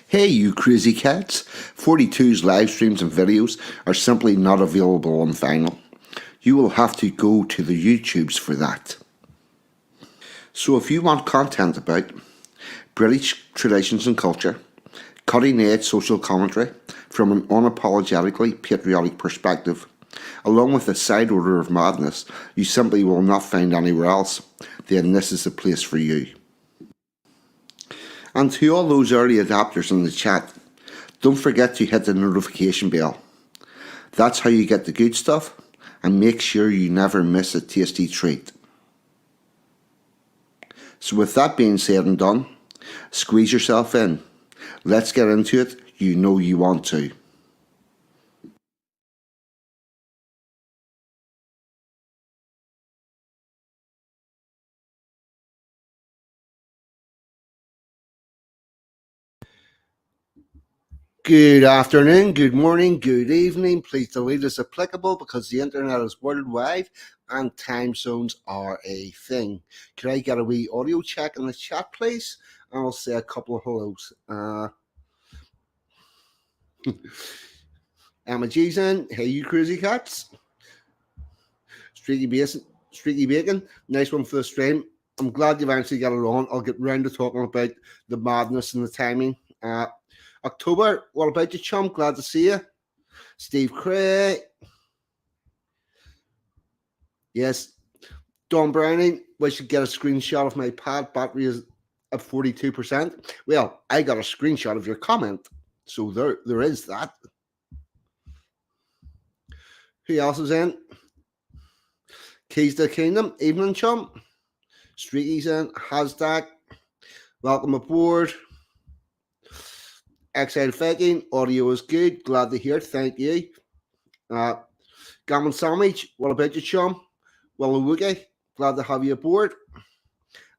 Hey, you crazy cats! 42's live streams and videos are simply not available on vinyl. You will have to go to the YouTubes for that. So if you want content about British traditions and culture, cutting edge social commentary from an unapologetically patriotic perspective, along with a side order of madness you simply will not find anywhere else, then this is the place for you. And to all those early adapters in the chat, don't forget to hit the notification bell. That's how you get the good stuff and make sure you never miss a tasty treat. So with that being said and done, squeeze yourself in. Let's get into it. You know you want to. Good afternoon, good morning, good evening. Please delete as applicable because the internet is worldwide and time zones are a thing. Could I get a wee audio check in the chat, please? And I'll say a couple of hellos. Emma G's in. Hey, you crazy cats. Streaky Bacon. Nice one for the stream. I'm glad you've actually got it on. I'll get round to talking about the madness and the timing. October, what about you, chum? Glad to see you. Steve Cray. Yes. Don Browning, we should get a screenshot of my pad. Battery is at 42%. Well, I got a screenshot of your comment. So there is that. Who else is in? Keys to the Kingdom. Evening, chum. Streaky's in. Hashtag. Welcome aboard. Exile faking. Audio is good. Glad to hear it. Thank you. Gammon Sandwich. What about you, chum? Well, Woogie. Glad to have you aboard.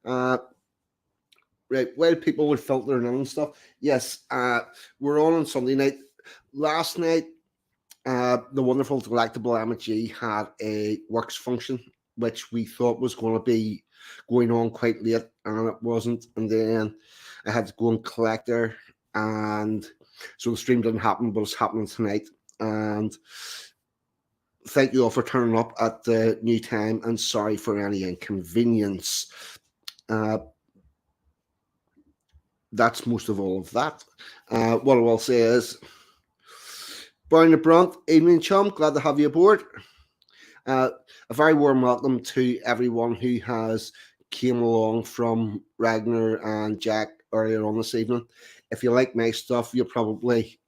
Right, well, people were filtering in and stuff. Yes, we're on Sunday night. Last night, the wonderful, delectable Emma G had a works function, which we thought was going to be going on quite late, and it wasn't. And then I had to go and collect her, and so the stream didn't happen, but it's happening tonight. And thank you all for turning up at the new time, and sorry for any inconvenience. That's most of all of that. What I will say is, Brian the Brunt, evening chum, glad to have you aboard. A very warm welcome to everyone who has came along from Ragnar and Jack earlier on this evening. If you like my stuff, you'll probably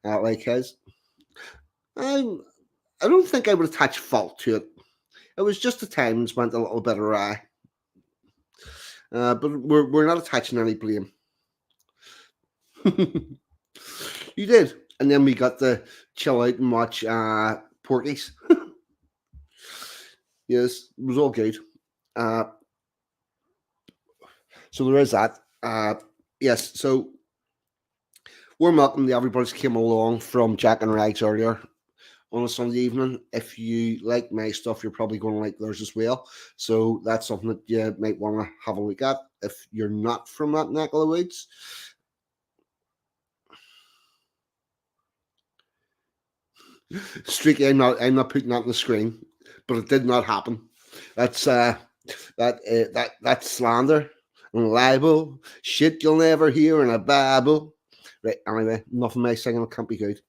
like his. I don't think I would attach fault to it. It was just the times went a little bit awry. But we're not attaching any blame. You did. And then we got to chill out and watch Porky's. Yes, it was all good. So there is that. Yes, so warm welcome to everybody who came along from Jack and Rags earlier on a Sunday evening. If you like my stuff, you're probably going to like theirs as well. So that's something that you might want to have a look at if you're not from that neck of the woods. Streaky, I'm not putting that on the screen, but it did not happen. That's that's slander and libel. Shit you'll never hear in a Bible. Right, anyway, enough of my singing, it can't be good.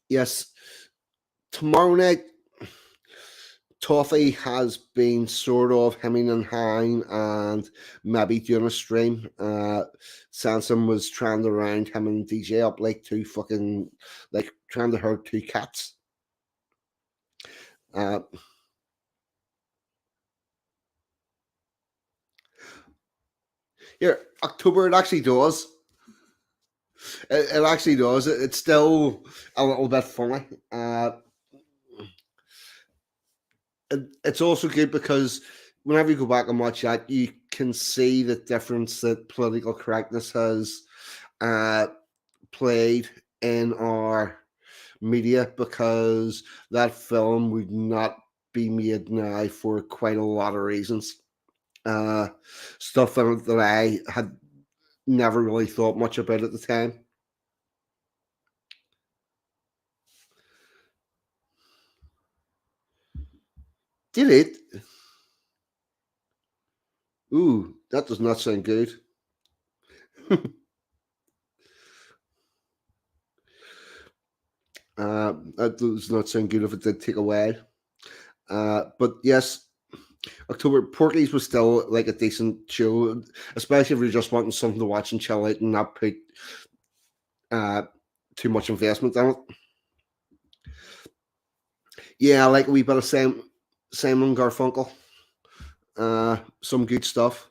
Yes, tomorrow night, Toffee has been sort of hemming and hawing and maybe doing a stream. Sansom was trying to round him and DJ up like two fucking, like trying to herd two cats. Yeah, October, it actually does. It actually does. It's still a little bit funny. It's also good because whenever you go back and watch that, you can see the difference that political correctness has played in our media, because that film would not be made now for quite a lot of reasons. Stuff that I had never really thought much about at the time. Did it? Ooh, that does not sound good. That does not sound good if it did take a while. But yes, October Porky's was still like a decent show, especially if you're just wanting something to watch and chill out and not put uh, too much investment in it. Yeah, I like a wee bit of Simon Garfunkel. Some good stuff.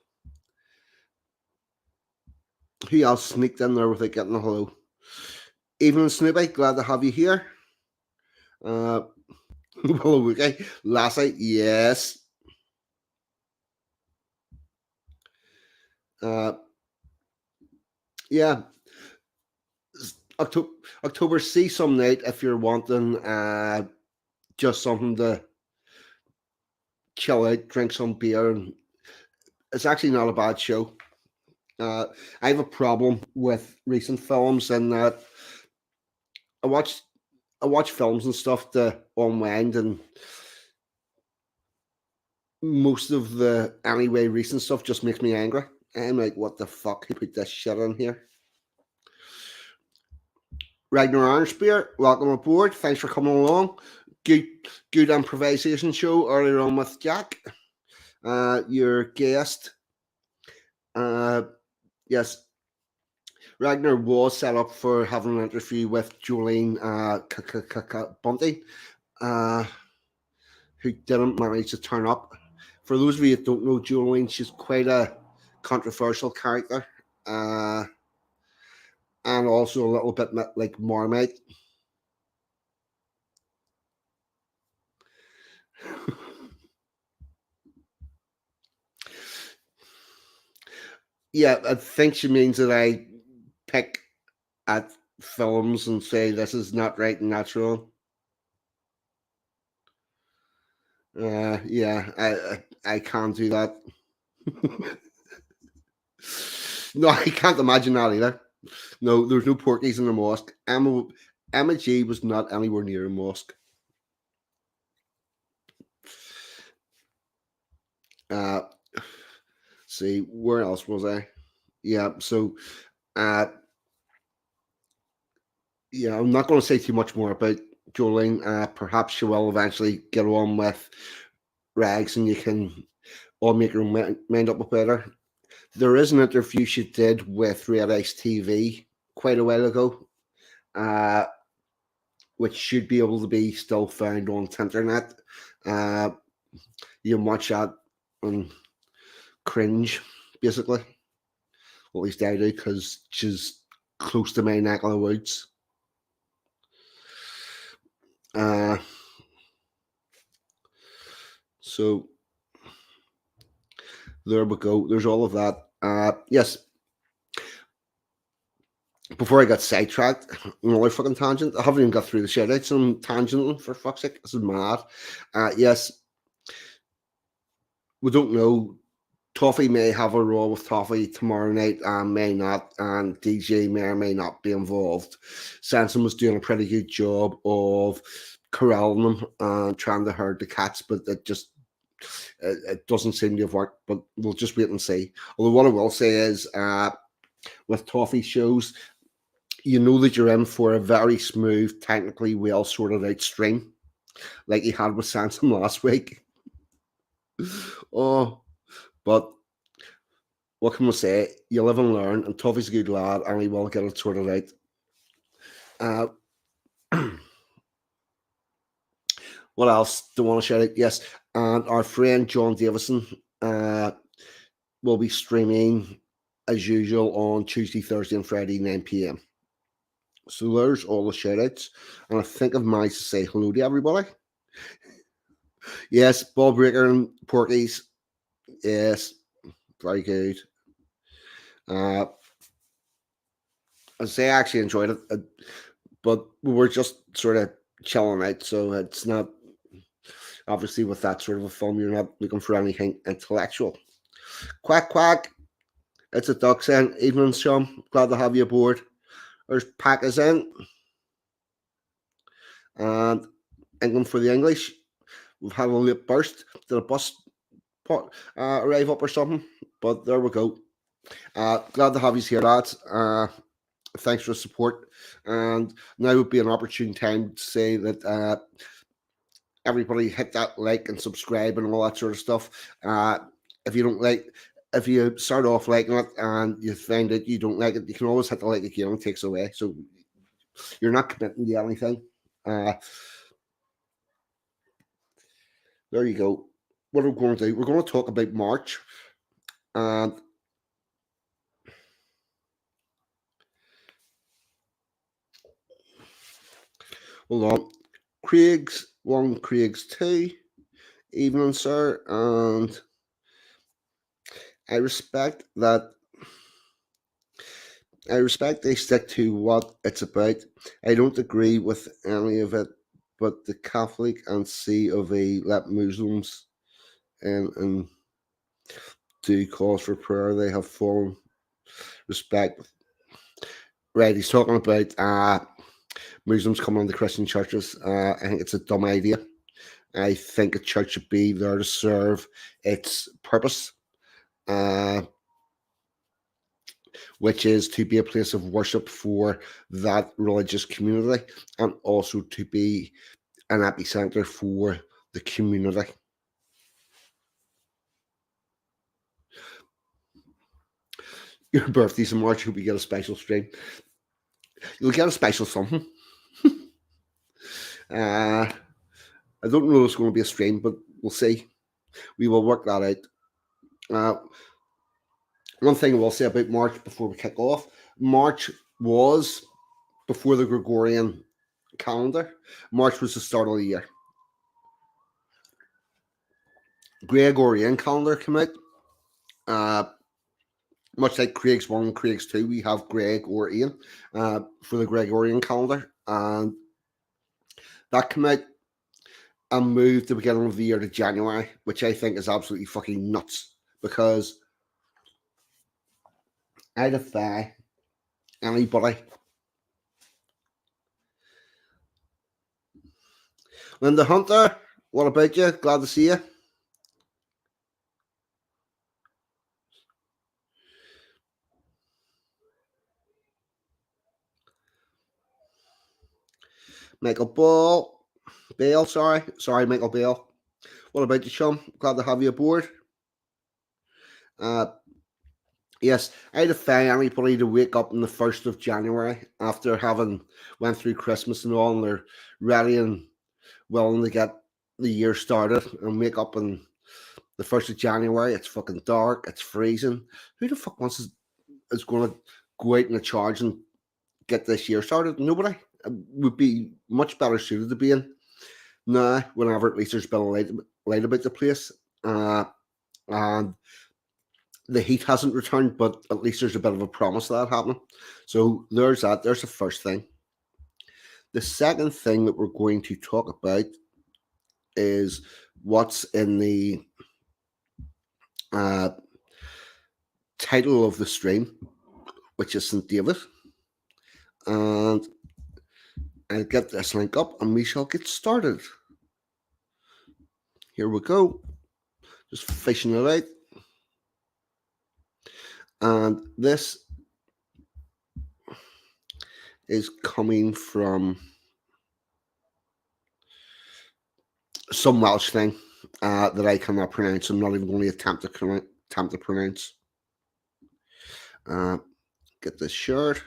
Who else sneaked in there without getting a hello? Evening Snoopy, glad to have you here. Uh, Hello, okay. Lassie, yes. Uh, yeah, October, October, see some night if you're wanting just something to chill out, drink some beer, and it's actually not a bad show. Uh, I have a problem with recent films in that I watch I watch films and stuff to unwind, and most of the anyway recent stuff just makes me angry. I'm like, what the fuck? Who put this shit in here? Ragnar Arnspear, welcome aboard. Thanks for coming along. Good, good improvisation show earlier on with Jack. Your guest, uh, yes, Ragnar was set up for having an interview with Jolene Bunty, uh, who didn't manage to turn up. For those of you that don't know Jolene, she's quite a controversial character, uh, and also a little bit like Marmite. Yeah, I think she means that I pick at films and say this is not right and natural. Yeah, I can't do that. No, I can't imagine that either. No, there's no porkies in the mosque. Emma G was not anywhere near a mosque. Uh, see, where else was I? Yeah, so uh, yeah, I'm not going to say too much more about Jolene. Perhaps she will eventually get on with Rags, and you can all make your mind up about her. There is an interview she did with Red Ice TV quite a while ago, uh, which should be able to be still found on the internet. Uh, you can watch that and cringe, basically. At least I do, because she's close to my neck of the woods. Uh, so there we go. There's all of that. Yes. Before I got sidetracked, another fucking tangent. I haven't even got through the shout outs. I'm tangenting for fuck's sake. This is mad. Yes, we don't know. Toffee may have a role with Toffee tomorrow night and may not, and DJ may or may not be involved. Sanson was doing a pretty good job of corralling them and trying to herd the cats, but it doesn't seem to have worked. But we'll just wait and see. Although what I will say is, with Toffee shows, you know that you're in for a very smooth, technically well sorted out stream, like he had with Sanson last week. Oh, but what can we say? You live and learn, and Toffee's a good lad, and he will get it sorted out. What else do I want to shout out? Yes, and our friend John Davison will be streaming as usual on Tuesday, Thursday, and Friday, 9 p.m. So there's all the shout outs, and I think I've managed to say hello to everybody. Yes, Ball Breaker and Porkies. Yes, very good. I say I actually enjoyed it, but we were just sort of chilling out, so it's not obviously with that sort of a film, you're not looking for anything intellectual. Quack quack. It's a Ducks in. Evening, Sean. Glad to have you aboard. There's Packers in. And England for the English. We've had a late burst. Did a bus arrive up or something? But there we go. Glad to have you here, lads. Thanks for the support. And now would be an opportune time to say that everybody hit that like and subscribe and all that sort of stuff. If you don't like, if you start off liking it and you find that you don't like it, you can always hit the like again and it takes away. So you're not committing to anything. There you go. What are we going to do? We're going to talk about March. And hold on. Craig's 1, Craig's 2. Evening, sir. And I respect that. I respect they stick to what it's about. I don't agree with any of it, but the Catholic and C let Muslims in and do cause for prayer. They have full respect. Right, he's talking about Muslims coming into Christian churches. I think it's a dumb idea. I think a church should be there to serve its purpose, which is to be a place of worship for that religious community and also to be an epicenter for the community. Your birthday's in March, hope you get a special stream. You'll get a special something. I don't know if it's going to be a stream, but we'll see. We will work that out. One thing I will say about March before we kick off, March was before the Gregorian calendar. March was the start of the year. Gregorian calendar came out. Much like Craig's 1 and Craig's 2, we have Gregorian for the Gregorian calendar. And that came out and moved the beginning of the year to January, which I think is absolutely fucking nuts because I defy anybody. Linda Hunter, what about you? Glad to see you. Michael Bale, sorry, Michael Bale. What about you, Sean? Glad to have you aboard. Yes, I defy anybody to wake up on the 1st of January after having went through Christmas and all, and they're ready and willing to get the year started and wake up on the 1st of January. It's fucking dark, it's freezing. Who the fuck is going to go out in a charge and get this year started? Nobody. It would be much better suited to be in now, whenever at least there's been a light about the place. And the heat hasn't returned, but at least there's a bit of a promise of that happening. So there's that. There's the first thing. The second thing that we're going to talk about is what's in the title of the stream, which is St. David. And I'll get this link up and we shall get started. Here we go. Just fishing it out. And this is coming from some Welsh thing that I cannot pronounce. I'm not even going to attempt to pronounce. Get this shirt.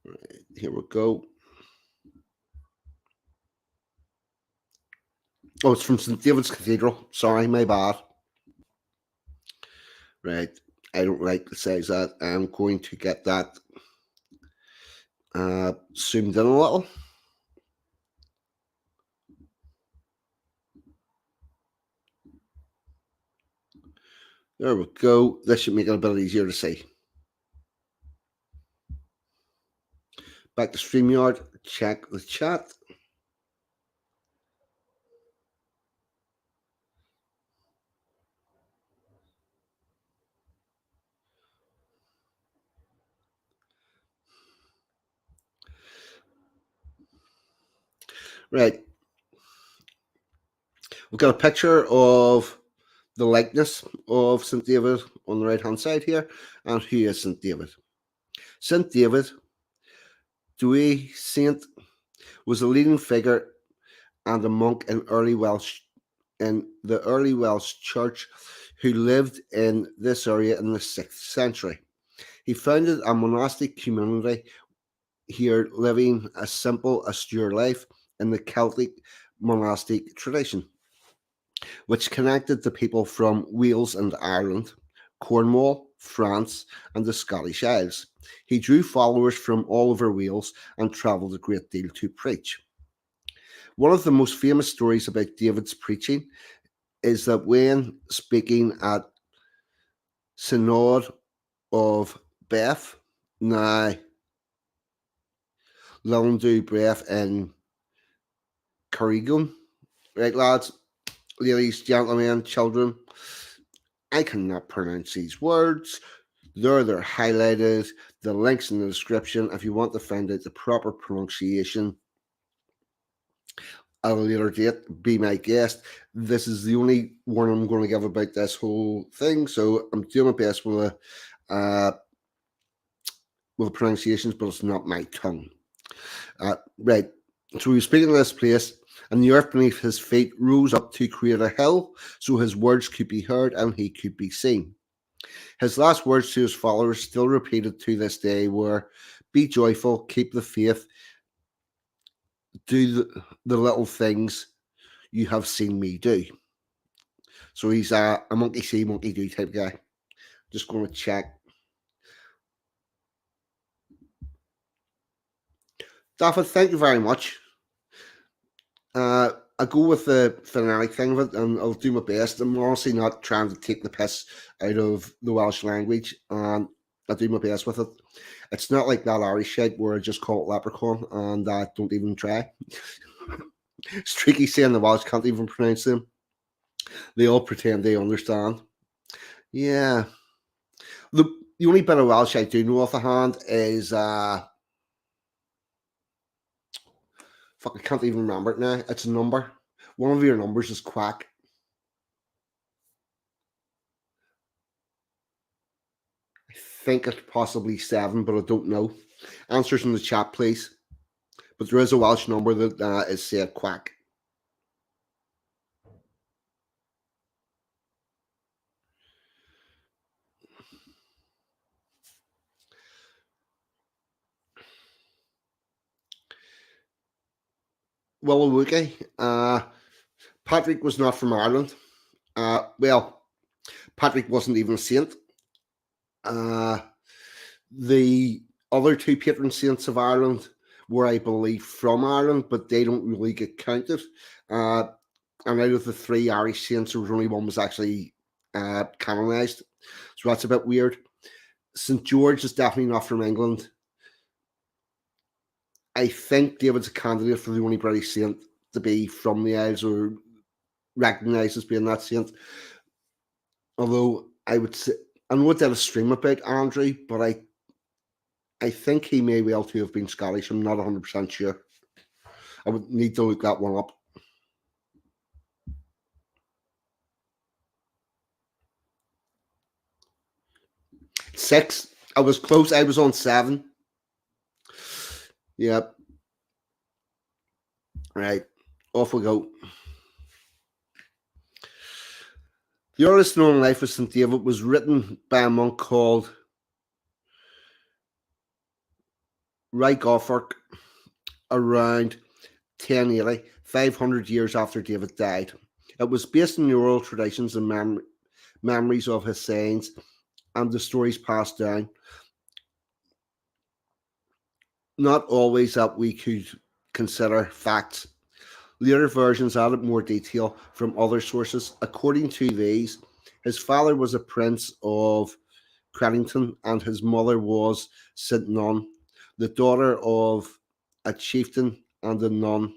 Right, here we go. Oh, it's from St. David's Cathedral. Sorry, my bad. Right, I don't like the size of that. I'm going to get that zoomed in a little. There we go. This should make it a bit easier to see. Back to StreamYard. Check the chat. Right. We've got a picture of the likeness of St. David on the right hand side here. And who is St. David? St. David, Dewey Saint, was a leading figure and a monk in the early Welsh church who lived in this area in the 6th century. He founded a monastic community here, living a simple, austere life in the Celtic monastic tradition, which connected the people from Wales and Ireland, Cornwall, France, and the Scottish Isles. He drew followers from all over Wales and travelled a great deal to preach. One of the most famous stories about David's preaching is that when speaking at Synod of Beth, now Llandu Breth in Carrigan, right, lads, ladies, gentlemen, children, I cannot pronounce these words. They're highlighted, the links in the description if you want to find out the proper pronunciation at a later date. Be my guest. This is the only one I'm going to give about this whole thing, so I'm doing my best with the pronunciations, but it's not my tongue. Right, so he was speaking of this place, and the earth beneath his feet rose up to create a hill, so his words could be heard and he could be seen. His last words to his followers, still repeated to this day, were, "Be joyful, keep the faith, do the little things you have seen me do." So he's a monkey see, monkey do type guy. Just going to check. David, thank you very much. I go with the phonetic thing of it, and I'll do my best. I'm honestly not trying to take the piss out of the Welsh language, and I do my best with it. It's not like that Irish shit where I just call it leprechaun and I don't even try. Streaky saying the Welsh can't even pronounce them. They all pretend they understand. Yeah. The only bit of Welsh I do know off the hand is fuck, I can't even remember it now. It's a number. One of your numbers is quack. I think it's possibly 7, but I don't know. Answers in the chat, please. But there is a Welsh number that is said quack. Well, Wookie, Patrick was not from Ireland. Well, Patrick wasn't even a saint. The other two patron saints of Ireland were, I believe, from Ireland, but they don't really get counted. And out of the 3 Irish saints, there was only one was actually canonised. So that's a bit weird. St. George is definitely not from England. I think David's a candidate for the only British saint to be from the Isles or recognised as being that saint. Although I would say, I know I did a stream about Andrew, but I think he may well to have been Scottish. I'm not 100% sure. I would need to look that one up. Six. I was close. I was on 7. Yep. Right. Off we go. The earliest known life of St. David was written by a monk called Rygofork around 1080, 500 years after David died. It was based on the oral traditions and memories of his sayings and the stories passed down. Not always that we could consider facts. Later versions added more detail from other sources. According to these, his father was a prince of Credington and his mother was St. Nun, the daughter of a chieftain and a nun.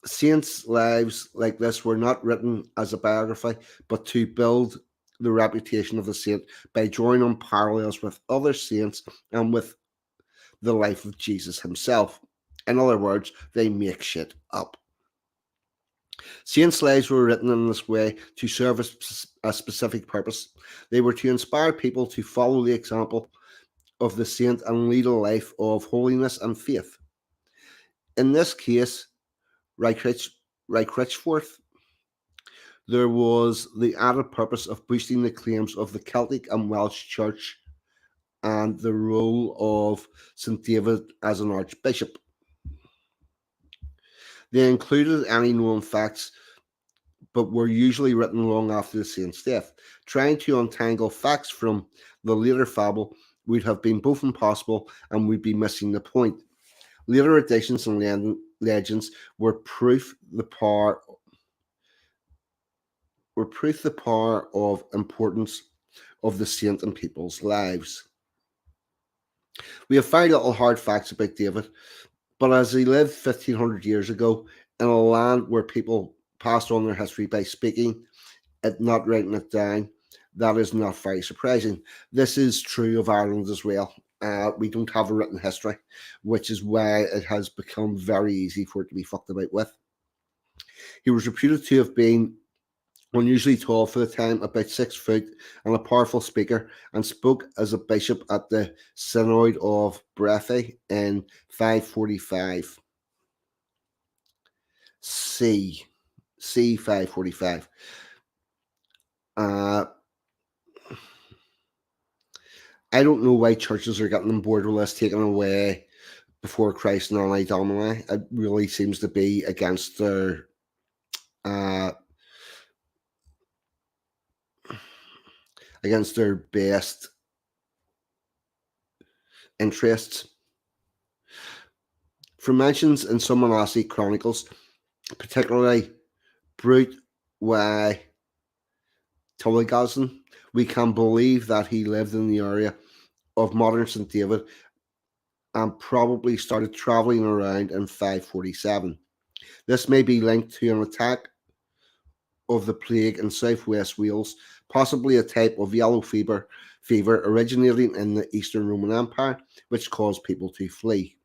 Saints' lives like this were not written as a biography, but to build the reputation of the saint by drawing on parallels with other saints and with the life of Jesus himself. In other words, they make shit up. Saints' lives were written in this way to serve a specific purpose. They were to inspire people to follow the example of the saint and lead a life of holiness and faith. In this case, Rycrichforth, there was the added purpose of boosting the claims of the Celtic and Welsh Church and the role of St. David as an archbishop. They included any known facts, but were usually written long after the saint's death. Trying to untangle facts from the later fable would have been both impossible and would be missing the point. Later editions and legends were proof the power of importance of the saint in people's lives. We have very little hard facts about David, but as he lived 1500 years ago in a land where people passed on their history by speaking it, not writing it down, that is not very surprising. This is true of Ireland as well. We don't have a written history, which is why it has become very easy for it to be fucked about with. He was reputed to have been unusually tall for the time, about 6 foot, and a powerful speaker, and spoke as a bishop at the Synod of Breathy in 545. C 545. Uh, I don't know why churches are getting on board with this taken away before Christ and Anni Domini. It really seems to be uh, against their best interests. From mentions in some monastic chronicles, particularly Brute Y. Tulligazan, we can believe that he lived in the area of modern St. David and probably started travelling around in 547. This may be linked to an attack of the plague in southwest Wales, possibly a type of yellow fever originating in the Eastern Roman Empire, which caused people to flee.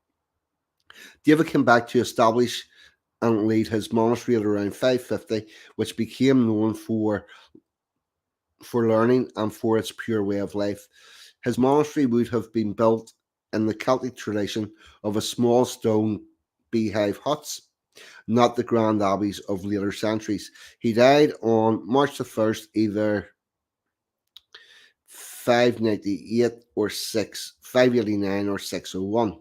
David came back to establish and lead his monastery at around 550, which became known for learning and for its pure way of life. His monastery would have been built in the Celtic tradition of a small stone beehive huts, not the grand abbeys of later centuries. He died on March the 1st, either 598 or 589 or 601.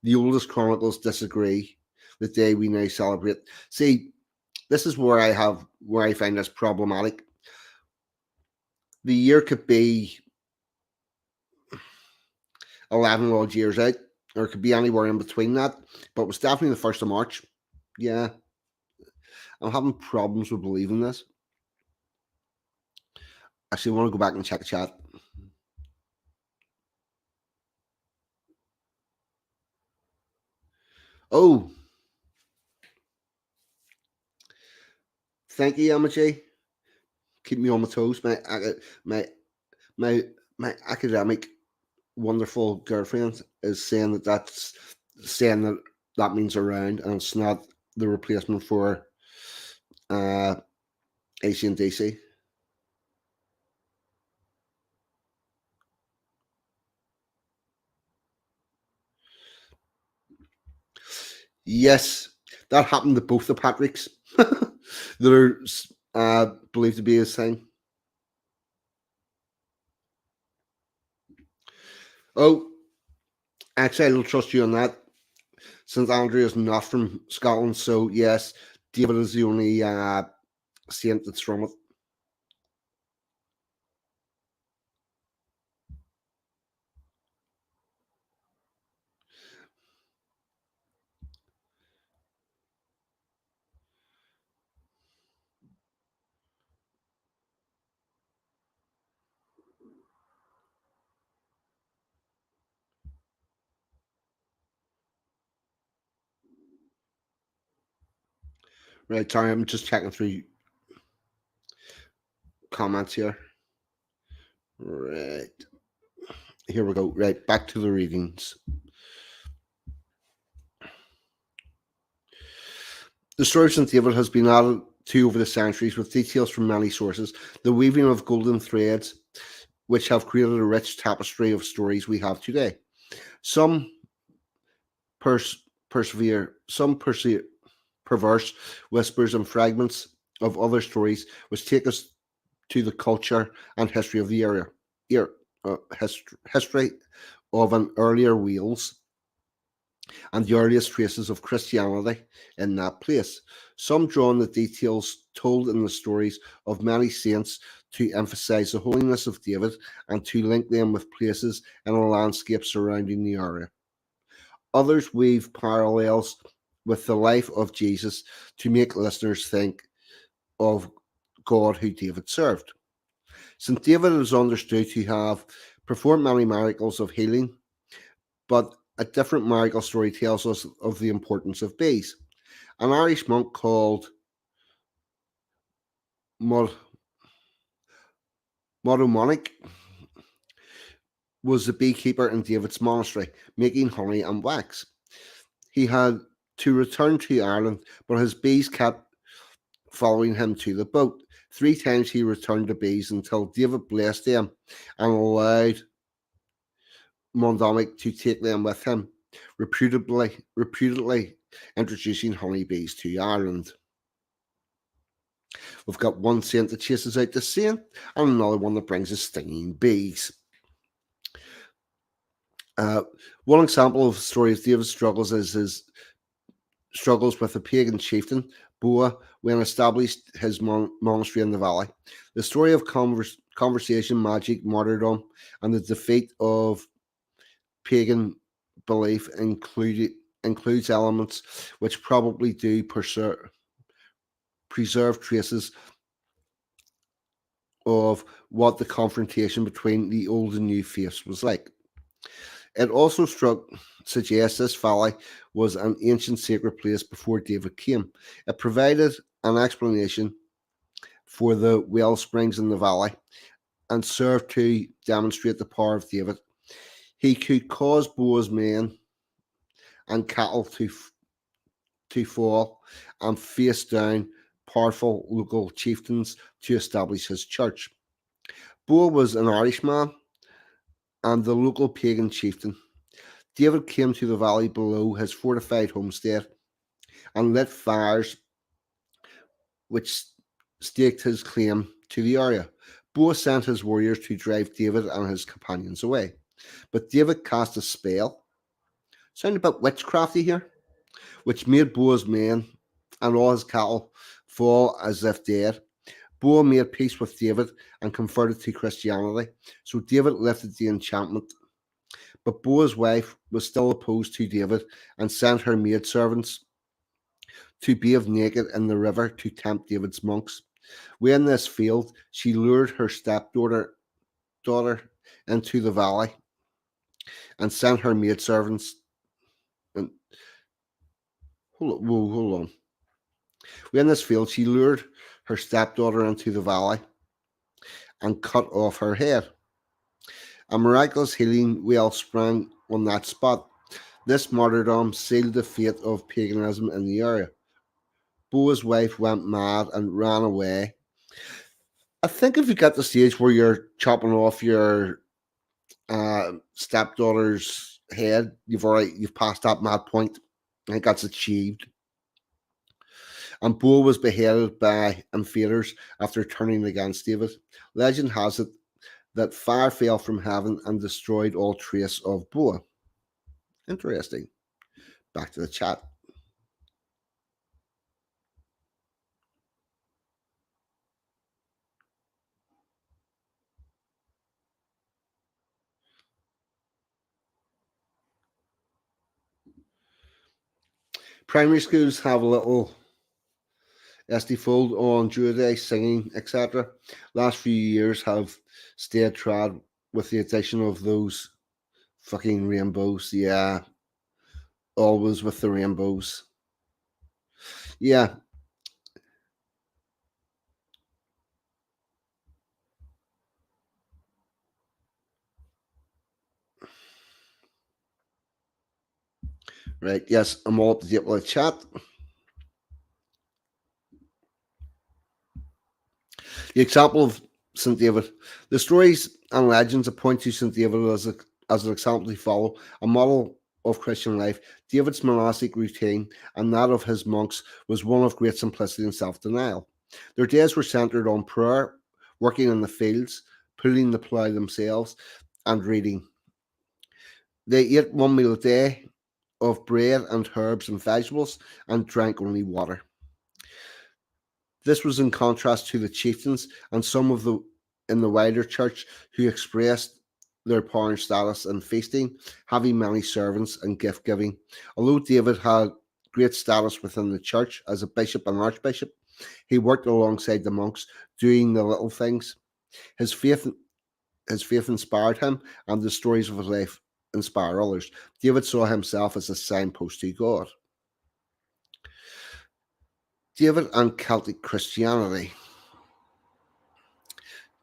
The oldest chronicles disagree the day we now celebrate. See, this is where I find this problematic. The year could be 11 odd years out, or it could be anywhere in between that, but it was definitely the 1st of March. Yeah, I'm having problems with believing this. Actually, I want to go back and check the chat. Oh, thank you, Yamaji. Keep me on my toes. My my my academic wonderful girlfriend is saying that means around, and it's not the replacement for uh AC and DC. Yes, that happened to both the Patricks. that are believed to be his thing. Oh, actually, I don't trust you on that. Since Andrew is not from Scotland, so yes, David is the only saint that's from it. Right, sorry, I'm just checking through comments here. Right, here we go. Right, back to the readings. The story of St. David has been added to over the centuries with details from many sources, the weaving of golden threads, which have created a rich tapestry of stories we have today. Some persevere, some perverse whispers and fragments of other stories, which take us to the culture and history of the area. History of an earlier Wales and the earliest traces of Christianity in that place. Some draw on the details told in the stories of many saints to emphasize the holiness of David and to link them with places in a landscape surrounding the area. Others weave parallels with the life of Jesus to make listeners think of God who David served. St. David is understood to have performed many miracles of healing, but a different miracle story tells us of the importance of bees. An Irish monk called Modomonic was the beekeeper in David's monastery, making honey and wax. He had to return to Ireland, but his bees kept following him to the boat. 3 times he returned the bees until David blessed them and allowed Mondomic to take them with him, reputedly introducing honeybees to Ireland. We've got one saint that chases out the saint, and another one that brings us stinging bees. Uh, One example of the story of David's struggles is his struggles with a pagan chieftain, Boa, when established his monastery in the valley. The story of conversation, magic, martyrdom, and the defeat of pagan belief includes elements which probably do preserve traces of what the confrontation between the old and new faiths was like. It also suggests this valley was an ancient sacred place before David came. It provided an explanation for the well springs in the valley and served to demonstrate the power of David. He could cause Boaz's men and cattle to fall and face down powerful local chieftains to establish his church. Boaz was an Irishman and the local pagan chieftain. David came to the valley below his fortified homestead and lit fires which staked his claim to the area. Boaz sent his warriors to drive David and his companions away. But David cast a spell, sound a bit witchcrafty here, which made Boaz's men and all his cattle fall as if dead. Boaz made peace with David and converted to Christianity, so David lifted the enchantment. But Boaz's wife was still opposed to David and sent her maidservants to bathe naked in the river to tempt David's monks. When this failed, she lured her stepdaughter into the valley and sent her maidservants. And hold on. When this failed, she lured her stepdaughter into the valley and cut off her head. A miraculous healing well sprang on that spot. This martyrdom sealed the fate of paganism in the area. Boaz's wife went mad and ran away. I think if you get to the stage where you're chopping off your stepdaughter's head, you've passed that mad point. I think that's achieved. And Boaz was beheaded by invaders after turning against David. Legend has it that fire fell from heaven and destroyed all trace of Boaz. Interesting. Back to the chat. Primary schools have a little SD fold on Jude singing, etc. Last few years have stayed trad with the addition of those fucking rainbows. Yeah, always with the rainbows. Yeah, right. Yes, I'm all up to date with the chat. The example of St. David. The stories and legends point to St. David as an example to follow, a model of Christian life. David's monastic routine and that of his monks was one of great simplicity and self denial. Their days were centered on prayer, working in the fields, pulling the plough themselves, and reading. They ate one meal a day of bread and herbs and vegetables and drank only water. This was in contrast to the chieftains and some of the in the wider church who expressed their power and status in feasting, having many servants and gift giving. Although David had great status within the church as a bishop and archbishop, he worked alongside the monks, doing the little things. His faith his faith inspired him, and the stories of his life inspire others. David saw himself as a signpost to God. David and Celtic Christianity.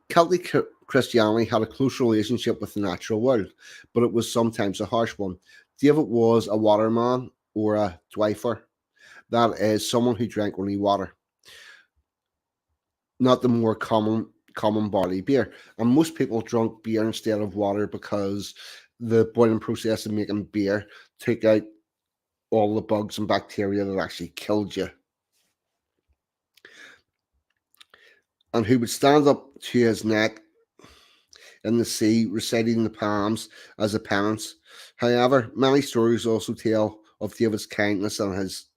Celtic Christianity had a close relationship with the natural world, but it was sometimes a harsh one. David was a waterman or a dwyfer, that is, someone who drank only water, not the more common barley beer. And most people drank beer instead of water because the boiling process of making beer took out all the bugs and bacteria that actually killed you. And who would stand up to his neck in the sea, reciting the Psalms as a penance. However, many stories also tell of David's kindness and his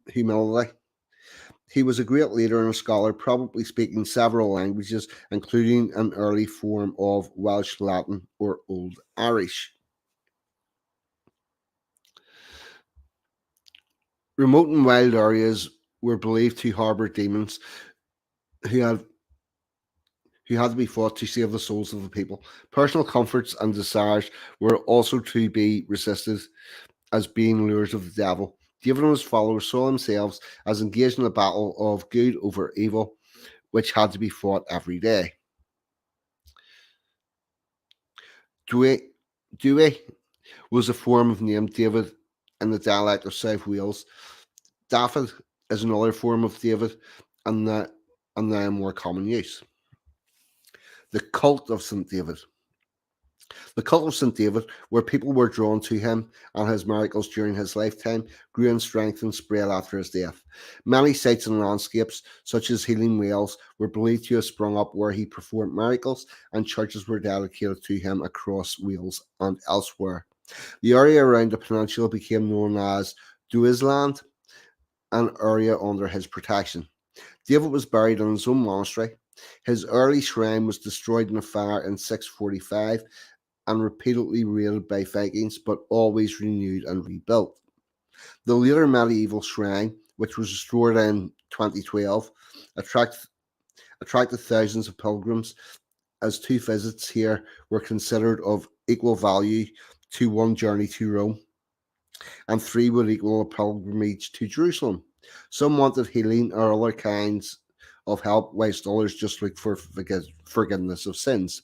humility. He was a great leader and a scholar, probably speaking several languages, including an early form of Welsh Latin or Old Irish. Remote and wild areas were believed to harbour demons who had who had to be fought to save the souls of the people. Personal comforts and desires were also to be resisted as being lures of the devil. David and his followers saw themselves as engaged in a battle of good over evil, which had to be fought every day. Dewey was a form of name David in the dialect of South Wales. Daffod is another form of David, and that and now in more common use. The cult of St. David. The cult of St. David, where people were drawn to him and his miracles during his lifetime, grew in strength and spread after his death. Many sites and landscapes, such as Healing Wales, were believed to have sprung up where he performed miracles, and churches were dedicated to him across Wales and elsewhere. The area around the peninsula became known as Dewisland, an area under his protection. David was buried in his own monastery. His early shrine was destroyed in a fire in 645 and repeatedly raided by Vikings, but always renewed and rebuilt. The later medieval shrine, which was restored in 2012, attracted thousands of pilgrims, as two visits here were considered of equal value to one journey to Rome, and three would equal a pilgrimage to Jerusalem. Some wanted healing or other kinds of help, whilst others just looked for forgiveness of sins.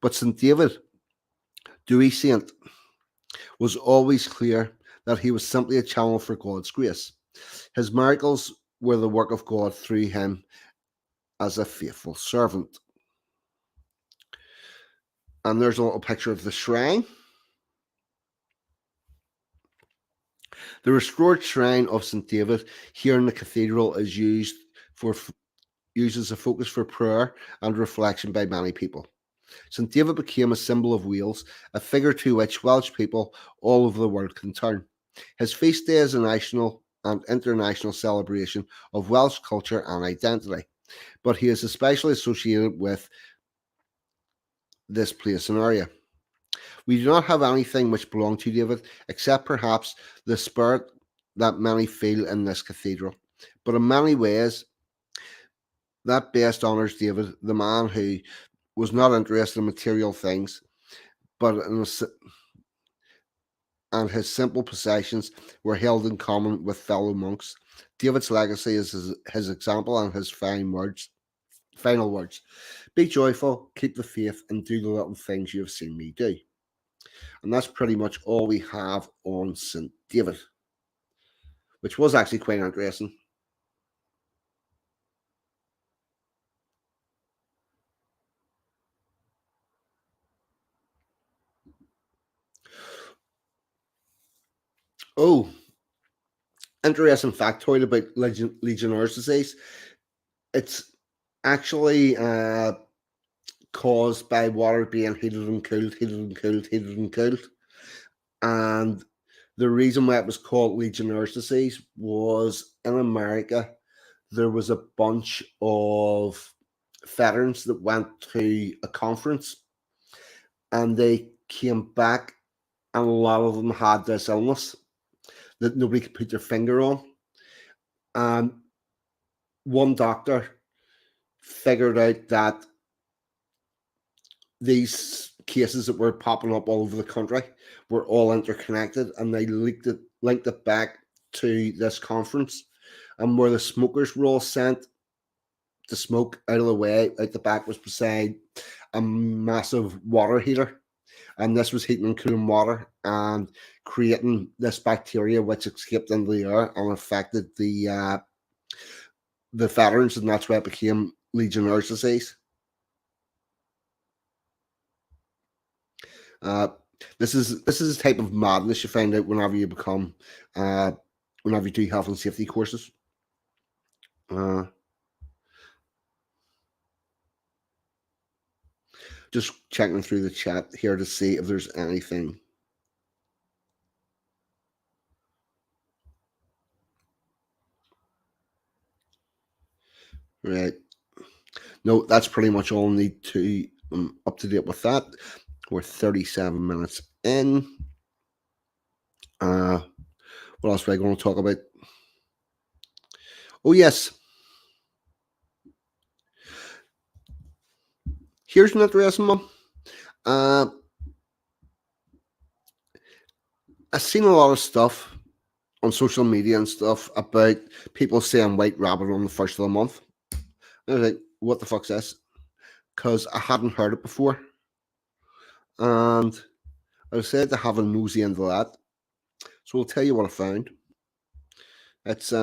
But St. David, Dewey Saint, was always clear that he was simply a channel for God's grace. His miracles were the work of God through him as a faithful servant. And there's a little picture of the shrine. The restored shrine of St. David here in the cathedral is used as a focus for prayer and reflection by many people. St. David became a symbol of Wales, a figure to which Welsh people all over the world can turn. His feast day is a national and international celebration of Welsh culture and identity, but he is especially associated with this place and area. We do not have anything which belonged to David, except perhaps the spirit that many feel in this cathedral. But in many ways, that best honours David, the man who was not interested in material things, but and his simple possessions were held in common with fellow monks. David's legacy is his example and his final words. Be joyful, keep the faith, and do the little things you have seen me do. And that's pretty much all we have on St. David, which was actually quite interesting. Oh, interesting factoid about Legionnaires' disease. It's actually caused by water being heated and cooled, heated and cooled, heated and cooled. And the reason why it was called Legionnaires' disease was in America, there was a bunch of veterans that went to a conference and they came back, and a lot of them had this illness that nobody could put their finger on. And one doctor figured out that these cases that were popping up all over the country were all interconnected, and they linked it back to this conference, and where the smokers were all sent to smoke out of the way, out the back was beside a massive water heater, and this was heating and cooling water and creating this bacteria which escaped into the air and affected the veterans, and that's why it became Legionnaires' disease. Uh, this is a type of madness you find out whenever you become, whenever you do health and safety courses. Just checking through the chat here to see if there's anything. Right. No, that's pretty much all I need to up to date with that. We're 37 minutes in. What else are I going to talk about? Oh, yes. Here's an interesting one. I've seen a lot of stuff on social media and stuff about people saying White Rabbit on the first of the month. I was like, what the fuck's this? Because I hadn't heard it before. And I said to have a nosy into that. So I'll tell you what I found. It's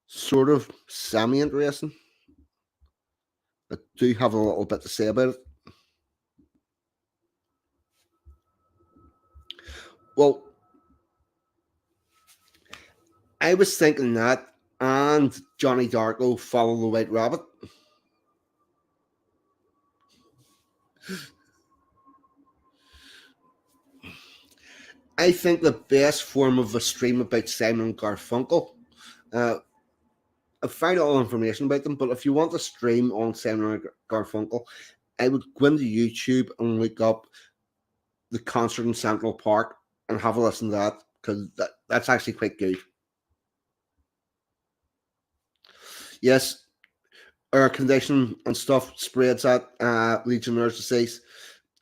sort of semi-interesting. I do have a little bit to say about it. Well, I was thinking that, and Johnny Darko Follow the White Rabbit. I think the best form of a stream about Simon and Garfunkel. I found all information about them, but if you want to stream on Simon and Garfunkel, I would go into YouTube and look up the concert in Central Park and have a listen to that, because that's actually quite good. Yes, air conditioning and stuff spreads at Legionnaires' disease,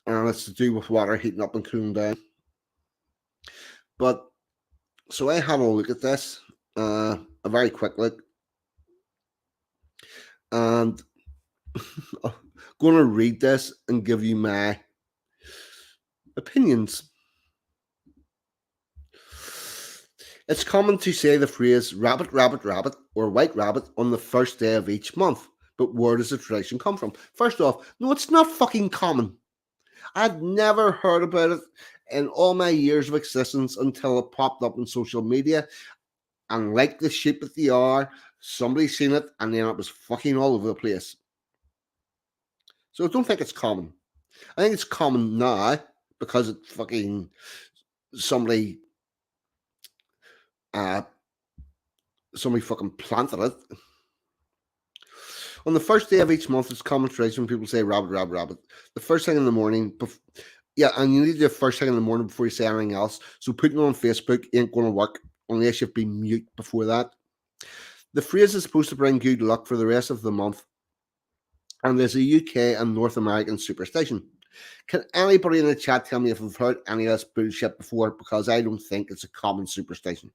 and it's to do with water heating up and cooling down. But so I had a look at this, a very quick look, and I'm going to read this and give you my opinions. It's common to say the phrase rabbit, rabbit, rabbit, or white rabbit on the first day of each month. But where does the tradition come from? First off, no, it's not fucking common. I'd never heard about it in all my years of existence until it popped up on social media. And like the sheep that they are, somebody's seen it and then it was fucking all over the place. So I don't think it's common. I think it's common now because it fucking somebody uh somebody fucking planted it. On the first day of each month, it's common tradition when people say rabbit, rabbit, rabbit. The first thing in the morning, yeah, and you need to do the first thing in the morning before you say anything else. So putting it on Facebook ain't going to work unless you've been mute before that. The phrase is supposed to bring good luck for the rest of the month, and there's a UK and North American superstition. Can anybody in the chat tell me if I've heard any of this bullshit before? Because I don't think it's a common superstition.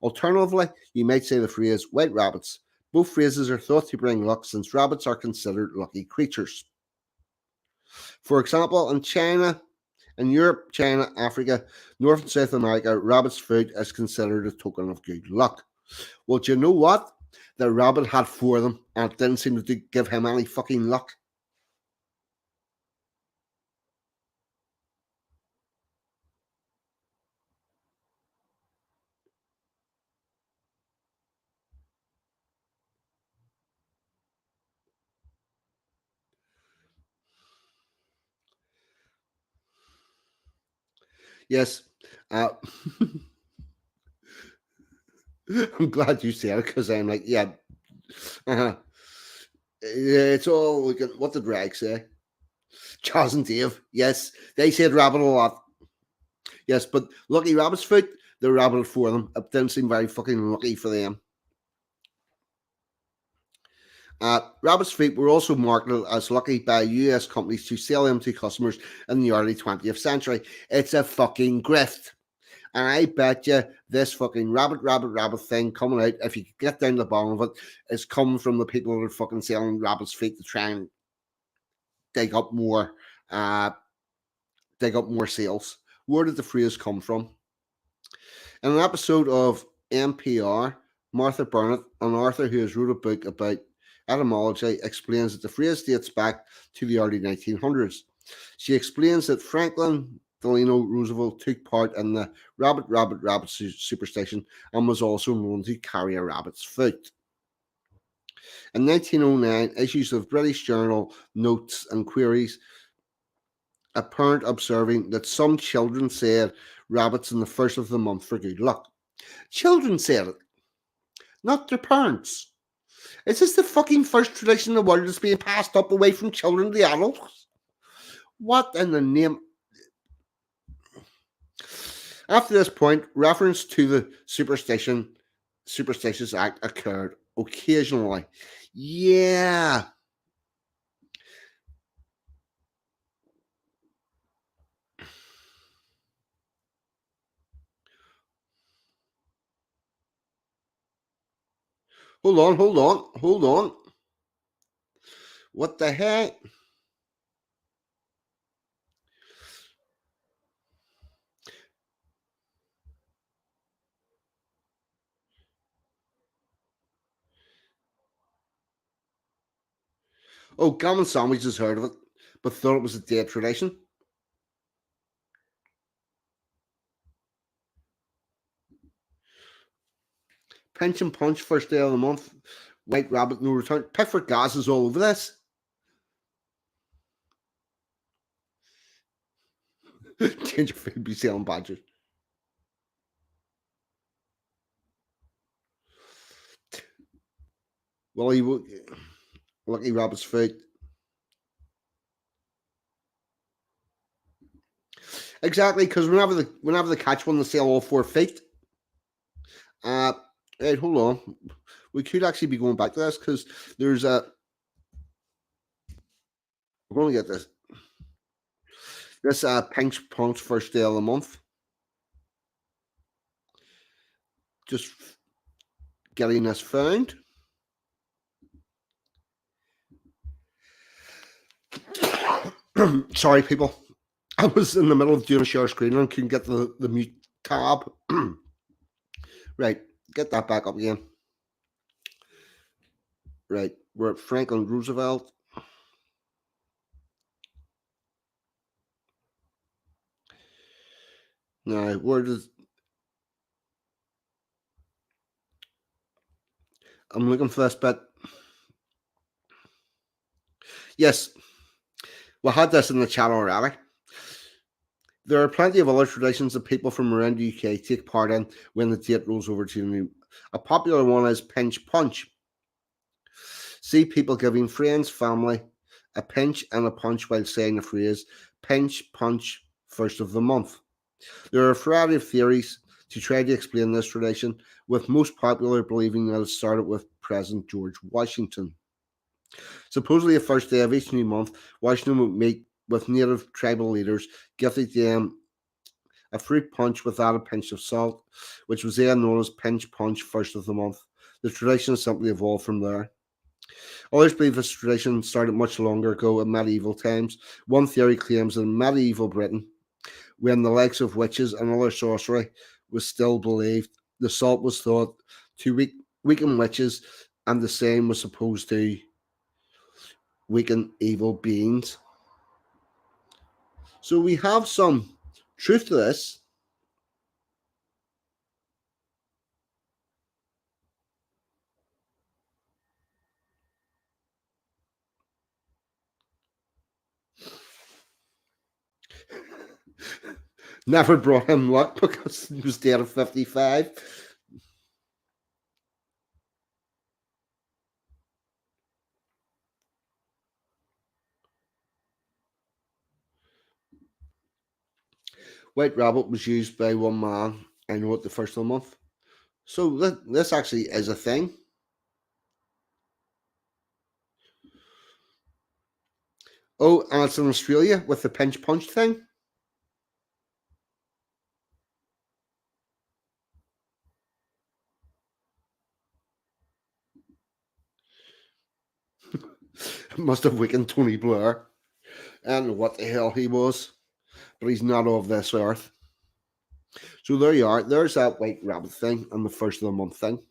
Alternatively, you might say the phrase white rabbits. Both phrases are thought to bring luck since rabbits are considered lucky creatures. For example, in China, in Europe, China, Africa, North and South America, rabbit's food is considered a token of good luck. Well, do you know what? The rabbit had four of them, and it didn't seem to give him any fucking luck. Yes. Uh, I'm glad you said it because I'm like, yeah, uh-huh. Yeah, it's all we can. What did Rag say? Chaz and Dave. Yes, they said rabbit a lot. Yes, but lucky rabbit's foot. The rabbit for them. It didn't seem very fucking lucky for them. Rabbit's feet were also marketed as lucky by US companies to sell them to customers in the early 20th century. It's a fucking grift. And I bet you this fucking rabbit thing coming out, if you could get down to the bottom of it, is coming from the people that are fucking selling rabbit's feet to try and dig up more, uh, dig up more sales. Where did the phrase come from? In an episode of NPR, Martha Burnett, an author who has wrote a book about etymology, explains that the phrase dates back to the early 1900s. She explains that Franklin Delano Roosevelt took part in the rabbit superstition and was also known to carry a rabbit's foot. In 1909, issues of British Journal Notes and Queries, a parent observing that some children said rabbits in the first of the month for good luck. Children said it, not their parents. Is this the fucking first tradition in the world that's being passed up away from children to adults? What in the name? After this point, reference to the superstitious act occurred occasionally. Yeah. Hold on. What the heck? Oh, Gammon Sandwich has heard of it, but thought it was a dead tradition. Pinch and punch, first day of the month. White rabbit, no return. Pickford gas is all over this. Ginger food be selling badgers. Well, he would. Lucky rabbit's foot. Exactly, because whenever they catch one, they sell all 4 feet. Uh, right, hold on. We could actually be going back to this because there's a. We're going to get this. This Pink's Punk's first day of the month. Just getting this found. Sorry, people. I was in the middle of doing a share screen and couldn't get the mute tab. Right, get that back up again. Right, we're at Franklin Roosevelt. Now, where does I'm looking for this bit? Yes, we had this in the chat already. There are plenty of other traditions that people from around the UK take part in when the date rolls over to the new. A popular one is pinch punch. See people giving friends, family a pinch and a punch while saying the phrase pinch punch first of the month. There are a variety of theories to try to explain this tradition, with most popular believing that it started with President George Washington. Supposedly, the first day of each new month, Washington would meet with native tribal leaders, giving them a fruit punch without a pinch of salt, which was then known as pinch punch first of the month. The tradition simply evolved from there. Others believe this tradition started much longer ago in medieval times. One theory claims that in medieval Britain, when the likes of witches and other sorcery was still believed, the salt was thought to weaken witches, and the same was supposed to weaken evil beings. So we have some truth to this. Never brought him luck because he was dead at 55. White Rabbit was used by one man, I know it, the first of the month. So this actually is a thing. Oh, and it's in Australia with the pinch punch thing. It must have weakened Tony Blair. I don't know what the hell he was, but he's not of this earth. So there you are. There's that White Rabbit thing and the first of the month thing.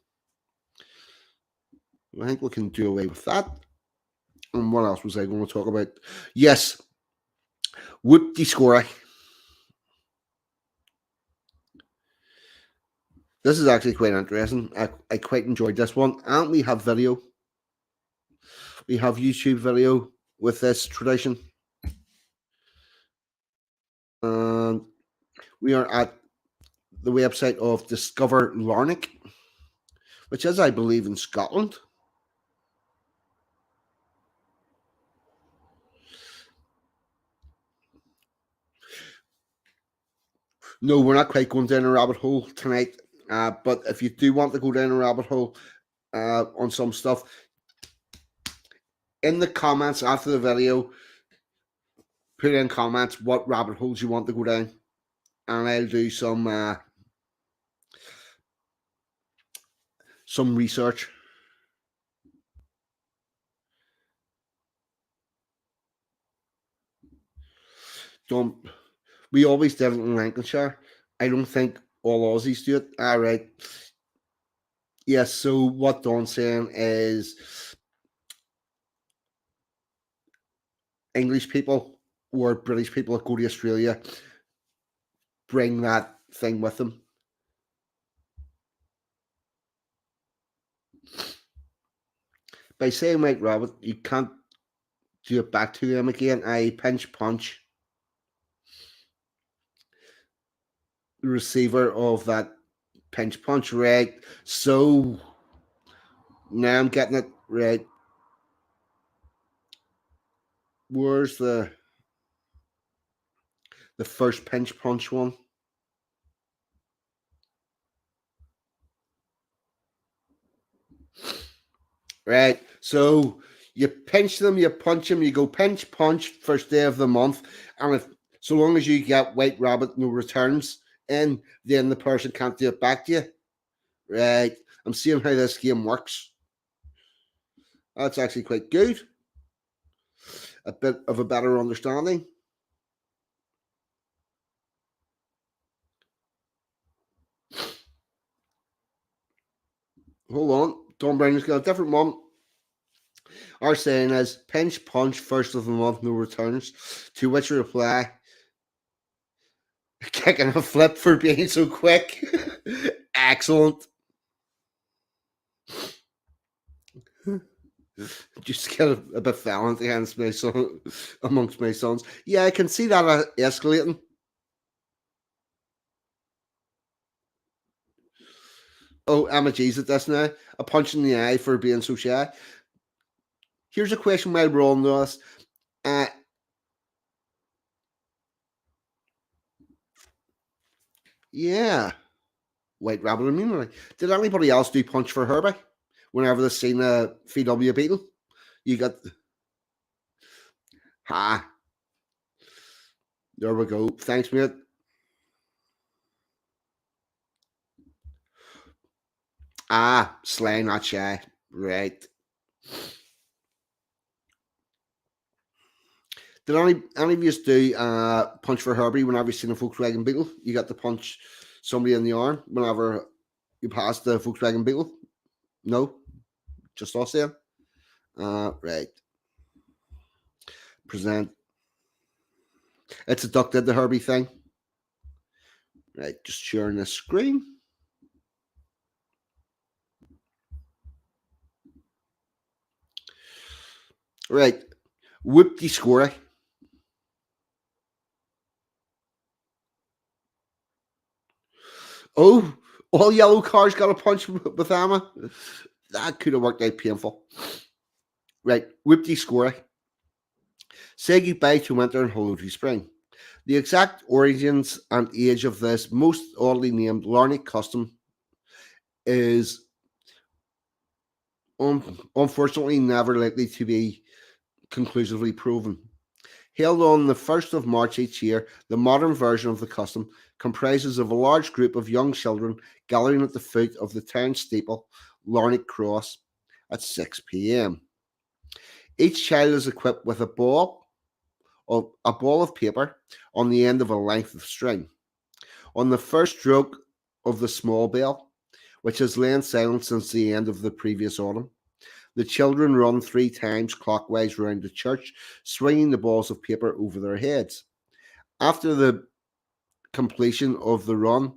I think we can do away with that. And what else was I going to talk about? Yes, Whuppity Scoorie. This is actually quite interesting. I quite enjoyed this one. And we have video. We have YouTube video with this tradition. And we are at the website of Discover Larnak, which is, I believe, in Scotland. No, we're not quite going down a rabbit hole tonight. But if you do want to go down a rabbit hole on some stuff, in the comments after the video, put in comments what rabbit holes you want to go down, and I'll do some research. Don't we always did it in Lancashire? I don't think all Aussies do it. All right. Yes. So what Don's saying is English people or British people that go to Australia bring that thing with them. By saying White Rabbit, you can't do it back to them again. I pinch punch the receiver of that pinch punch, right? So now I'm getting it right. Where's the first pinch punch one? Right. So you pinch them, you punch them, you go pinch punch first day of the month, and if so long as you get White Rabbit no returns in, then the person can't do it back to you. Right. I'm seeing how this game works. That's actually quite good. A bit of a better understanding. Hold on. Don Brown's got a different one. Our saying is pinch punch first of the month, no returns. To which we reply, kicking a flip for being so quick. Excellent. Just get a bit violent against my son, amongst my sons. Yeah, I can see that escalating. Oh, I'm a G's at this now. A punch in the eye for being so shy. Here's a question while we're on this. Uh, yeah, White Rabbit immunity. Did anybody else do punch for Herbie whenever they seen a VW Beetle? You got ha. There we go. Thanks, mate. Ah, slay, not shy. Right. Did any of you do punch for Herbie whenever you seen a Volkswagen Beetle? You got to punch somebody in the arm whenever you passed the Volkswagen Beetle? No? Just us then? Right. Present. It's a duck did the Herbie thing. Right, just sharing the screen. Right. Whuppity Scoorie. Oh, all yellow cars got a punch with Emma. That could have worked out painful. Right, Whuppity Scoorie. Say goodbye to winter and hello to spring. The exact origins and age of this most oddly named Larnak custom is unfortunately never likely to be conclusively proven. Held on the 1st of March each year, the modern version of the custom comprises of a large group of young children gathering at the foot of the town steeple, Larnak Cross, at 6 p.m. Each child is equipped with a ball of paper on the end of a length of string. On the first stroke of the small bell, which has lain silent since the end of the previous autumn, the children run 3 times clockwise round the church, swinging the balls of paper over their heads. After the completion of the run,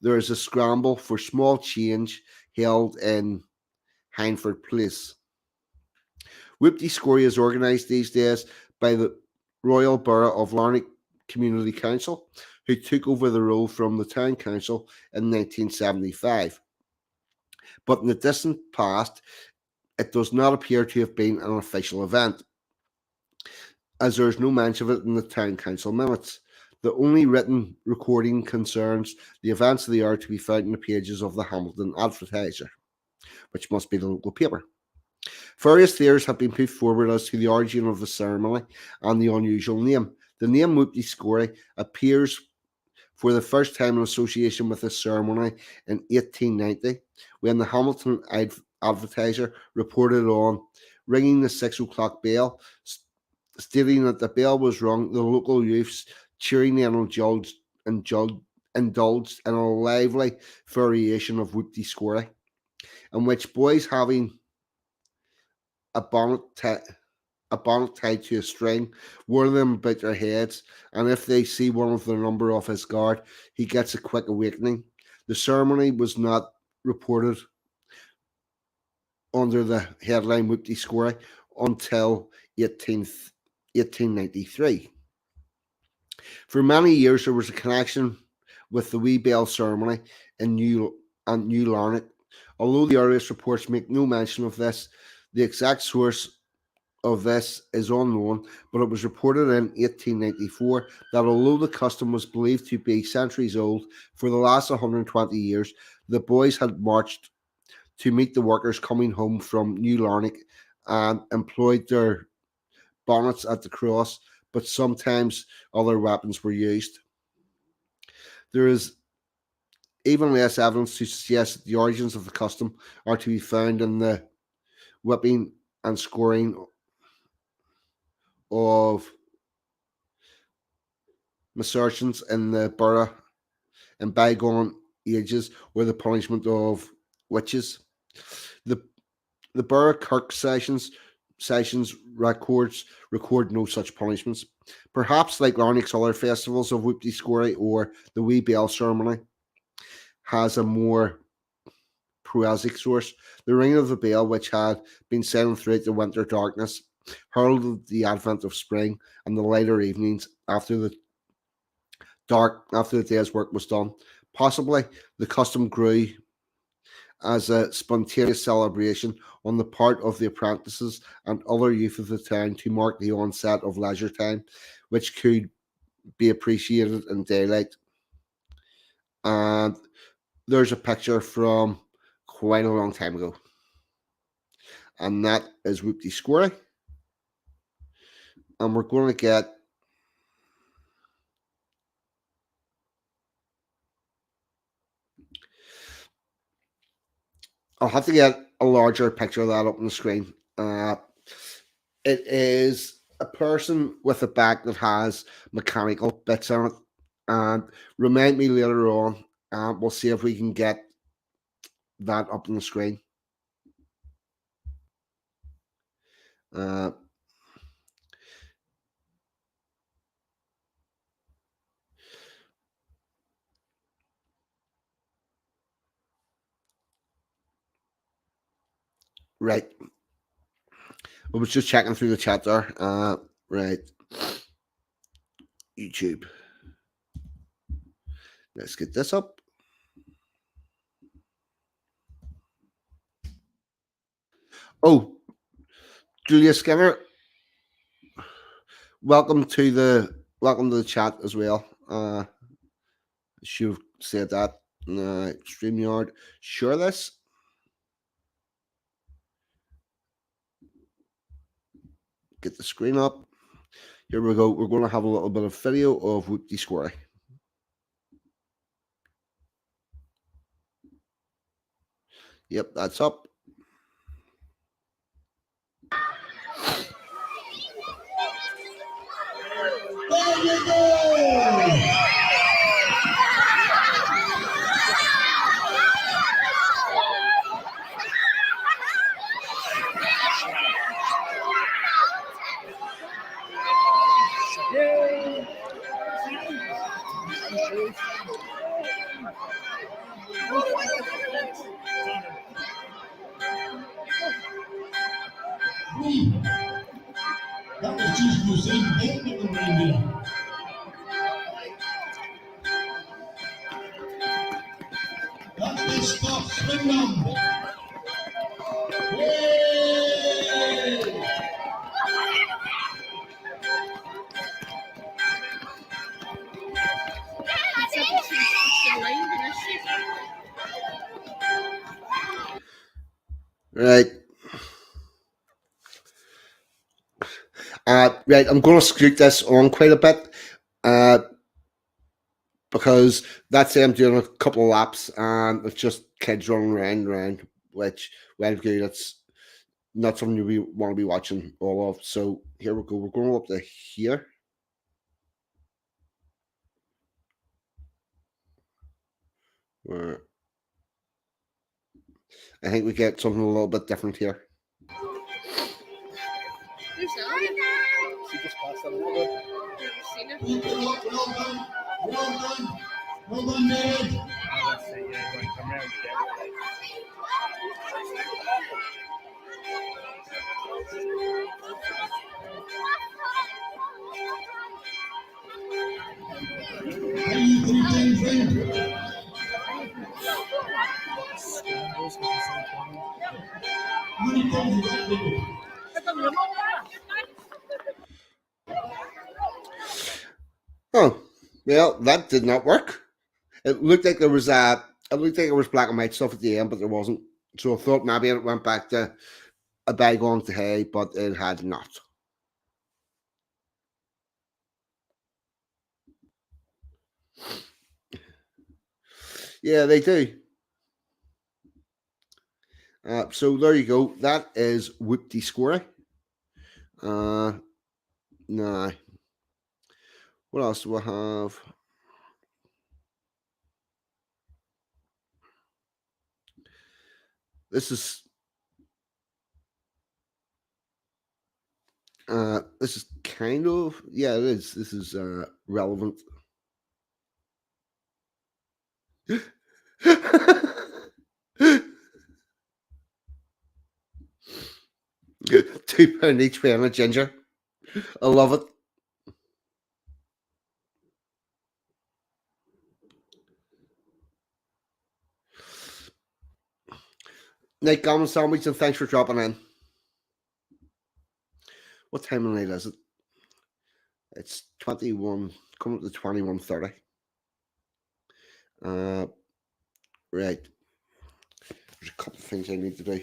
there is a scramble for small change held in Hindford Place. Whuppity Scoorie is organised these days by the Royal Borough of Larnak Community Council, who took over the role from the Town Council in 1975. But in the distant past, it does not appear to have been an official event, as there is no mention of it in the Town Council minutes. The only written recording concerns the events they are to be found in the pages of the Hamilton Advertiser, which must be the local paper. Various theories have been put forward as to the origin of the ceremony and the unusual name. The name Whuppity Scoorie appears for the first time in association with this ceremony in 1890, when the Hamilton Advertiser reported on ringing the 6 o'clock bell, stating that the bell was rung. The local youths cheering and indulged in a lively variation of Whuppity Scoorie, in which boys having a bonnet, a bonnet tied to a string, wear them about their heads, and if they see one of the number off his guard, he gets a quick awakening. The ceremony was not reported under the headline Whuppity Scoorie until 1893. For many years, there was a connection with the Wee Bell ceremony in New Larnak. Although the earliest reports make no mention of this, the exact source of this is unknown, but it was reported in 1894 that although the custom was believed to be centuries old, for the last 120 years, the boys had marched to meet the workers coming home from New Larnak and employed their bonnets at the cross, but sometimes other weapons were used. There is even less evidence to suggest that the origins of the custom are to be found in the whipping and scoring of missertions in the borough in bygone ages, or the punishment of witches. The the borough kirk sessions record no such punishments. Perhaps like Larnak's other festivals of Whuppity Scoorie or the Wee Bell ceremony has a more prosaic source. The ringing of the bell, which had been silent throughout the winter darkness, heralded the advent of spring and the lighter evenings after the day's work was done. Possibly the custom grew as a spontaneous celebration on the part of the apprentices and other youth of the town to mark the onset of leisure time, which could be appreciated in daylight. And there's a picture from quite a long time ago, and that is Whuppity Scoorie. And we're going to get I'll have to get a larger picture of that up on the screen. It is a person with a back that has mechanical bits on it. And remind me later on. We'll see if we can get that up on the screen. Uh, right. I was just checking through the chat there. Right. YouTube. Let's get this up. Oh, Julia Skinner, welcome to the chat as well. Should have said that. StreamYard, sure this. Get the screen up. Here we go. We're going to have a little bit of video of Whoopty Scoorie. Yep, that's up. There you go! That was just Usain Bolt with the reindeer. That's the stop, swing on. Yay! Right. Right, I'm going to scoot this on quite a bit because that's them doing a couple of laps and it's just kids running around and around, which, well, good, it's not something we want to be watching all of. So here we go. We're going up to here. Where I think we get something a little bit different here. She just passed that a little bit. Well done. Well done. Well done, David. Let's see, yeah, going to come around again. How you three times round? How many times you got, David? Oh, well, that did not work. It looked like there was black and white stuff at the end, but there wasn't. So I thought maybe it went back to a bygone day, but it had not. Yeah, they do. So there you go. That is Whoopty Scoorie. Nah. What else do I have? This is kind of, yeah, it is. This is relevant. £2 each way on a ginger. I love it. Night Gammon Sandwich, and thanks for dropping in. What time of night is it? It's 21, coming up to 21:30. Right. There's a couple of things I need to do.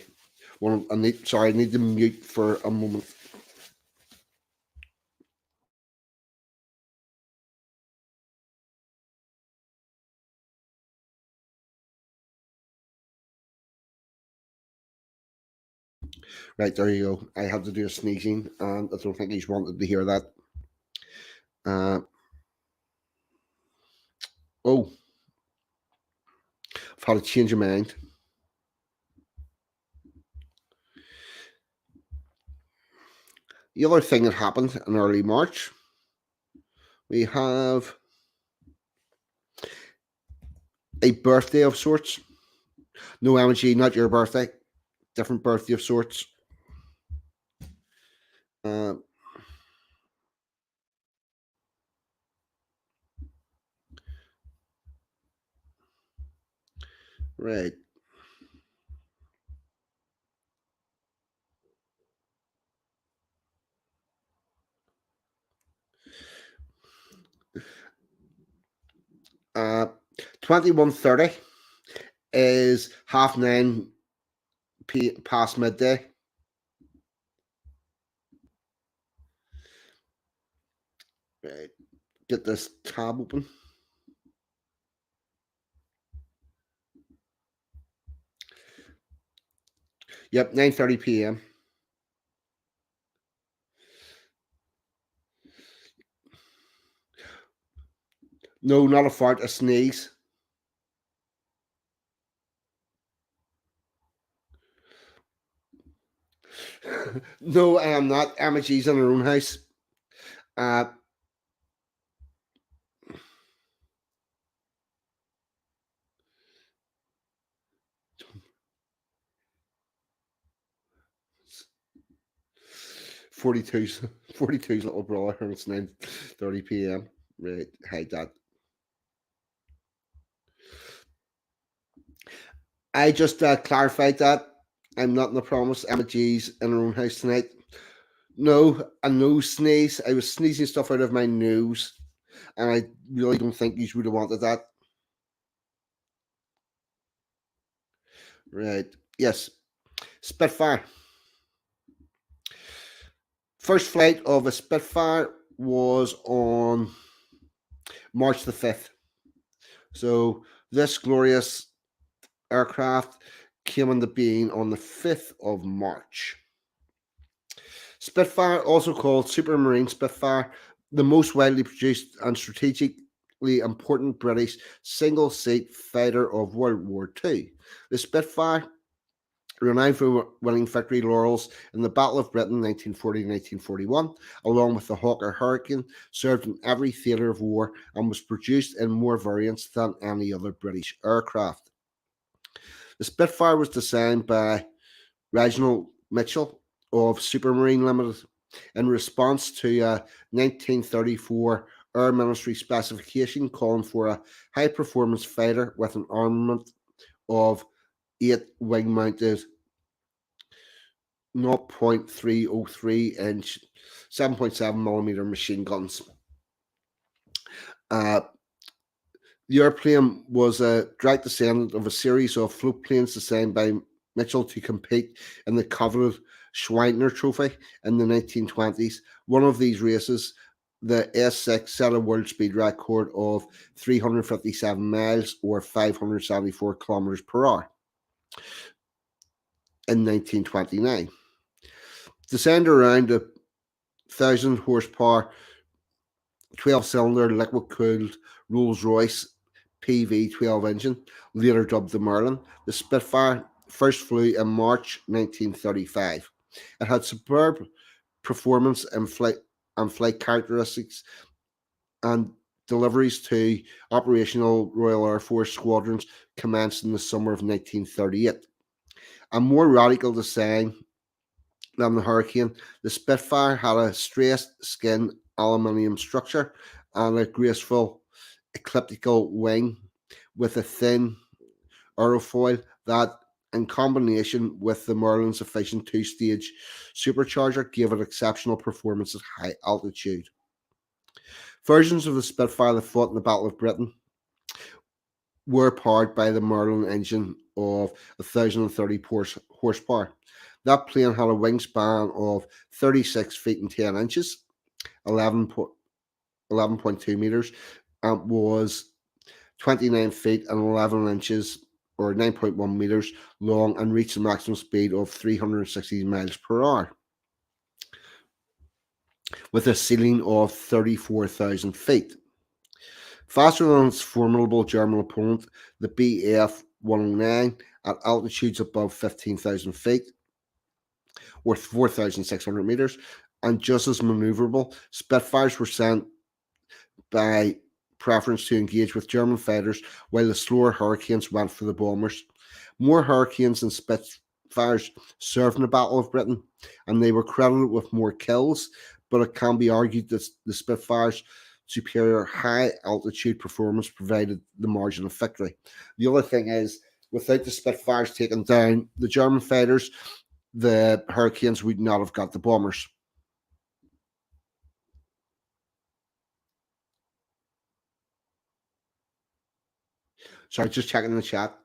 I need to mute for a moment. Right, there you go. I have to do a sneezing, and I don't think he's wanted to hear that. Oh, I've had a change of mind. The other thing that happened in early March, we have a birthday of sorts. No, MG, not your birthday. Different birthday of sorts. Right. 21:30 is 9:30 past midday. Right, get this tab open. Yep, 9:30 p.m. No, not a fart, a sneeze. No, I am not. Amagee's in her own house. 42's 42's little brother, and it's 9:30 p.m. Right, hi dad. I just clarified that I'm not in the promise. Amagee's in her own house tonight. No, a nose sneeze. I was sneezing stuff out of my nose, and I really don't think you would have wanted that. Right. Yes. Spitfire. First flight of a Spitfire was on March the 5th. So this glorious aircraft came into being on the 5th of March. Spitfire, also called Supermarine Spitfire, the most widely produced and strategically important British single-seat fighter of World War II. The Spitfire, renowned for winning victory laurels in the Battle of Britain 1940-1941, along with the Hawker Hurricane, served in every theatre of war and was produced in more variants than any other British aircraft. The Spitfire was designed by Reginald Mitchell of Supermarine Limited in response to a 1934 Air Ministry specification calling for a high-performance fighter with an armament of 8 wing-mounted 0.303 inch 7.7mm machine guns. The airplane was a direct descendant of a series of float planes designed by Mitchell to compete in the coveted Schweitzer Trophy in the 1920s. One of these races, the S6, set a world speed record of 357 miles or 574 kilometers per hour in 1929. Designed around a 1,000 horsepower, 12-cylinder liquid-cooled Rolls-Royce PV-12 engine, later dubbed the Merlin, the Spitfire first flew in March 1935. It had superb performance and flight characteristics, and deliveries to operational Royal Air Force squadrons commenced in the summer of 1938. A more radical design than the Hurricane, the Spitfire had a stressed skin aluminium structure and a graceful elliptical wing with a thin aerofoil that, in combination with the Merlin's efficient two-stage supercharger, gave it exceptional performance at high altitude. Versions of the Spitfire that fought in the Battle of Britain were powered by the Merlin engine of 1,030 horsepower. That plane had a wingspan of 36 feet and 10 inches, 11.2 meters, and was 29 feet and 11 inches or 9.1 meters long, and reached a maximum speed of 360 miles per hour with a ceiling of 34,000 feet. Faster than its formidable German opponent, the Bf 109, at altitudes above 15,000 feet or 4,600 meters, and just as maneuverable, Spitfires were sent by preference to engage with German fighters, while the slower Hurricanes went for the bombers. More Hurricanes than Spitfires served in the Battle of Britain, and they were credited with more kills, but it can be argued that the Spitfires' superior high altitude performance provided the margin of victory. The other thing is, without the Spitfires taking down the German fighters, the Hurricanes would not have got the bombers. Sorry, just checking the chat.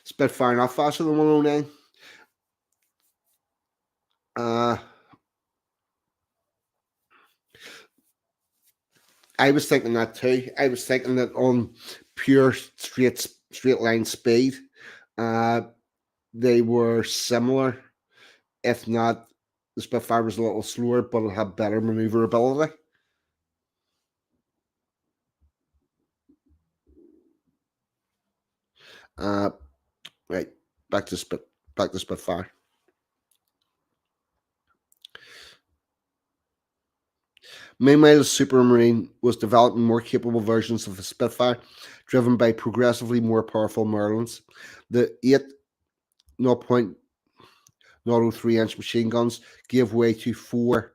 Spitfire not faster than 109. I was thinking that too. I was thinking that on pure straight line speed, they were similar. If not, the Spitfire was a little slower, but it had better maneuverability. Right, back to Spitfire. Meanwhile, the Supermarine was developing more capable versions of the Spitfire, driven by progressively more powerful Merlins. The 8 0.03-inch machine guns gave way to 4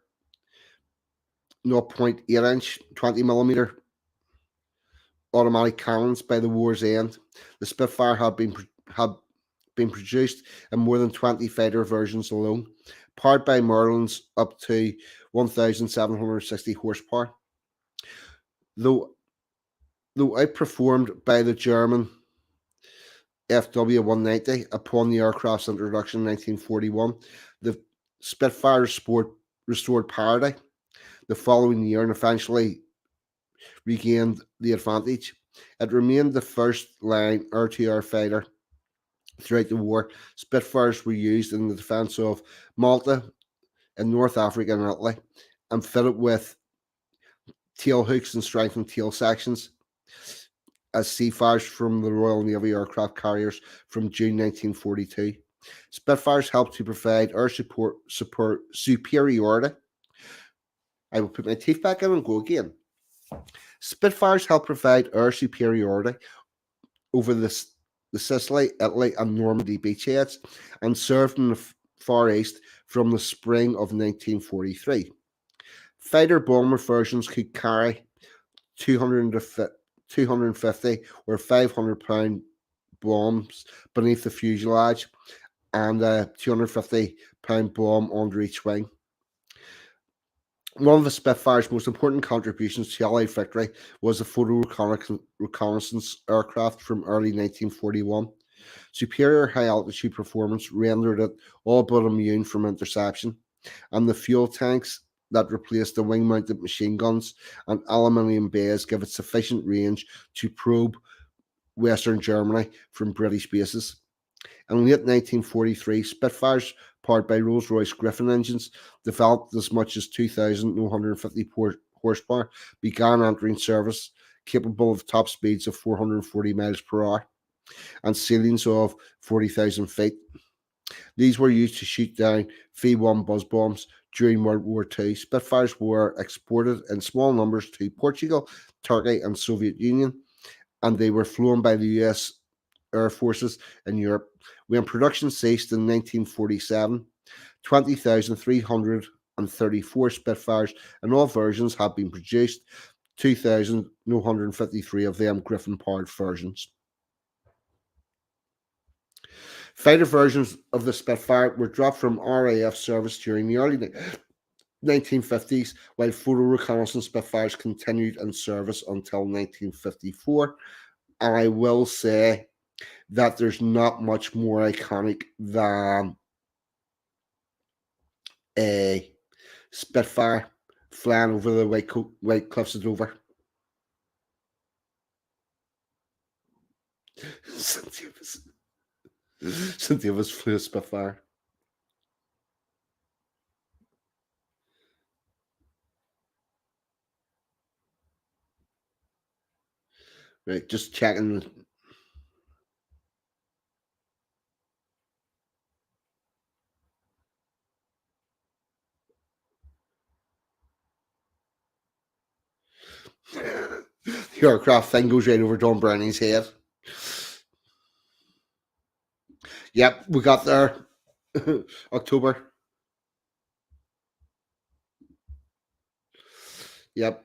0.8-inch 20mm automatic cannons by the war's end. The Spitfire had been produced in more than 20 fighter versions alone, powered by Merlins up to 1,760 horsepower. Though outperformed by the German FW-190 upon the aircraft's introduction in 1941, the Spitfire restored parity the following year and eventually regained the advantage. It remained the first-line air-to-air fighter throughout the war. Spitfires were used in the defence of Malta in North Africa and Italy, and fitted with tail hooks and strengthened tail sections as Seafires from the Royal Navy aircraft carriers from June 1942. Spitfires helped to provide air superiority. I will put my teeth back in and go again. Spitfires helped provide air superiority over the Sicily, Italy, and Normandy beachheads, and served in the Far East from the spring of 1943. Fighter bomber versions could carry 250 or 500-pound bombs beneath the fuselage and a 250-pound bomb under each wing. One of the Spitfire's most important contributions to Allied victory was the photo reconnaissance aircraft from early 1941. Superior high-altitude performance rendered it all but immune from interception, and the fuel tanks that replaced the wing-mounted machine guns and aluminium bays give it sufficient range to probe Western Germany from British bases. In late 1943, Spitfires powered by Rolls-Royce Griffon engines, developed as much as 2,150 horsepower, began entering service, capable of top speeds of 440 miles per hour and ceilings of 40,000 feet. These were used to shoot down V-1 buzz bombs during World War II. Spitfires were exported in small numbers to Portugal, Turkey, and Soviet Union, and they were flown by the US Air Forces in Europe. When production ceased in 1947, 20,334 Spitfires in all versions have been produced, 2,153 of them Griffon-powered versions. Fighter versions of the Spitfire were dropped from RAF service during the early 1950s, while photo reconnaissance Spitfires continued in service until 1954. And I will say that there's not much more iconic than a Spitfire flying over the White Cliffs of Dover. Cynthia was flew a Spitfire. Right, just checking. The aircraft thing goes right over Don Brownie's head. Yep, we got there. October. Yep.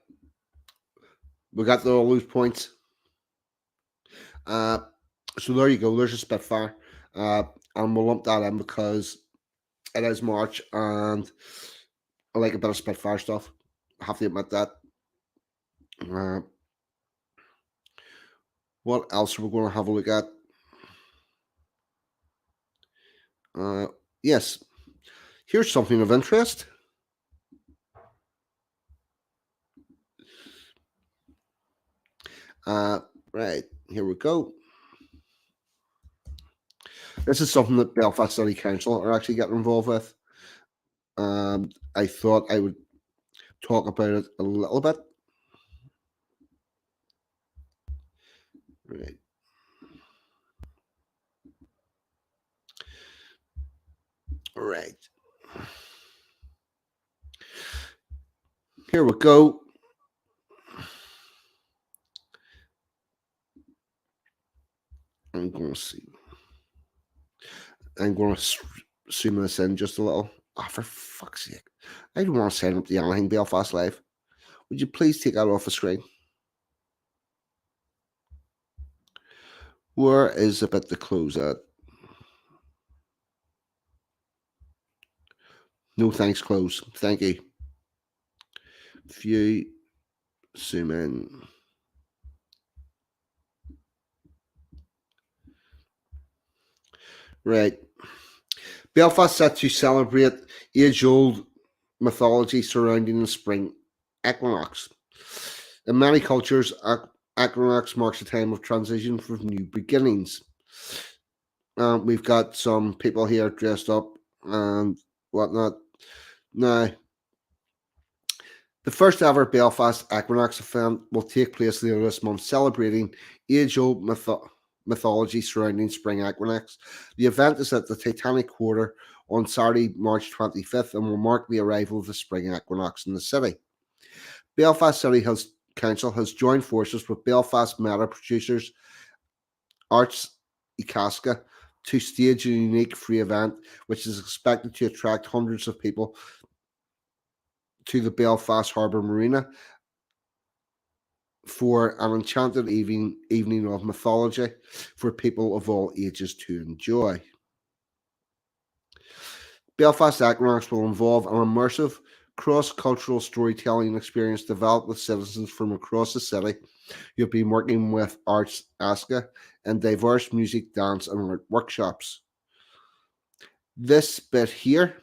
We got all those points. So there you go. There's a Spitfire. And we'll lump that in because it is March and I like a bit of Spitfire stuff. I have to admit that. What else are we going to have a look at? Yes, here's something of interest. Right, here we go. This is something that Belfast City Council are actually getting involved with. I thought I would talk about it a little bit. Right. Right. Here we go. I'm going to see. I'm going to zoom this in just a little. Oh, for fuck's sake. I don't want to sign up to anything Belfast Live. Would you please take that off the screen? Where is the bit to close at? No thanks, close. Thank you. View, zoom in. Right. Belfast set to celebrate age-old mythology surrounding the spring equinox. In many cultures, equinox marks a time of transition for new beginnings. We've got some people here dressed up and whatnot. Now, the first ever Belfast Equinox event will take place later this month, celebrating age-old mythology surrounding spring equinox. The event is at the Titanic Quarter on Saturday, March 25th, and will mark the arrival of the spring equinox in the city. Belfast City Council has joined forces with Belfast Meta producers Arts Icaska to stage a unique free event, which is expected to attract hundreds of people to the Belfast Harbour Marina for an enchanted evening of mythology for people of all ages to enjoy. Belfast Equinox will involve an immersive cross-cultural storytelling experience developed with citizens from across the city. You'll be working with Arts Aska and diverse music, dance, and art workshops. This bit here,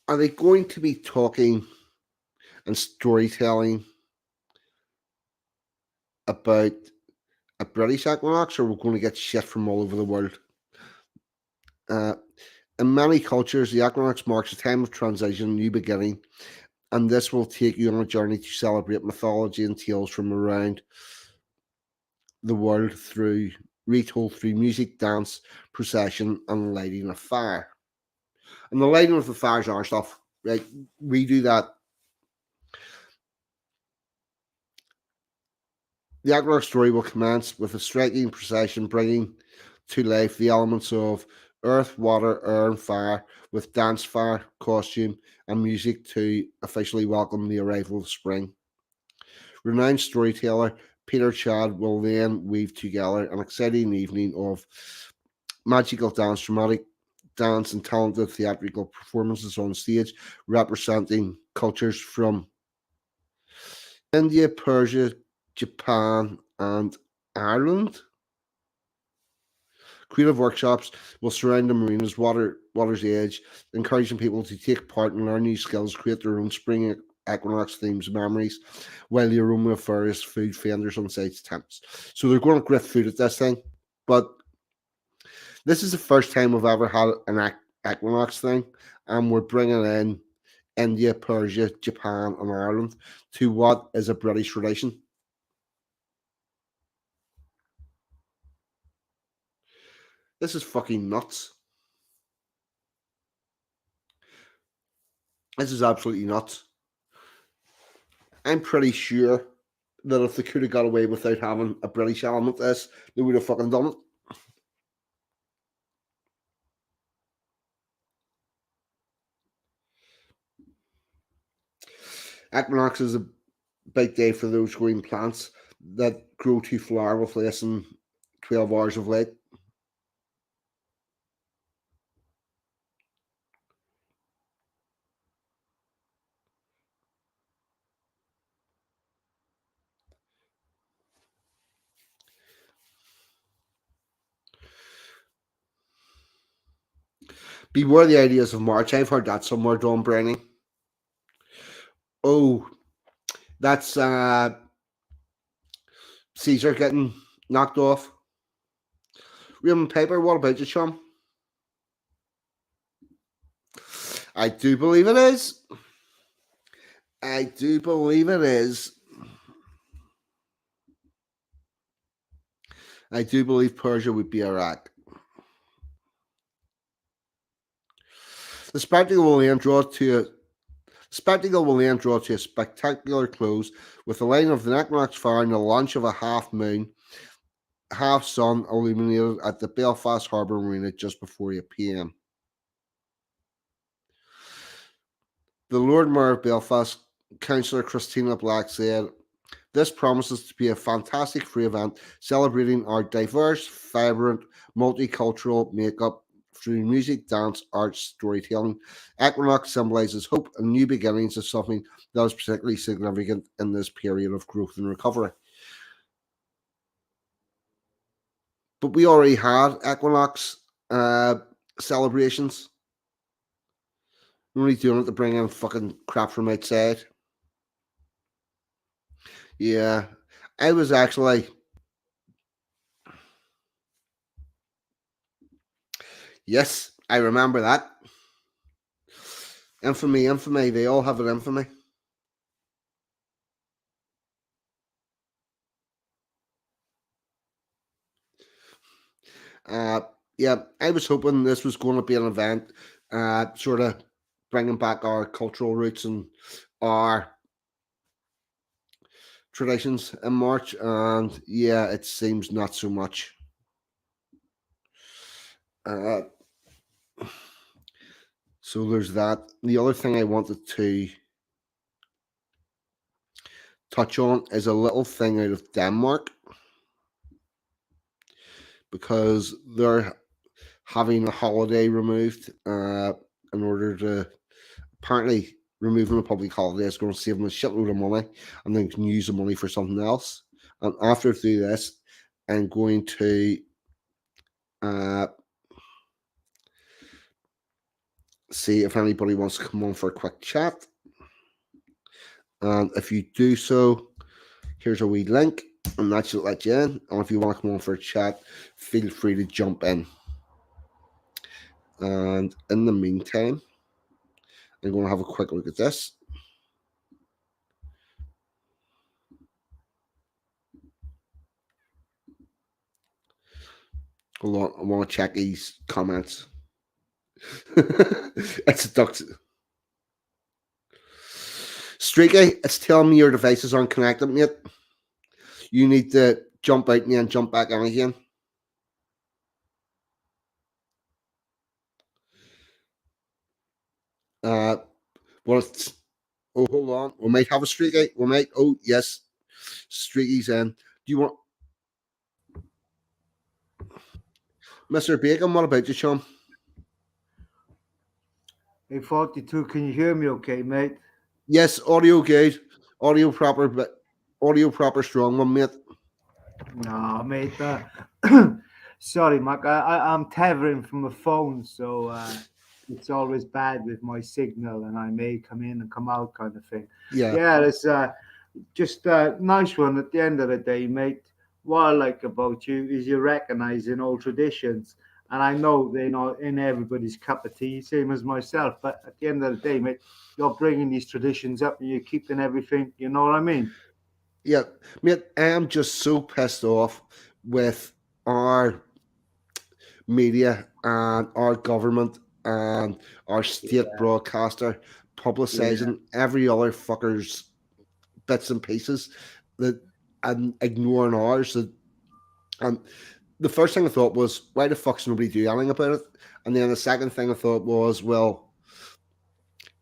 are they going to be talking and storytelling about a British equinox, or we're going to get shit from all over the world? In many cultures, the equinox marks a time of transition, new beginning, and this will take you on a journey to celebrate mythology and tales from around the world retold through music, dance, procession, and lighting of fire. And the lighting of the fires are stuff. Right? We do that. The equinox story will commence with a striking procession bringing to life the elements of earth, water, air, and fire, with dance, fire, costume, and music to officially welcome the arrival of spring. Renowned storyteller Peter Chad will then weave together an exciting evening of magical dance, dramatic dance, and talented theatrical performances on stage, representing cultures from India, Persia, Japan, and Ireland. Creative workshops will surround the marina's water's edge, encouraging people to take part and learn new skills, create their own spring equinox themes memories, while the aroma of various food vendors on site tempts. So they're going to grip food at this thing, but this is the first time we've ever had an equinox thing, and we're bringing in India, Persia, Japan, and Ireland to what is a British tradition. This is fucking nuts. This is absolutely nuts. I'm pretty sure that if they could have got away without having a British element to this, they would have fucking done it. Equinox is a big day for those green plants that grow to flower with less than 12 hours of light. Beware the ideas of March. I've heard that somewhere, Don Brennan. Oh, that's Caesar getting knocked off. Raymond Piper, what about you, chum? I do believe it is. I do believe it is. I do believe Persia would be Iraq. The spectacle will then draw to a spectacular close with the line of the Equinox fire and the launch of a half moon, half sun illuminated at the Belfast Harbour Marina just before 8 p.m. The Lord Mayor of Belfast, Councillor Christina Black, said, "This promises to be a fantastic free event celebrating our diverse, vibrant, multicultural makeup through music, dance, arts, storytelling. Equinox symbolizes hope and new beginnings of something that is particularly significant in this period of growth and recovery." But we already had Equinox celebrations. We're only doing it to bring in fucking crap from outside. Yeah, I was actually. Yes, I remember that. Infamy, infamy. They all have an infamy. Uh, yeah, I was hoping this was going to be an event, sort of bringing back our cultural roots and our traditions in March. And yeah, it seems not so much. Uh, so there's that. The other thing I wanted to touch on is a little thing out of Denmark because they're having a holiday removed in order to apparently removing a public holiday is going to save them a shitload of money and they can use the money for something else. And after I do this, I'm going to uh, see if anybody wants to come on for a quick chat. And if you do so, here's a wee link, and that should let you in. And if you want to come on for a chat, feel free to jump in. And in the meantime, I'm going to have a quick look at this. Hold on, I want to check these comments. It's a duck. Streaky, it's telling me your devices aren't connected, mate. You need to jump out and then jump back in again. Uh, well, oh, hold on. We might have a streaky. We might. Oh, yes. Streaky's in. Do you want. Mr. Bacon, what about you, Sean? Hey, 42, can you hear me okay, mate? Yes, audio good. Audio proper, but audio proper strong one, mate. No, mate. Sorry, Mark. I'm tethering from a phone, so it's always bad with my signal, and I may come in and come out, kind of thing. Yeah. Yeah, it's just a nice one at the end of the day, mate. What I like about you is you recognizing old traditions. And I know they're not in everybody's cup of tea, same as myself. But at the end of the day, mate, you're bringing these traditions up and you're keeping everything. You know what I mean? Yeah. Mate, I am just so pissed off with our media and our government and our state Yeah, broadcaster yeah, publicizing every other fucker's bits and pieces that and ignoring ours. And the first thing I thought was, why the fuck's nobody do anything about it? And then the second thing I thought was, well,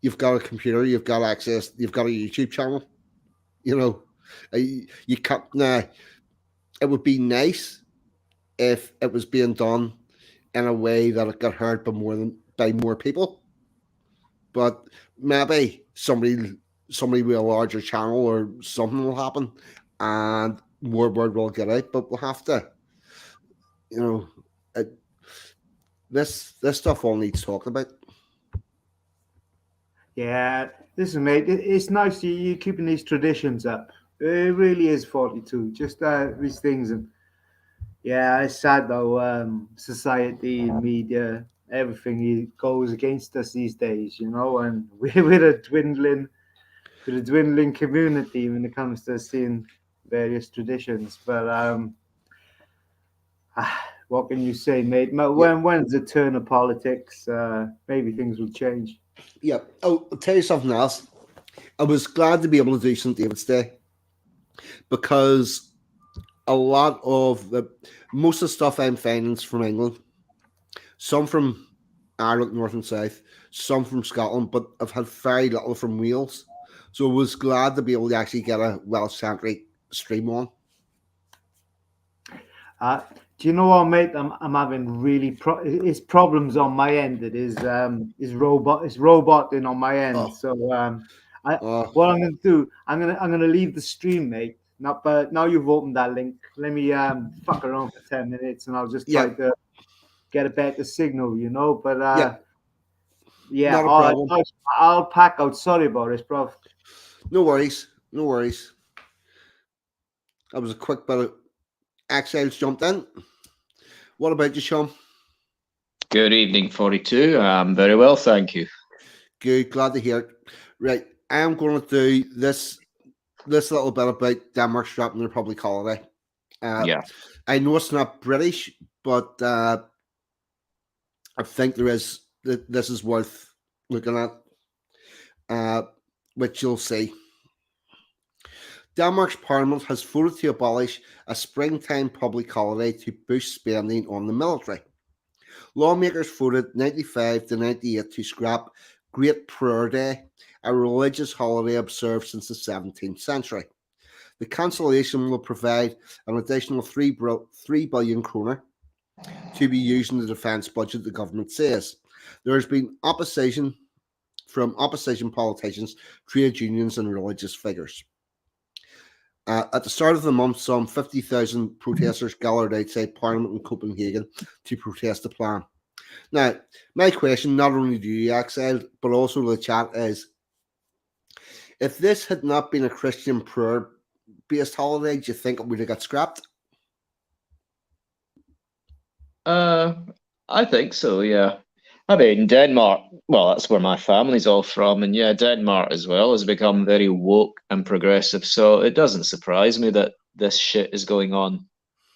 you've got a computer, you've got access, you've got a YouTube channel. You know, you can't. Now, it would be nice if it was being done in a way that it got heard by more people. But maybe somebody with a larger channel or something will happen, and more word will get out. But we'll have to, you know, it, this stuff all needs talking about. Yeah, listen, mate. It's nice you keeping these traditions up. It really is 42. Just these things, and yeah, it's sad though. Society, media, everything goes against us these days, you know. And we're a dwindling community when it comes to seeing various traditions. But what can you say, mate? Yeah, When's the turn of politics? Maybe things will change. yeah. Oh, I'll tell you something else. I was glad to be able to do St. David's Day because a lot of most of the stuff I'm finding is from England, some from Ireland, North and South, some from Scotland, but I've had very little from Wales. So I was glad to be able to actually get a Welsh-centric stream on. Do you know what, mate? I'm having really it's problems on my end. It's roboting on my end. Oh, So I oh, what I'm gonna do, I'm gonna leave the stream, mate. Not but now you've opened that link. Let me fuck around for 10 minutes, and I'll just try yeah, to get a better signal, you know. But yeah, yeah, not a all right, problem. I'll pack out. Sorry about this, bro. No worries, no worries. That was a quick bit of Exiles jumped in. What about you, Sean? Good evening, 42. Very well, thank you. Good, glad to hear it. Right, I am going to do this little bit about Denmark strapping the Republic holiday. Yeah. I know it's not British, but I think this is worth looking at, which you'll see. Denmark's parliament has voted to abolish a springtime public holiday to boost spending on the military. Lawmakers voted 95 to 98 to scrap Great Prayer Day, a religious holiday observed since the 17th century. The cancellation will provide an additional 3 billion kroner to be used in the defence budget, the government says. There has been opposition from opposition politicians, trade unions, and religious figures. At the start of the month, some 50,000 protesters gathered outside Parliament in Copenhagen to protest the plan. Now, my question, not only to you, Exile, but also to the chat, is if this had not been a Christian prayer-based holiday, do you think it would have got scrapped? I think so, yeah. I mean, Denmark, well, that's where my family's all from. And yeah, Denmark as well has become very woke and progressive. So it doesn't surprise me that this shit is going on,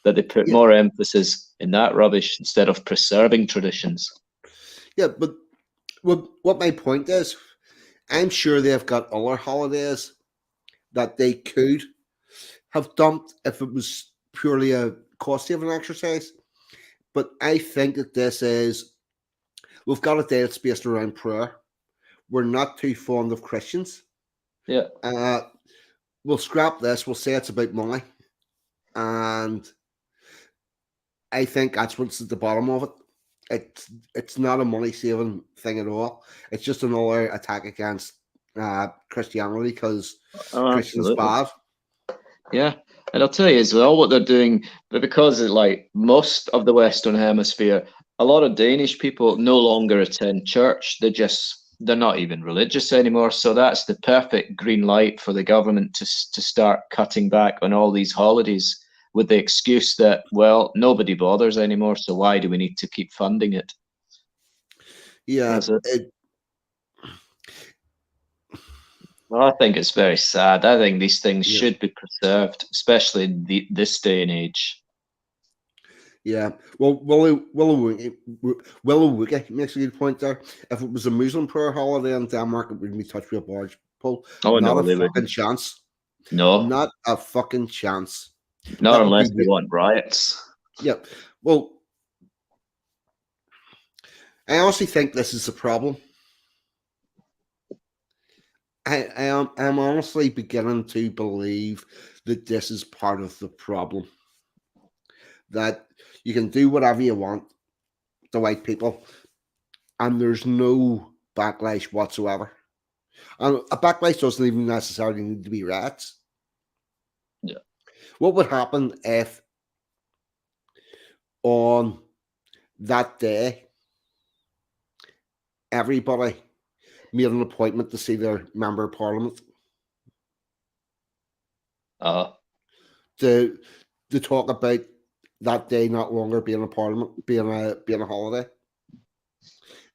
that they put Yeah, more emphasis in that rubbish instead of preserving traditions. yeah, but what my point is, I'm sure they've got other holidays that they could have dumped if it was purely a cost-saving exercise. But I think that we've got a day that's based around prayer. We're not too fond of Christians. Yeah. We'll scrap this. We'll say it's about money. And I think that's what's at the bottom of it. It's not a money-saving thing at all. It's just another attack against Christianity because Christians Absolutely. bad. Yeah. And I'll tell you as well what they're doing, but because like most of the Western Hemisphere, a lot of Danish people no longer attend church. They're not even religious anymore. So that's the perfect green light for the government to start cutting back on all these holidays with the excuse that, well, nobody bothers anymore. So why do we need to keep funding it? Yeah. Well, I think it's very sad. I think these things should be preserved, especially in this day and age. Yeah. Well, Whuppity makes a good point there. If it was a Muslim prayer holiday in Denmark, it would be touched with a barge pole. Oh, Not no, a they fucking wouldn't. chance. No. Not a fucking chance. Not unless they want riots. Yeah. Well, I honestly think this is a problem. I'm honestly beginning to believe that this is part of the problem. That you can do whatever you want, the white people, and there's no backlash whatsoever. And a backlash doesn't even necessarily need to be rats. Yeah. What would happen if on that day everybody made an appointment to see their member of parliament Uh, to talk about that day not longer being a parliament, being a holiday?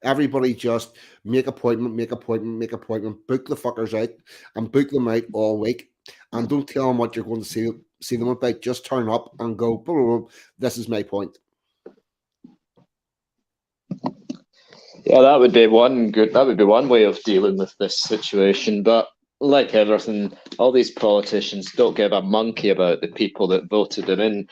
Everybody just make appointment, make appointment, make appointment, book the fuckers out, and book them out all week, and don't tell them what you're going to see them about. Just turn up and go. Blah, blah, blah. This is my point. yeah, that would be one good. That would be one way of dealing with this situation. But like everything, all these politicians don't give a monkey about the people that voted them in.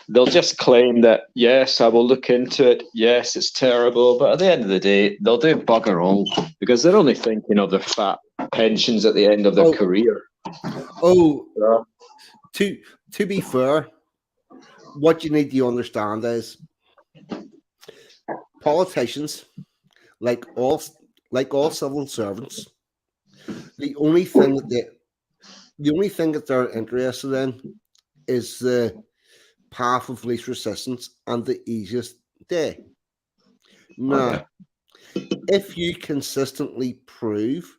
They'll just claim that, yes, I will look into it. Yes, it's terrible. But at the end of the day, they'll do bugger all because they're only thinking of their fat pensions at the end of their career. Oh, Yeah. to be fair, what you need to understand is politicians, like all civil servants, the only thing that they're interested in is the path of least resistance and the easiest day. Now, if you consistently prove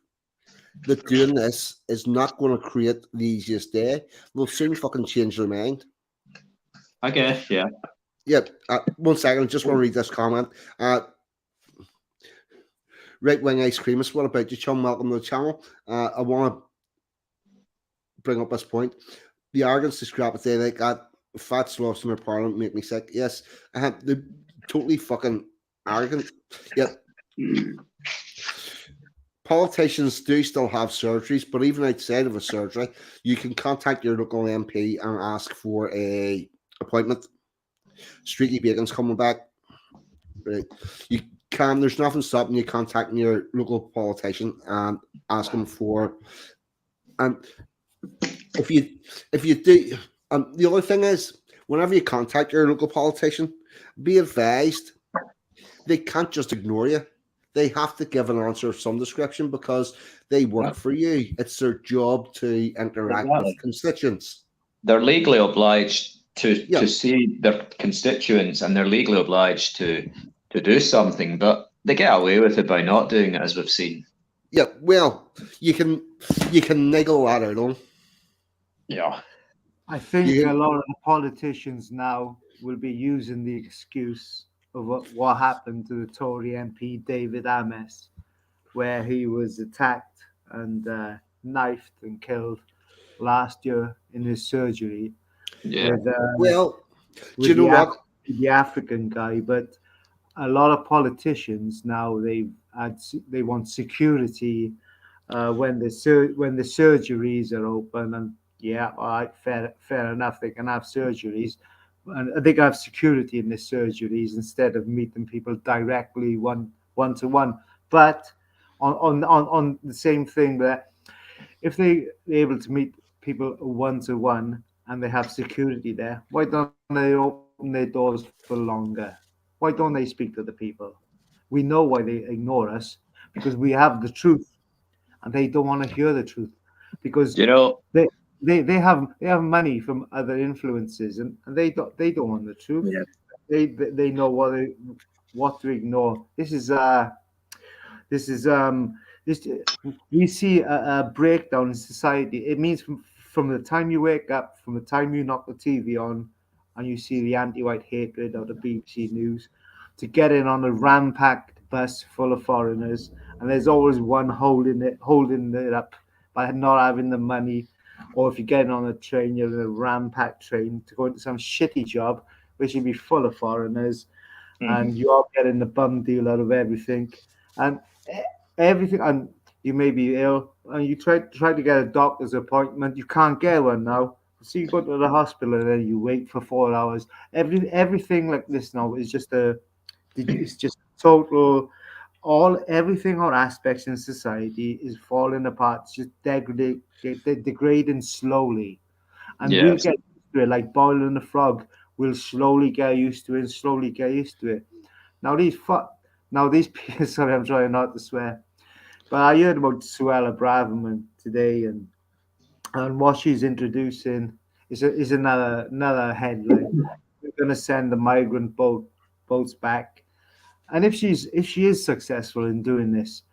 that doing this is not going to create the easiest day, they'll soon fucking change their mind. I guess, yeah. Yep. 1 second, I just want to read this comment. Right Wing Ice Creamus, what about you, chum? Welcome to the channel. I want to bring up this point. The arrogance to scrap a day like that, fat sloths in their parliament make me sick. Yes, they're totally fucking arrogant. Yep. Politicians do still have surgeries, but even outside of a surgery, you can contact your local MP and ask for a appointment. Streaky Bacon's coming back. Right. You can. There's nothing stopping you contacting your local politician and asking for. And if you do, the other thing is, whenever you contact your local politician, be advised they can't just ignore you. They have to give an answer of some description because they work for you. It's their job to interact with constituents. They're legally obliged to see their constituents, and they're legally obliged to do something, but they get away with it by not doing it, as we've seen. Yeah, well, you can niggle that out on. Yeah. I think a lot of the politicians now will be using the excuse of what happened to the Tory MP David Ames, where he was attacked and knifed and killed last year in his surgery. Yeah. Do you know what? The African guy, but a lot of politicians now they want security when the surgeries are open, and yeah, all right, fair enough, they can have surgeries, and they can have security in the surgeries instead of meeting people directly one to one. But on the same thing, that if they're able to meet people one to one and they have security there, why don't they open their doors for longer? Why don't they speak to the people? We know why they ignore us, because we have the truth, and they don't want to hear the truth because they have money from other influences, and they don't want the truth. Yeah. They know what to ignore. This we see a breakdown in society. It means from the time you wake up, from the time you knock the TV on, and you see the anti-white hatred of the BBC News, to get in on a ram-packed bus full of foreigners, and there's always one holding it up by not having the money, or if you're getting on a train, you're in a ram-packed train to go into some shitty job which would be full of foreigners, and you are getting the bum deal out of everything, and everything, and you may be ill, and you try to get a doctor's appointment, you can't get one now. So you go to the hospital and then you wait for 4 hours. Everything like this now is just it's just total everything or aspects in society is falling apart. It's just degrading slowly, and we'll Yes. get used to it like boiling a frog. We'll slowly get used to it, and slowly get used to it. Now these people. Sorry, I'm trying not to swear, but I heard about Suella Braverman today, and what she's introducing is another headline. We're going to send the migrant boats back, and if she is successful in doing this,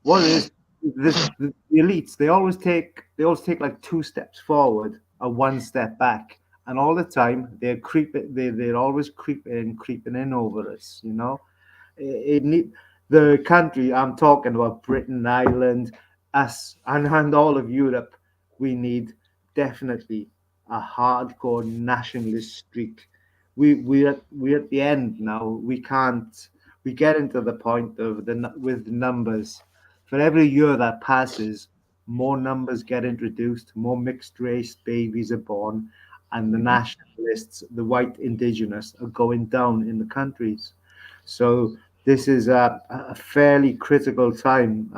what it is the elites they always take like two steps forward and one step back, and all the time they're always creeping in over us, it need the country I'm talking about, Britain, Ireland, us, and all of Europe. We need definitely a hardcore nationalist streak. We're at the end now. We can't. We get into the point of with the numbers. For every year that passes, more numbers get introduced, more mixed race babies are born, and the nationalists, the white indigenous, are going down in the countries. So this is a fairly critical time.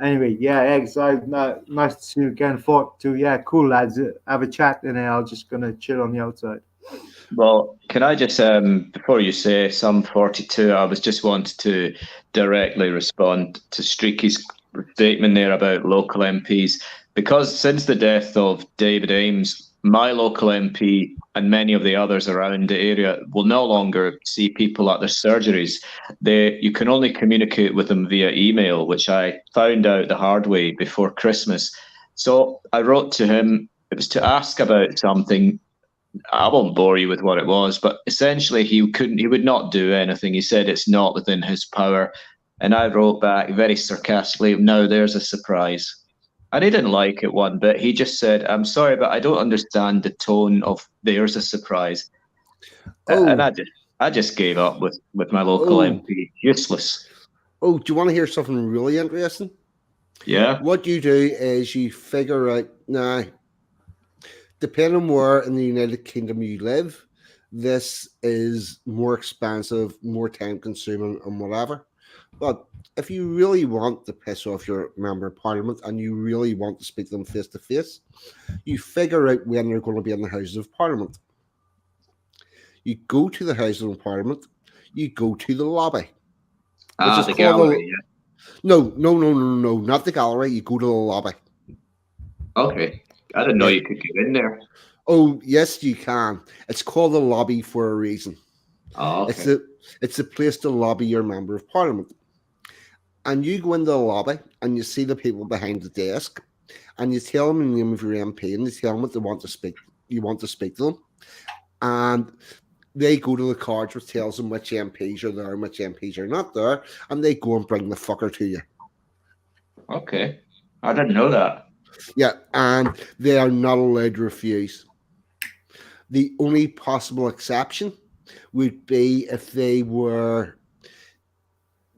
Anyway, yeah, eggs. Nice to see you again. Fought to yeah, cool lads. Have a chat, and then I'm just gonna chill on the outside. Well, can I just, before you say some 42, I was just wanted to directly respond to Streaky's statement there about local MPs, because since the death of David Ames, my local MP and many of the others around the area will no longer see people at their surgeries. You can only communicate with them via email, which I found out the hard way before Christmas. So I wrote to him. It was to ask about something. I won't bore you with what it was, but essentially he would not do anything. He said it's not within his power. And I wrote back very sarcastically, "No, there's a surprise." And he didn't like it one bit. He just said, "I'm sorry, but I don't understand the tone of there's a surprise." And Oh, I just gave up with my local oh, MP. Useless. oh, do you want to hear something really interesting? Yeah. What you do is you figure out now, depending on where in the United Kingdom you live, this is more expensive, more time consuming, and whatever. But if you really want to piss off your member of parliament and you really want to speak to them face to face, you figure out when they're going to be in the Houses of Parliament. You go to the Houses of Parliament, you go to the lobby, which Ah, is the called gallery. the Yeah. no, not the gallery. You go to the lobby. Okay. I didn't know Yeah. you could get in there. Oh, yes, you can. It's called the lobby for a reason. Oh, It's okay. a it's a place to lobby your member of parliament. And you go into the lobby and you see the people behind the desk, and you tell them the name of your MP, and you tell them what they want to speak. You want to speak to them, and they go to the cards which tells them which MPs are there and which MPs are not there, and they go and bring the fucker to you. Okay. I didn't know that. Yeah, and they are not allowed to refuse. The only possible exception would be if they were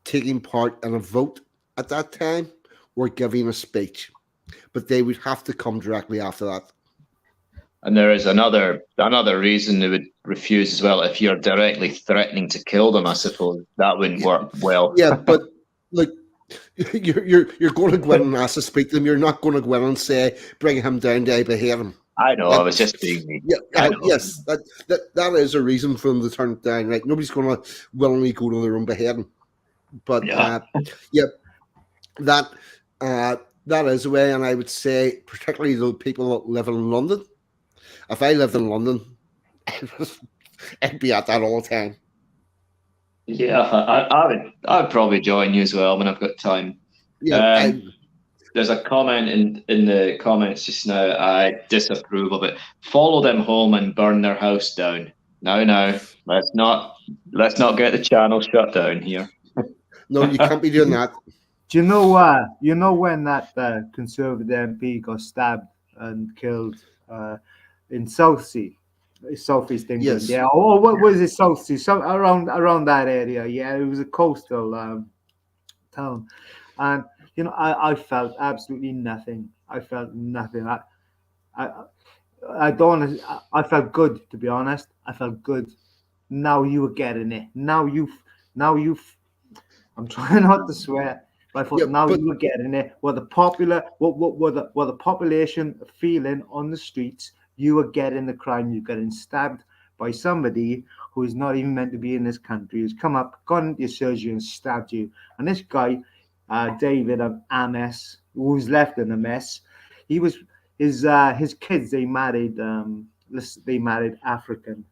taking part in a vote at that time or giving a speech, but they would have to come directly after that. And there is another reason they would refuse as well. If you're directly threatening to kill them, I suppose that wouldn't work well. Yeah, but like you're going to go in and ask to speak to them. You're not going to go in and say bring him down to I behead him. I know. I was That's just being me. yeah, I know. yes. That is a reason for them to turn it down. Right? Nobody's going to willingly go to their own beheading. But Yeah. yeah, that that is a way, and I would say particularly the people that live in London. If I lived in London, I'd be at that all the time. Yeah. I would probably join you as well when I've got time. Yeah, Um, there's a comment in the comments just now. I disapprove of it. Follow them home and burn their house down. No. Let's not get the channel shut down here. no, you can't be doing that. Do you know when that Conservative MP got stabbed and killed in Southeast England? Yes, Yeah. Oh, what was it? Southeast, some around that area. Yeah, it was a coastal town, and I felt absolutely nothing. I felt nothing. I, I don't. I felt good, to be honest. I felt good. Now you were getting it. Now you've I'm trying not to swear. But I thought Yeah, now but you were getting it. What the population feeling on the streets, you were getting the crime. You're getting stabbed by somebody who is not even meant to be in this country, who's come up, gone into your surgery and stabbed you. And this guy, David of Ames, who's left in a mess, he was his kids. They married African,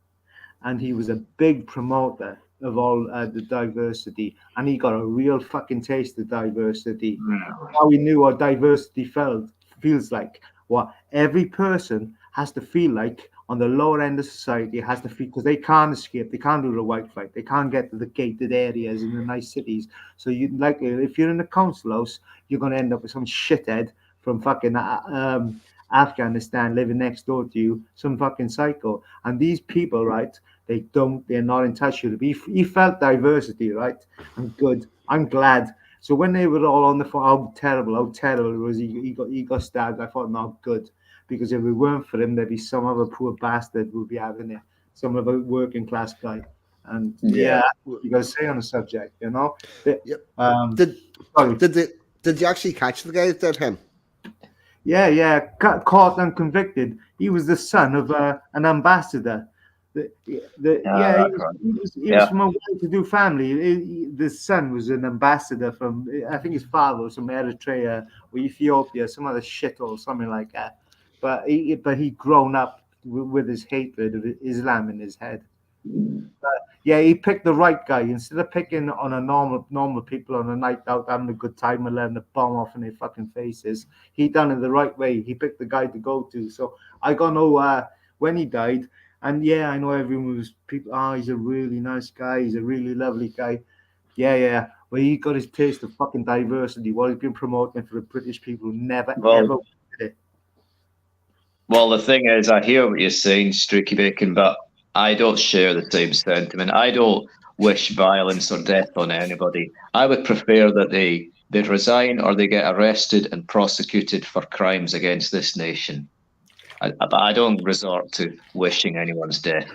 and he was a big promoter of all the diversity, and he got a real fucking taste of diversity. How he knew what diversity feels like. What every person has to feel like on the lower end of society has to feel, because they can't escape, they can't do the white flight, they can't get to the gated areas in the nice cities. So you like if you're in a council house, you're going to end up with some shithead from fucking Afghanistan living next door to you, some fucking psycho. And these people, right? They're not in touch with it. He felt diversity, right? And good. I'm glad. So when they were all on the phone, how terrible it was. He got stabbed. I thought, no, good, because if it weren't for him, there'd be some other poor bastard who'd be having it, some other working class guy. And yeah, you got to say on the subject, you know. yeah. Um, Did sorry. did you actually catch the guy that did him? Yeah, caught and convicted. He was the son of an ambassador. That's right. He was from a well-to-do family. The son was an ambassador from, I think his father was from Eritrea or Ethiopia, some other shit or something like that. But he'd grown up with his hatred of Islam in his head. Yeah, he picked the right guy instead of picking on a normal people on a night out having a good time and letting a bomb off in their fucking faces. He done it the right way. He picked the guy to go to. So I got know when he died, and yeah, I know everyone was people. Oh, he's a really nice guy. He's a really lovely guy. Yeah. Well, he got his taste of fucking diversity. What he's been promoting for the British people who never ever Well, did it. well, the thing is, I hear what you're saying, Streaky Bacon, but I don't share the same sentiment. I don't wish violence or death on anybody. I would prefer that they resign or they get arrested and prosecuted for crimes against this nation. But I don't resort to wishing anyone's death.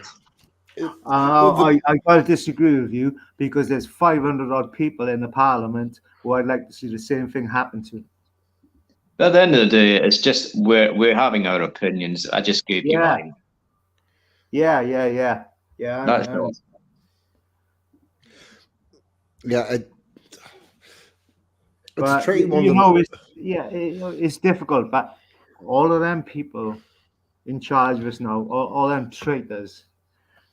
I gotta disagree with you because there's 500 odd people in the parliament who I'd like to see the same thing happen to. At the end of the day, it's just we're having our opinions. I just gave you Yeah, mine. yeah. That's all. Yeah, it's a But tricky one. you know, it's difficult. But all of them people in charge of us now, all them traitors,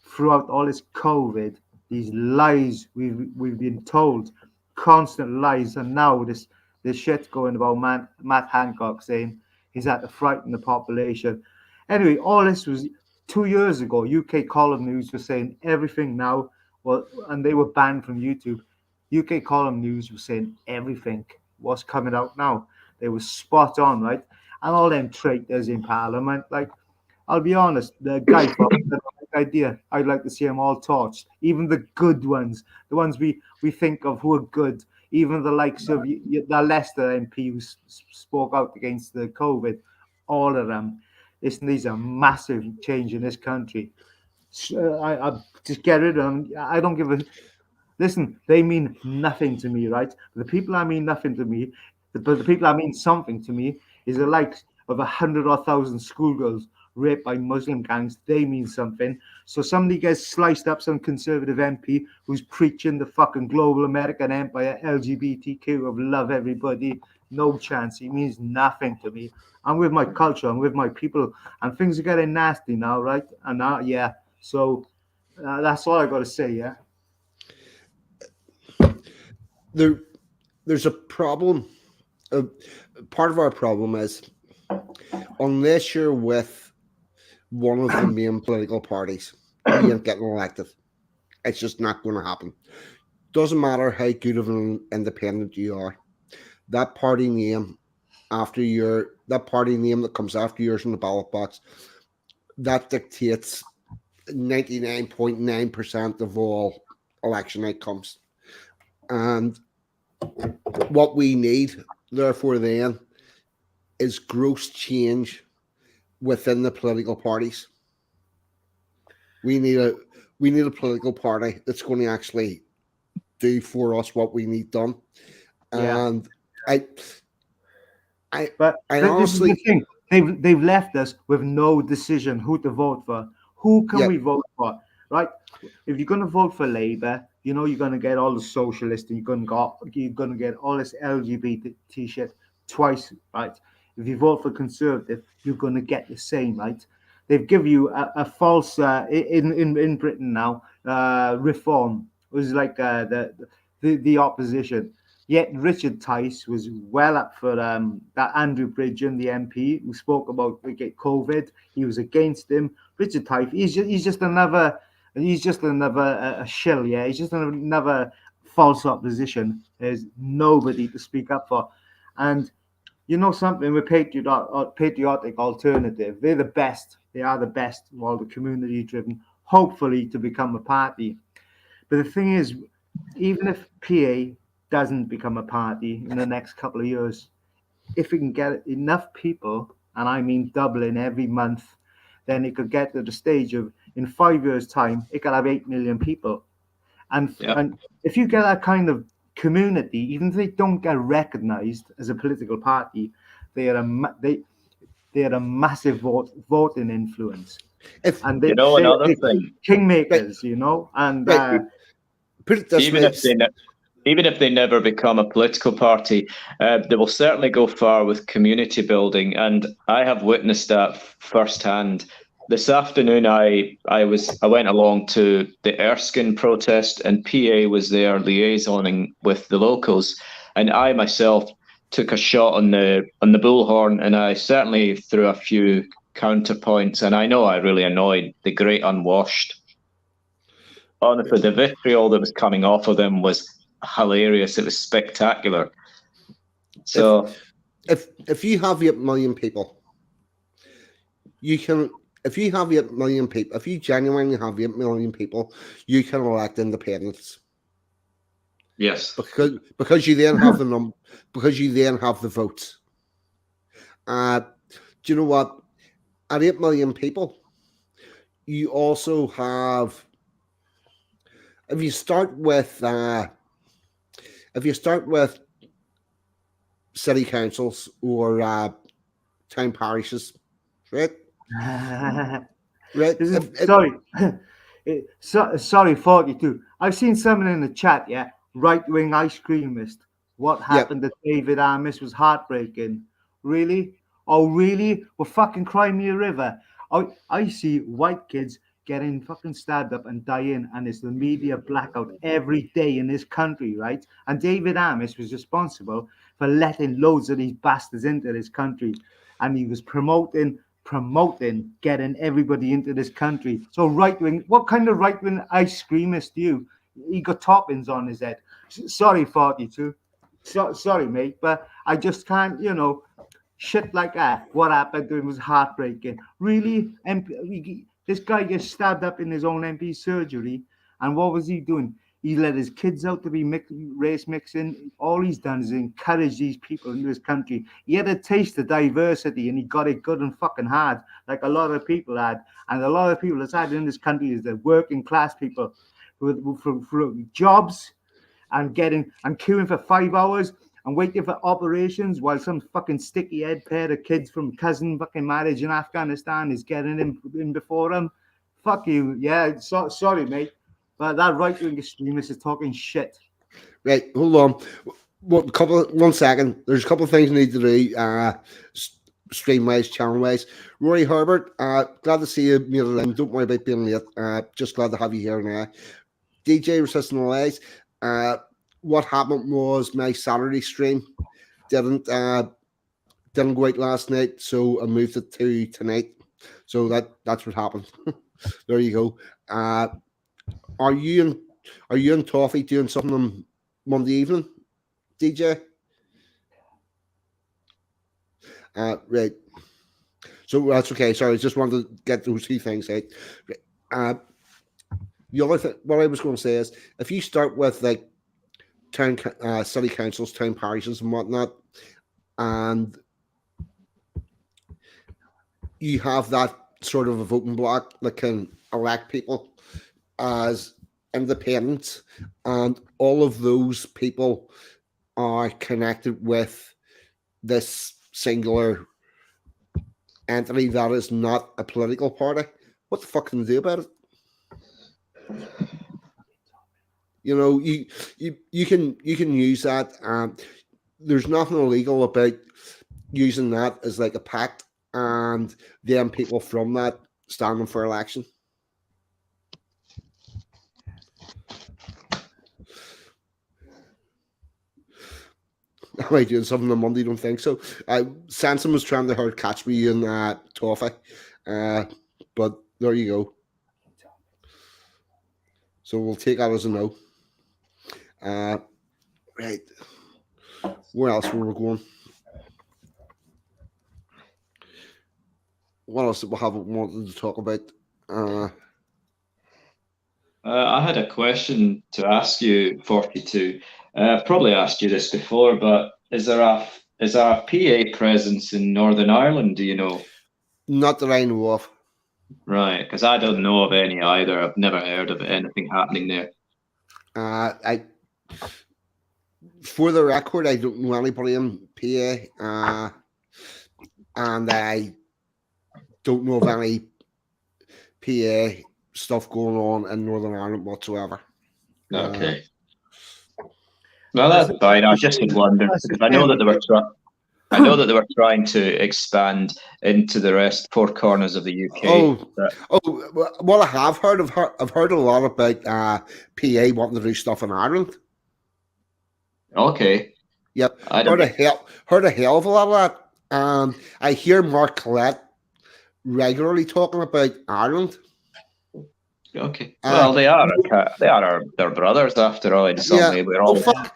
throughout all this COVID, these lies we've been told, constant lies, and now this shit's going about Matt Hancock saying he's had to frighten the population. Anyway, all this was 2 years ago. UK column news was saying everything now. Well, and they were banned from YouTube. UK column news was saying everything. What's coming out now? They were spot on, right? And all them traitors in Parliament, like I'll be honest, the guy thought that idea. I'd like to see them all torched, even the good ones, the ones we think of who are good, even the likes of the Leicester MP who spoke out against the COVID, all of them. This needs a massive change in this country. I just get rid of them. I don't give a. Listen, they mean nothing to me, right? The people I mean nothing to me, but the people I mean something to me is the likes of 100 or 1,000 schoolgirls raped by Muslim gangs. They mean something. So somebody gets sliced up, some conservative MP who's preaching the fucking global American empire, LGBTQ of love everybody. No chance. He means nothing to me. I'm with my culture. I'm with my people, and things are getting nasty now, right? And yeah. So that's all I got to say. Yeah. There's a problem. Part of our problem is unless you're with one of the main political parties, you ain't getting elected. It's just not going to happen. Doesn't matter how good of an independent you are. That party name that comes after yours in the ballot box, that dictates 99.9% of all election outcomes. And what we need, therefore, then, is gross change within the political parties. We need a political party that's going to actually do for us what we need done. Yeah. And I But this is honestly, the thing. They've left us with no decision who to vote for. Who can yeah, we vote for? Right? If you're gonna vote for Labour, you know you're gonna get all the socialists and you're gonna get all this LGBT shit twice, right? If you vote for Conservative, you're gonna get the same, right? They've given you a false in Britain now. Reform was like the opposition. Yet Richard Tice was well up for that Andrew Bridgen, the MP, who spoke about COVID. He was against him. Richard Tice, he's just another shill. Yeah, he's just another false opposition. There's nobody to speak up for, and you know something with patriotic alternative. They're the best. They are the best while the community driven. Hopefully to become a party. But the thing is, even if PA doesn't become a party in the next couple of years, if we can get enough people, and I mean doubling every month, then it could get to the stage of in 5 years' time, it could have 8 million people. And Yeah. and if you get that kind of community, even if they don't get recognized as a political party, they are a massive voting influence, if and You know, another they thing, kingmakers, you know, and right, put it this even way, if they even if they never become a political party, they will certainly go far with community building, and I have witnessed that firsthand. This afternoon, I went along to the Erskine protest, and PA was there liaisoning with the locals, and I myself took a shot on the bullhorn, and I certainly threw a few counterpoints, and I know I really annoyed the great unwashed. Honestly, the vitriol that was coming off of them was hilarious. It was spectacular. So if you have 8 million people, you can. If you have 8 million people, if you genuinely have 8 million people, you can elect independents yes, because you then have the because you then have the votes. Do you know what? At 8 million people, you also have. If you start with city councils or town parishes, right? Right. sorry. Sorry, 42. I've seen someone in the chat, yeah, right wing ice creamist. What Yeah. happened to David Amis was heartbreaking. Really? Oh, really? Well, fucking cry me a river. I see white kids getting fucking stabbed up and dying, and it's the media blackout every day in this country, right? And David Amis was responsible for letting loads of these bastards into this country, and he was promoting getting everybody into this country. So right wing, what kind of right wing ice creamist do you? He got toppings on his head. Sorry, 42. Sorry, mate, but I just can't, shit like that. What happened to him was heartbreaking. Really, this guy gets stabbed up in his own MP surgery, and what was he doing? He let his kids out to be race mixing. All he's done is encourage these people into his country. He had a taste of diversity, and he got it good and fucking hard, like a lot of people had. And a lot of people that's had in this country is the working class people for jobs and queuing for 5 hours and waiting for operations while some fucking sticky head pair of kids from cousin fucking marriage in Afghanistan is getting in before them. Fuck you. Yeah, sorry, mate. But that right-wing extremist is talking shit. Right, hold on. 1 second. There's a couple of things I need to do. Stream-wise, channel-wise. Rory Herbert, glad to see you made it in. Don't worry about being late. Just glad to have you here now. DJ Resisting the Lies. What happened was my Saturday stream didn't go out last night, so I moved it to tonight. So that's what happened. There you go. Are you and Toffee doing something on Monday evening, DJ? Right. So that's okay. Sorry, I just wanted to get those 2 things out. The other thing, what I was going to say is, if you start with like city councils, town parishes, and whatnot, and you have that sort of a voting block that can elect people as independents, and all of those people are connected with this singular entity that is not a political party. What the fuck can they do about it? You know, you can use that. There's nothing illegal about using that as like a pact, and then people from that standing for election. Am I doing something on Monday? Don't think so. Sanson was trying to hard catch me in Toffee, but there you go. So we'll take that as a no. Right. Where else were we going? What else did we have wanted to talk about? I had a question to ask you, 42. I've probably asked you this before, but is there a PA presence in Northern Ireland? Do you know? Not that I know of. Right, because I don't know of any either. I've never heard of anything happening there. For the record, I don't know anybody in PA, and I don't know of any PA stuff going on in Northern Ireland whatsoever. Okay. Well, that's fine. I just wondered because I know that they were trying to expand into the rest four corners of the UK. Well, I have heard. I've heard a lot about PA wanting to do stuff in Ireland. Okay. Yep. Heard a hell of a lot of that. I hear Mark Collette regularly talking about Ireland. Okay. Well, they are their brothers after all. In some way, we're all. Spot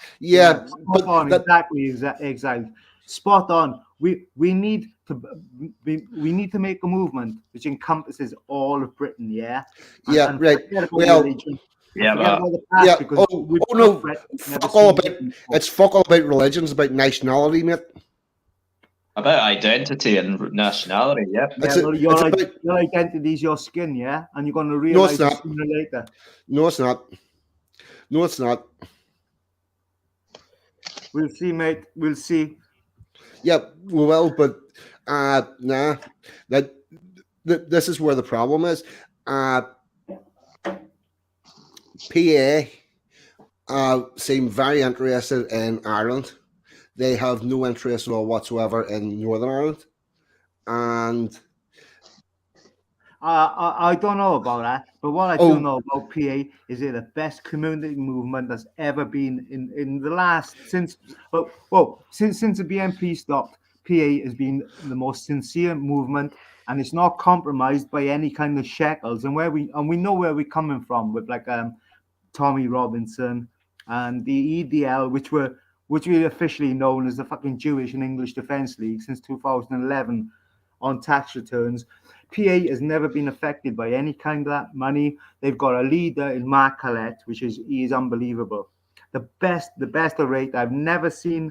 on. Exactly. Spot on. We need to make a movement which encompasses all of Britain. Yeah. And right. Well. Fuck all about it's fuck all about religions, about nationality, mate. About identity and nationality, yeah. Your identity is your skin, yeah, and you're going to realize sooner or later. No, it's not. No, it's not. We'll see, mate. We'll see. Yeah, we will, but nah. This is where the problem is. PA seem very interested in Ireland. They have no interest at all whatsoever in Northern Ireland. And I don't know about that, but what I do know about PA is they're the best community movement that's ever been in the last since the BNP stopped. PA has been the most sincere movement, and it's not compromised by any kind of shekels. And we know where we're coming from with like Tommy Robinson and the EDL, which we officially known as the fucking Jewish and English Defence League since 2011 on tax returns. PA has never been affected by any kind of that money. They've got a leader in Mark Collette, he is unbelievable. The best rate. I've never seen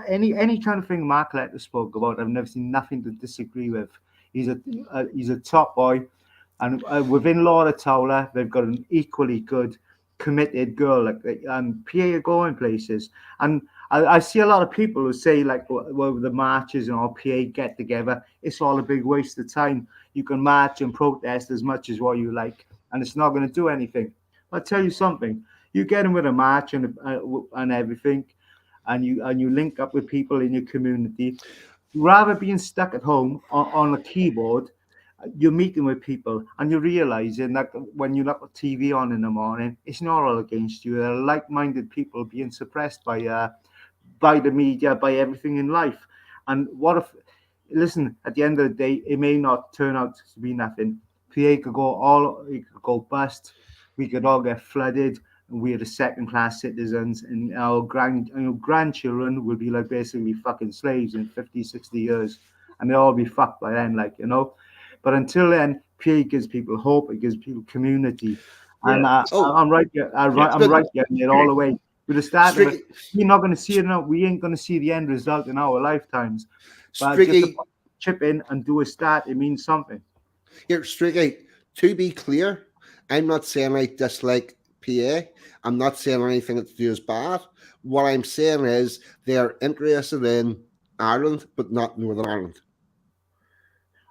any kind of thing Mark Collette spoke about. I've never seen nothing to disagree with. He's a top boy, and within Laura Towler, they've got an equally good, committed girl, and PA are going places. And I see a lot of people who say the marches and all PA get together, it's all a big waste of time. You can march and protest as much as what you like, and it's not going to do anything. I'll tell you something. You get in with a march and everything, and you link up with people in your community. Rather being stuck at home on a keyboard, you're meeting with people and you're realizing that when you look at TV on in the morning, it's not all against you. They're like-minded people being suppressed by the media, by everything in life. And listen, at the end of the day, it may not turn out to be nothing. PA could go bust. We could all get flooded. And we're the second-class citizens, and our grandchildren will be like basically fucking slaves in 50, 60 years, and they'll all be fucked by then, But until then, PA gives people hope. It gives people community, and I'm right getting it all the way. With the start of it, we're not going to see it now. We ain't going to see the end result in our lifetimes. But just to chip in and do a start, it means something. Here, Strictly, to be clear, I'm not saying I dislike PA. I'm not saying anything that they do is bad. What I'm saying is they're interested in Ireland, but not Northern Ireland.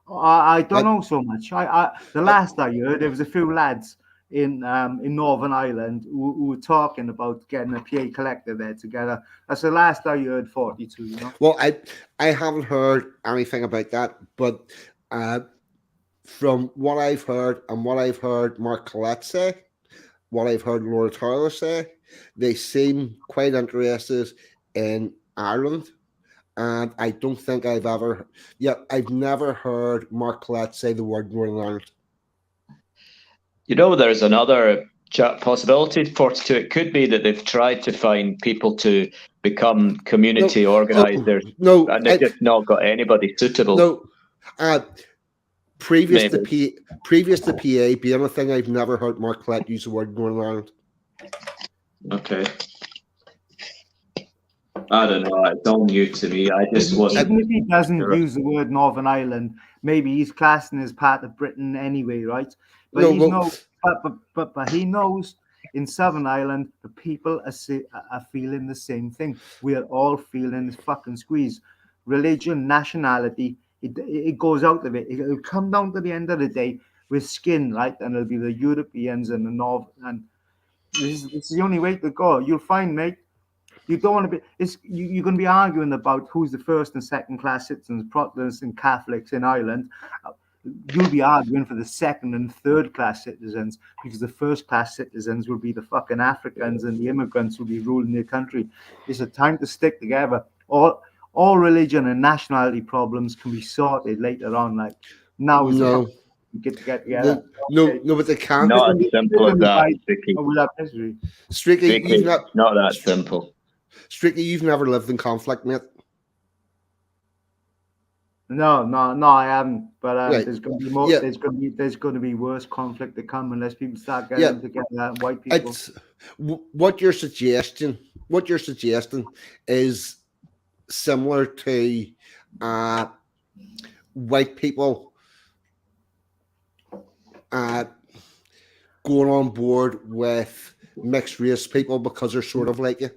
I don't That, know so much. The last I heard, there was a few lads in Northern Ireland who were talking about getting a PA collector there together. That's the last I heard. 42, you know. well, I haven't heard anything about that, but from what I've heard and what I've heard Mark Collette say, what I've heard Laura Tyler say, they seem quite interested in Ireland. And I don't think I've never heard Mark Collette say the word Northern Ireland. You know, there's another possibility, 42. It could be that they've tried to find people to become community organisers, No, and they've just not got anybody suitable. No, previous Maybe. to PA being a thing, I've never heard Mark Collette use the word Northern Ireland. Okay. I don't know. It's all new to me. I just wasn't. Even if he doesn't sure. use the word Northern Ireland, maybe he's classing as part of Britain anyway, right? But No, he's well- but he knows in Southern Ireland the people are feeling the same thing. We are all feeling this fucking squeeze. Religion, nationality, it goes out of it. It'll come down to the end of the day with skin, right? And it'll be the Europeans and the North, and this is the only way to go. You'll find, mate. You don't want to be. You're going to be arguing about who's the first and second class citizens, Protestants and Catholics in Ireland. You'll be arguing for the second and third class citizens, because the first class citizens will be the fucking Africans and the immigrants who will be ruling the country. It's a time to stick together. All religion and nationality problems can be sorted later on. Like now is No. get together. No, but they can't. Not as simple as that, Vicky. Without history. Strictly, Vicky, you've not. not that simple. Strictly, you've never lived in conflict, mate. No, I haven't. But Right. there's going to be more. Yeah. There's going to be worse conflict to come unless people start getting together. White people. It's what you're suggesting. What you're suggesting is similar to white people going on board with mixed race people because they're sort of like you.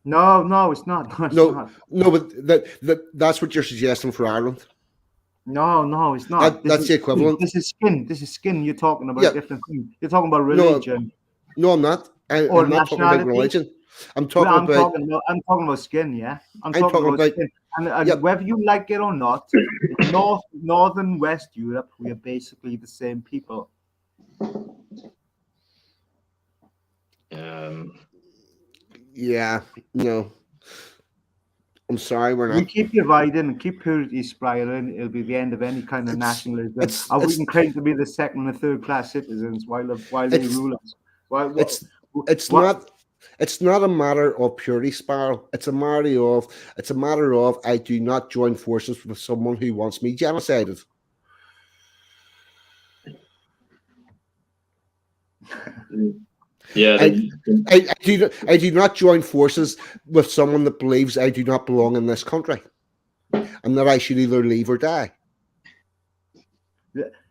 No, it's not. No, it's not. No, but that's what you're suggesting for Ireland. No, it's not. That's the equivalent. This is skin. This is skin. You're talking about Yeah. different things. You're talking about religion. No, I'm not. Or I'm not talking about nationality. religion. I'm Well, talking I'm talking about skin. Yeah, I'm talking talking about about- skin. And Yeah. whether you like it or not, North and West Europe, we are basically the same people. Yeah, no. I'm sorry, we're We not. keep dividing and keep purity spiraling. It'll be the end of any kind of nationalism. it's- And we it's- can claim to be the second and third class citizens while they It's- rule us. Why, It's not a matter of purity spiral. It's a matter of I do not join forces with someone who wants me genocided. Yeah. I do not join forces with someone that believes I do not belong in this country and that I should either leave or die.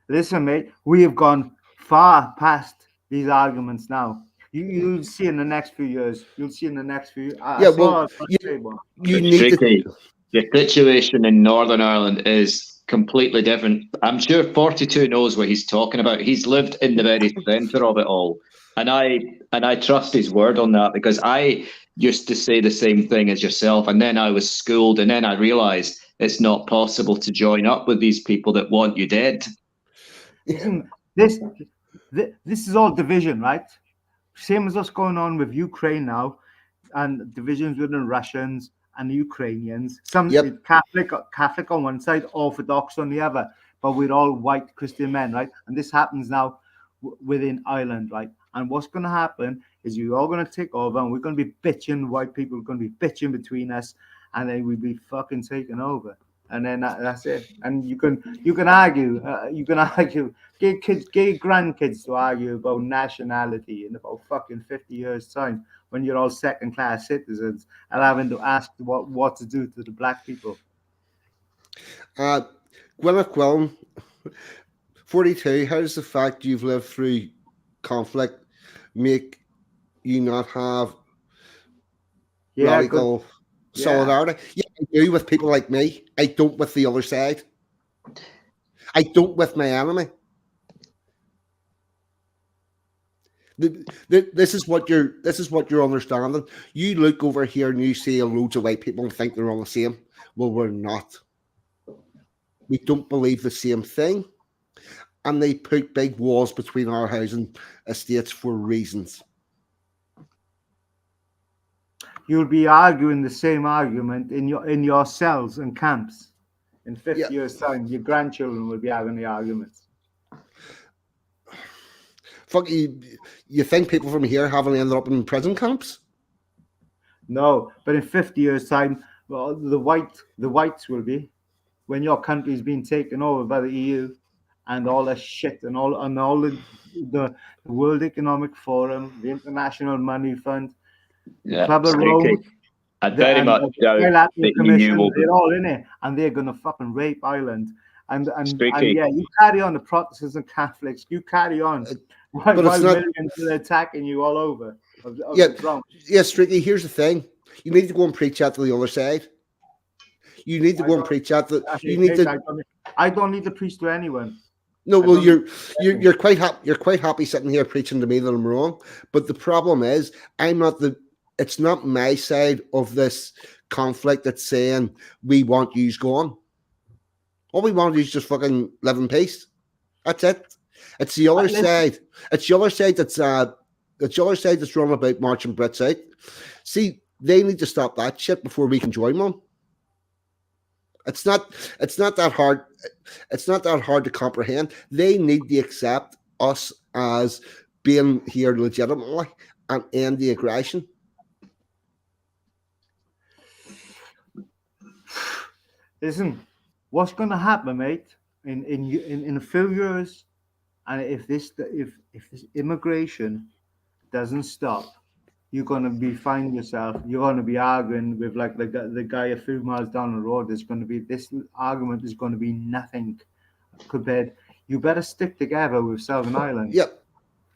Listen, mate, we have gone far past these arguments now. You'll see in the next few years. You'll see in the next few. You need to. Tricky. The situation in Northern Ireland is completely different. I'm sure 42 knows what he's talking about. He's lived in the very centre of it all. And I trust his word on that, because I used to say the same thing as yourself, and then I was schooled, and then I realised it's not possible to join up with these people that want you dead. Listen, this is all division, right? Same as what's going on with Ukraine now, and divisions with the Russians and the Ukrainians. Some Catholic on one side, Orthodox on the other, but we're all white Christian men, right? And this happens now within Ireland, right? And what's going to happen is you're all going to take over, and we're going to be bitching. White people are going to be bitching between us, and then we'll be fucking taken over. And then that's it. And you can argue. Get grandkids to argue about nationality in about fucking 50 years' time, when you're all second-class citizens and having to ask what to do to the black people. Gwyneth Quillen, 42. How does the fact you've lived through conflict make you not have Yeah, good. radical Yeah. solidarity? Yeah, I do with people like me. I don't with the other side. I don't with my enemy. This is what you're understanding. You look over here and you see loads of white people and think they're all the same. Well, we're not. We don't believe the same thing, and they put big walls between our housing estates for reasons. You'll be arguing the same argument in your cells and camps. In 50 Yeah. years' time, your grandchildren will be having the arguments. Fuck you! You think people from here haven't ended up in prison camps? No, but in 50 years' time, well, the whites will be, when your country's been taken over by the EU and all that shit and all the World Economic Forum, the International Money Fund, the Yeah, Club of streaky. Rome, I very much the doubt Bilateral the EU Commission, will they're all in it, and they're gonna fucking rape Ireland. And Streaky. yeah, you carry on, the Protestants and Catholics, you carry on while But it's not- millions are attacking you all over. Yeah. The drums. Yes, Strictly. Here's the thing: you need to go and preach out to the other side. You need to go and preach out to. You need to. I don't need to preach to anyone. No, I well, don't- you're quite happy. You're quite happy sitting here preaching to me that I'm wrong. But the problem is, I'm not the. It's not my side of this conflict that's saying we want yous gone. All we want is just fucking live in peace. That's it. It's the other side. It's the other side that's it's the other side that's running about marching Brits out. See, they need to stop that shit before we can join them. It's not that hard. It's not that hard to comprehend. They need to accept us as being here legitimately and end the aggression. Listen, what's going to happen, mate? In a few years, and if this immigration doesn't stop, you're going to find yourself. You're going to be arguing with like the guy a few miles down the road. There's going to be this argument is going to be nothing compared. You better stick together with Southern Ireland. Yep.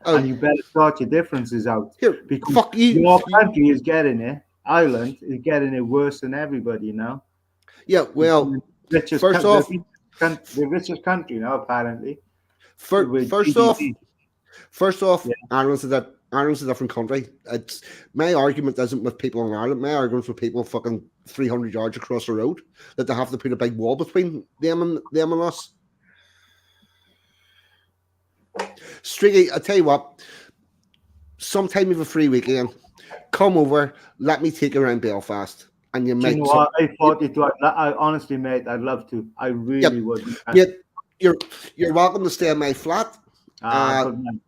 And you better sort your differences out. Here, because fuck you. Your country is getting it. Ireland is getting it worse than everybody now. Yeah, well, the richest country now, apparently. First off, yeah. Ireland's a different country. It's my argument isn't with people in Ireland. My argument's with people fucking 300 yards across the road that they have to put a big wall between them and us. Streaky, I tell you what, sometime you have a free weekend, come over, let me take you around Belfast. And you might. I thought it was. I honestly, mate, I'd love to. I really would. Yeah, you're welcome to stay in my flat.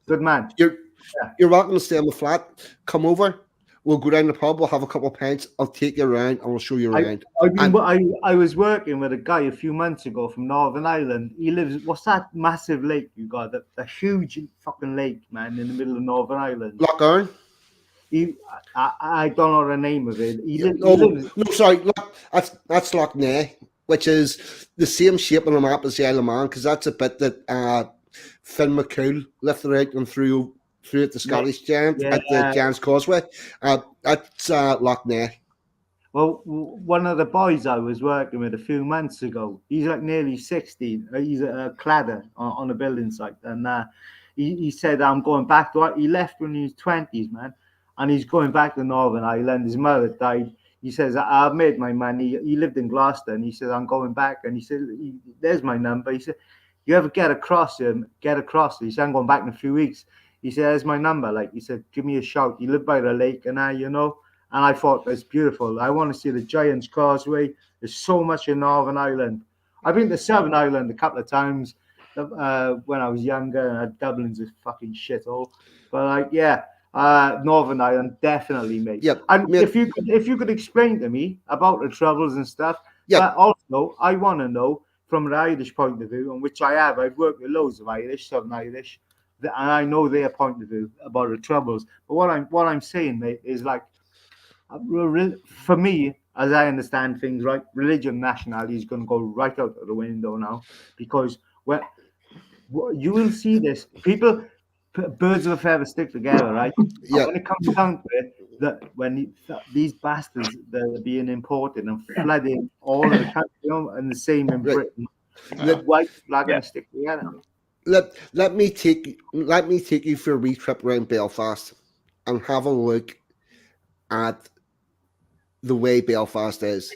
Good man. You're welcome to stay in the flat. Come over. We'll go down the pub. We'll have a couple of pints. I'll take you around and we'll show you around. I was working with a guy a few months ago from Northern Ireland. He lives. What's that massive lake you got? A huge fucking lake, man, in the middle of Northern Ireland. Loch Earn. I don't know the name of it. That's Loch Ness, which is the same shape on the map as the Isle of Man, because that's a bit that Finn McCool lifted out and threw at the Scottish Giant at the Giant's Causeway. That's Loch Ness. Well, one of the boys I was working with a few months ago, he's like nearly 60. He's a cladder on a building site, and he said, "I'm going back to." He left when he was 20s, man. And he's going back to Northern Ireland. His mother died. He says, I've made my money. He lived in Gloucester. And he said, I'm going back. And he said, there's my number. He said, you ever get across him? Get across. He said, I'm going back in a few weeks. He said, there's my number. Like, he said, give me a shout. You live by the lake and and I thought, it's beautiful. I want to see the Giant's Causeway. There's so much in Northern Ireland. I've been to Southern Ireland a couple of times when I was younger. And Dublin's a fucking shithole. But like, yeah. Northern Ireland, definitely, mate. Yep. And if you could explain to me about the troubles and stuff, but also I want to know from an Irish point of view, and which I have. I've worked with loads of Irish, Southern Irish, and I know their point of view about the troubles. But what I'm saying, mate, is like, for me, as I understand things, right, religion, nationality is going to go right out of the window now, because you will see this people birds of a feather stick together, right? Yeah. And when it comes down to it, that when these bastards that are being imported and flooding all of the country, and the same in Right. Britain, Let, the white flag going to stick together. let me take you for a wee trip around Belfast and have a look at the way Belfast is,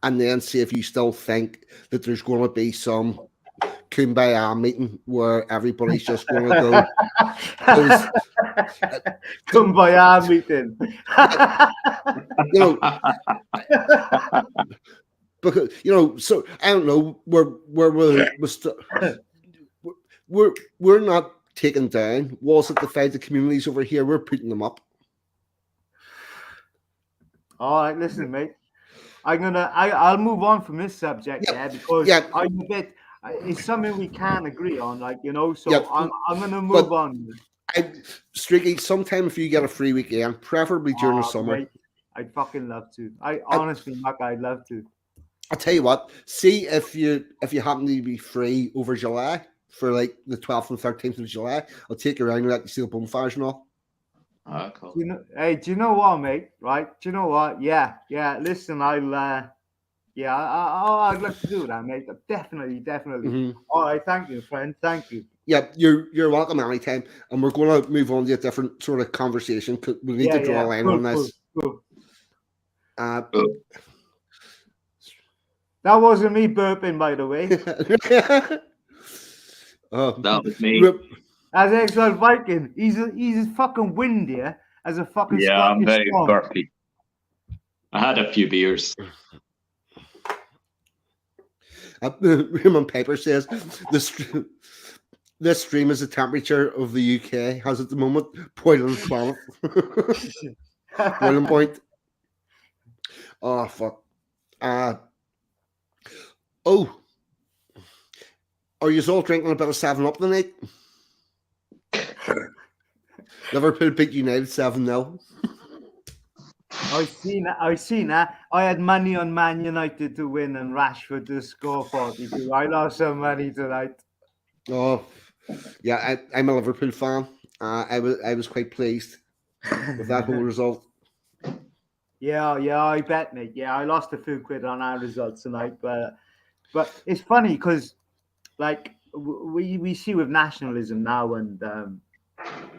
and then see if you still think that there's going to be some kumbaya meeting where everybody's just going to go. Kumbaya meeting. You know, because so I don't know we're not taking down walls that divide the communities over here. We're putting them up. All right, listen, mate. I'll move on from this subject, because I'm a bit. It's something we can agree on, So I'm gonna move on. Streaky, sometime if you get a free weekend, preferably during the summer. Mate, I'd fucking love to. Honestly, Mac, I'd love to. I'll tell you what. See if you happen to be free over July for like the 12th and 13th of July. I'll take you around and let you see the bonfires and all. Oh, cool. Do you know what, mate? Right? Do you know what? Yeah. Listen, I'd love to do that, mate. Definitely. Mm-hmm. All right, thank you, friend. Thank you. Yeah, you're welcome anytime, and we're going to move on to a different sort of conversation because we need to draw a line on this. Cool. That wasn't me burping, by the way. That was me. As Exile Viking, he's as fucking windier as a fucking I'm Scottish very storm. burpy. I had a few beers. Raymond Piper says this stream is the temperature of the UK has at the moment. Boiling planet. Boiling point. Oh fuck. Are you all drinking a bit of 7-Up tonight? Liverpool beat United 7-0. I've seen that. I had money on Man United to win and Rashford to score 42. I lost some money tonight. Oh, yeah, I'm a Liverpool fan. I was quite pleased with that whole result. Yeah, I bet, mate. Yeah, I lost a few quid on our results tonight, but it's funny because, like, we see with nationalism now, and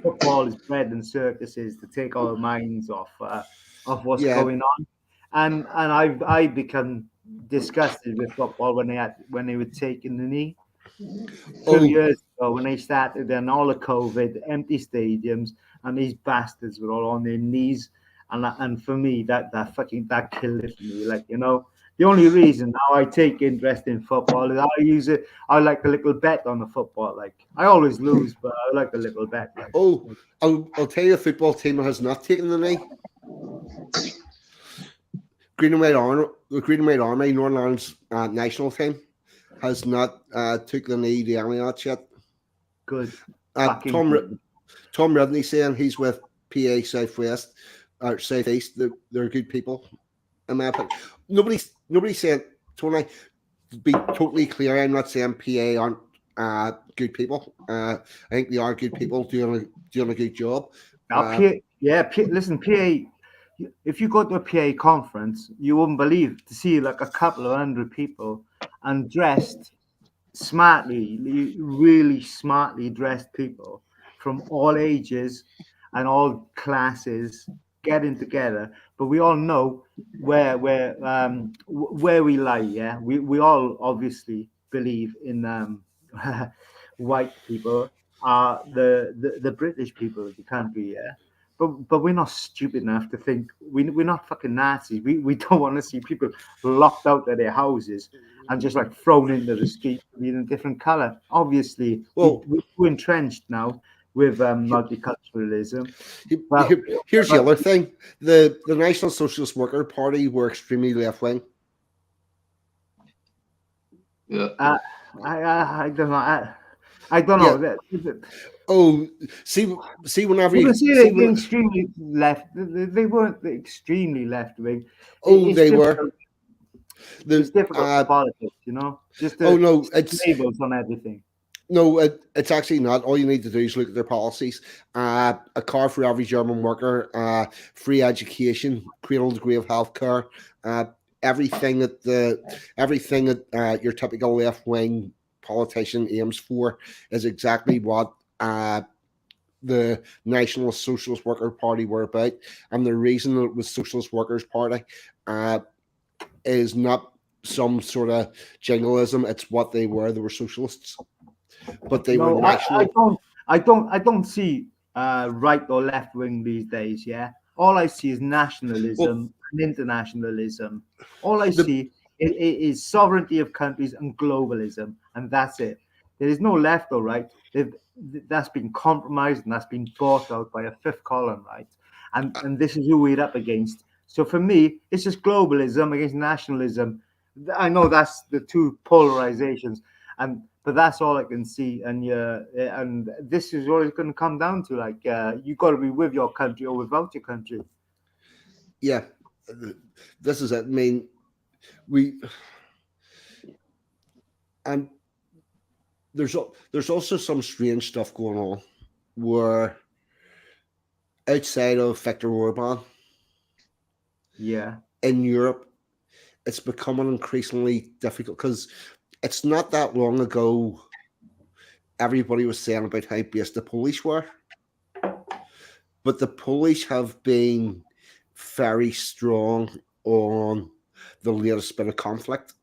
football is bread and circuses to take our minds off what's going on, and I've become disgusted with football when they were taking the knee 2 years ago when they started, and all the COVID, empty stadiums, and these bastards were all on their knees. And for me, that killed it for me. Like, the only reason now I take interest in football is I like a little bet on the football. Like, I always lose, but I like a little bet. Like, I'll tell you a football team that has not taken the knee. Green and White Army, Northern Ireland's national team, has not took the knee to any of that yet. Good. Tom Redney saying he's with PA Southwest. Or Southeast, they're good people. In my opinion. Nobody's saying, Tony, to be totally clear, I'm not saying PA aren't good people. I think they are good people doing a good job. Listen, PA, if you go to a PA conference, you wouldn't believe to see like a couple of 100 people and dressed smartly, really smartly dressed people from all ages and all classes getting together, but we all know where we lie. Yeah, we all obviously believe in white people are the British people of the country. Yeah, but we're not stupid enough to think we're not fucking Nazis. We don't want to see people locked out of their houses and just like thrown into the street in a different color. Obviously, we're entrenched now with multiculturalism. Here's the other thing: the National Socialist Worker Party were extremely left wing. Yeah. I don't know. I don't know. See, whenever you you see they extremely left, they weren't extremely left wing. They were. It's difficult politics, Just labels on everything. No, it's actually not. All you need to do is look at their policies. A car for every German worker, free education, cradle to grave healthcare, uh, everything that your typical left wing politician aims for is exactly what the Nationalist Socialist Worker Party were about. And the reason that it was Socialist Workers Party uh, is not some sort of jingoism. It's what they were. They were socialists, but they were No, national. I don't see right or left wing these days. Yeah, all I see is nationalism and internationalism. All I The, see is sovereignty of countries and globalism, and that's it. There is no left or right. That's been compromised and that's been bought out by a fifth column, right? And this is who we're up against. So for me, it's just globalism against nationalism. I know that's the two polarizations, and but that's all I can see. And this is what it's going to come down to. Like you got to be with your country or without your country. yeah, this is it. I mean, we and there's also some strange stuff going on where outside of Viktor Orban Yeah, in Europe, it's becoming increasingly difficult because it's not that long ago everybody was saying about how based the Polish were, but the Polish have been very strong on the latest bit of conflict.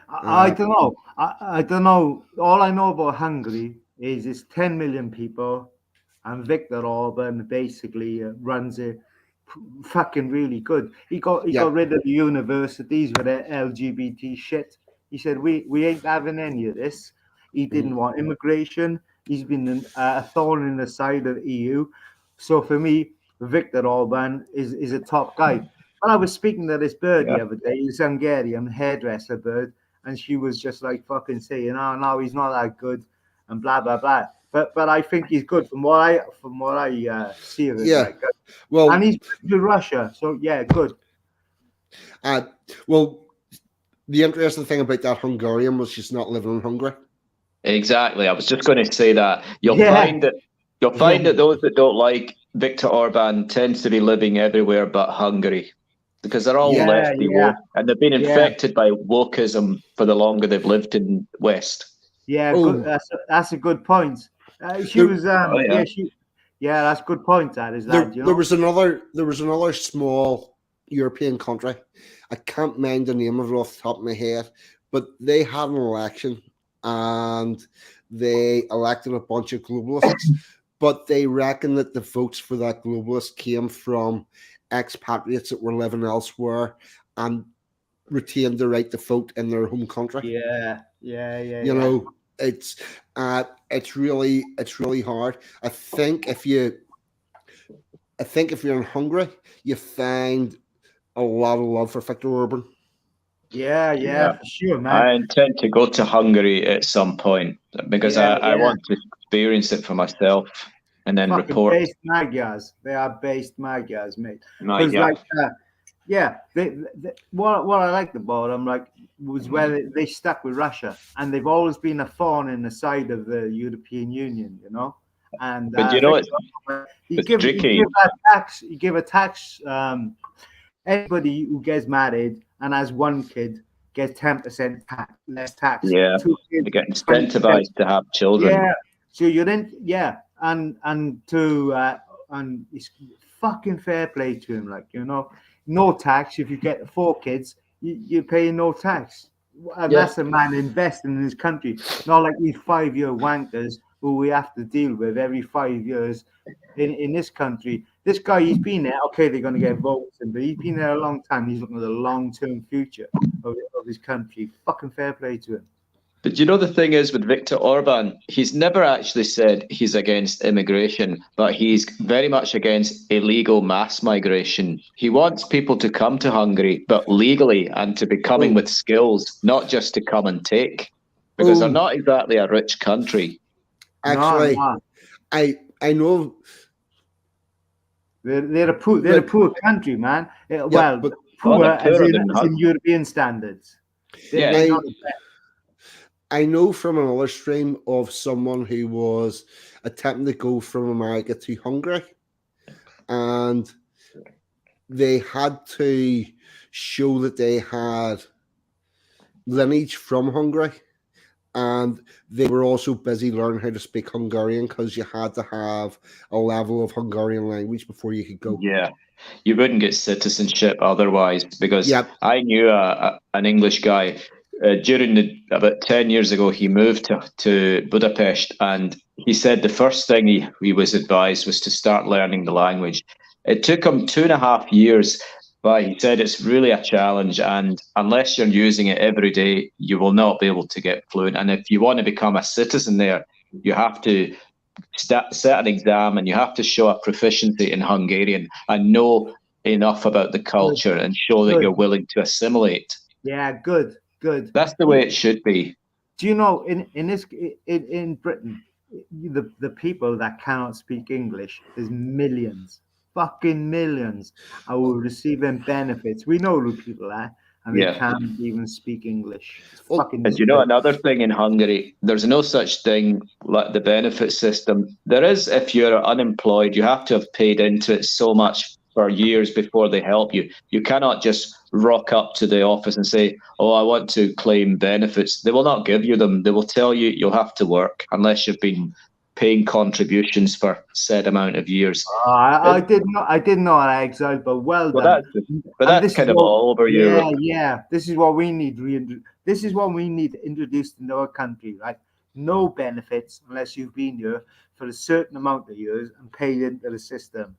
I don't know. I don't know. All I know about Hungary is it's 10 million people, and Viktor Orban basically runs it fucking really good. He got rid of the universities with their LGBT shit. He said we ain't having any of this. He didn't want immigration. He's been a thorn in the side of the EU. So for me, Viktor Orban is a top guy. But I was speaking to this bird Yeah. the other day, this Hungarian hairdresser bird, and she was just like fucking saying, "Oh no, he's not that good," and blah blah blah. But I think he's good from what I see of it. Yeah. Like, Well, and he's to Russia, so yeah, good. well, the interesting thing about that Hungarian was she's not living in Hungary. Exactly. I was just going to say that you'll Yeah. find that those that don't like Viktor Orban tends to be living everywhere but Hungary, because they're all Yeah, lefty yeah. woke, and they've been Yeah. infected by wokeism for the longer they've lived in West. Yeah, Oh. good. That's a good point. She There- was Oh, yeah. yeah, that's a good point. That is There, that, you know. there was another small European country. I can't mind the name of it off the top of my head, but they had an election and they elected a bunch of globalists. But they reckon that the votes for that globalist came from expatriates that were living elsewhere and retained the right to vote in their home country. Yeah. You know, it's really hard. I think if you're in Hungary, you find a lot of love for Viktor Orban. Yeah, for sure, man. I intend to go to Hungary at some point because I want to experience it for myself and then Fucking report. based Magyars. They are based Magyars, mate. My Because God. what I liked about them was where they stuck with Russia, and they've always been a thorn in the side of the European Union, you know. And But you know, it's tricky. you give a tax. Anybody who gets married and has one kid gets 10% less tax. Yeah, 2 kids, they get 20%. incentivized to have children. Yeah. So you're in, and it's fucking fair play to him, like, you know, no tax. If you get 4 kids, you're paying no tax. And that's a man investing in his country, not like these 5-year wankers who we have to deal with every 5 years in this country. This guy, he's been there. Okay, they're going to get votes, but he's been there a long time. He's looking at the long-term future of his country. Fucking fair play to him. But you know, the thing is with Viktor Orban, he's never actually said he's against immigration, but he's very much against illegal mass migration. He wants people to come to Hungary, but legally, and to be coming with skills, not just to come and take, because they're not exactly a rich country. Actually, No. I know they're a poor country, man. but Poor they're as poorer in than European standards. Yeah. They're not the best. I know from another stream of someone who was attempting to go from America to Hungary, and they had to show that they had lineage from Hungary, and they were also busy learning how to speak Hungarian because you had to have a level of Hungarian language before you could go. Yeah, you wouldn't get citizenship otherwise, because Yep. I knew an English guy during about 10 years ago. He moved to Budapest, and he said the first thing he was advised was to start learning the language. It took him 2.5 years, but he said it's really a challenge, and unless you're using it every day, you will not be able to get fluent. And if you want to become a citizen there, you have to set an exam, and you have to show a proficiency in Hungarian and know enough about the culture and show that Good. you're willing to assimilate. Yeah, good. That's the way it should be. Do you know in Britain, the people that cannot speak English, there's millions, fucking millions, and will receiving benefits. We know who people are, and they Yeah. can't even speak English. It's Well, fucking. And you know another thing in Hungary, there's no such thing like the benefit system. There is if you're unemployed, you have to have paid into it so much for years before they help you. You cannot just rock up to the office and say, "Oh, I want to claim benefits." They will not give you them. They will tell you you'll have to work unless you've been paying contributions for said amount of years. I didn't know that exile, but well Well, done. but And that's this is kind of what- all over yeah, Europe. Yeah. This is what we need. This is what we need introduced into our country, right? No benefits unless you've been here for a certain amount of years and paid into the system,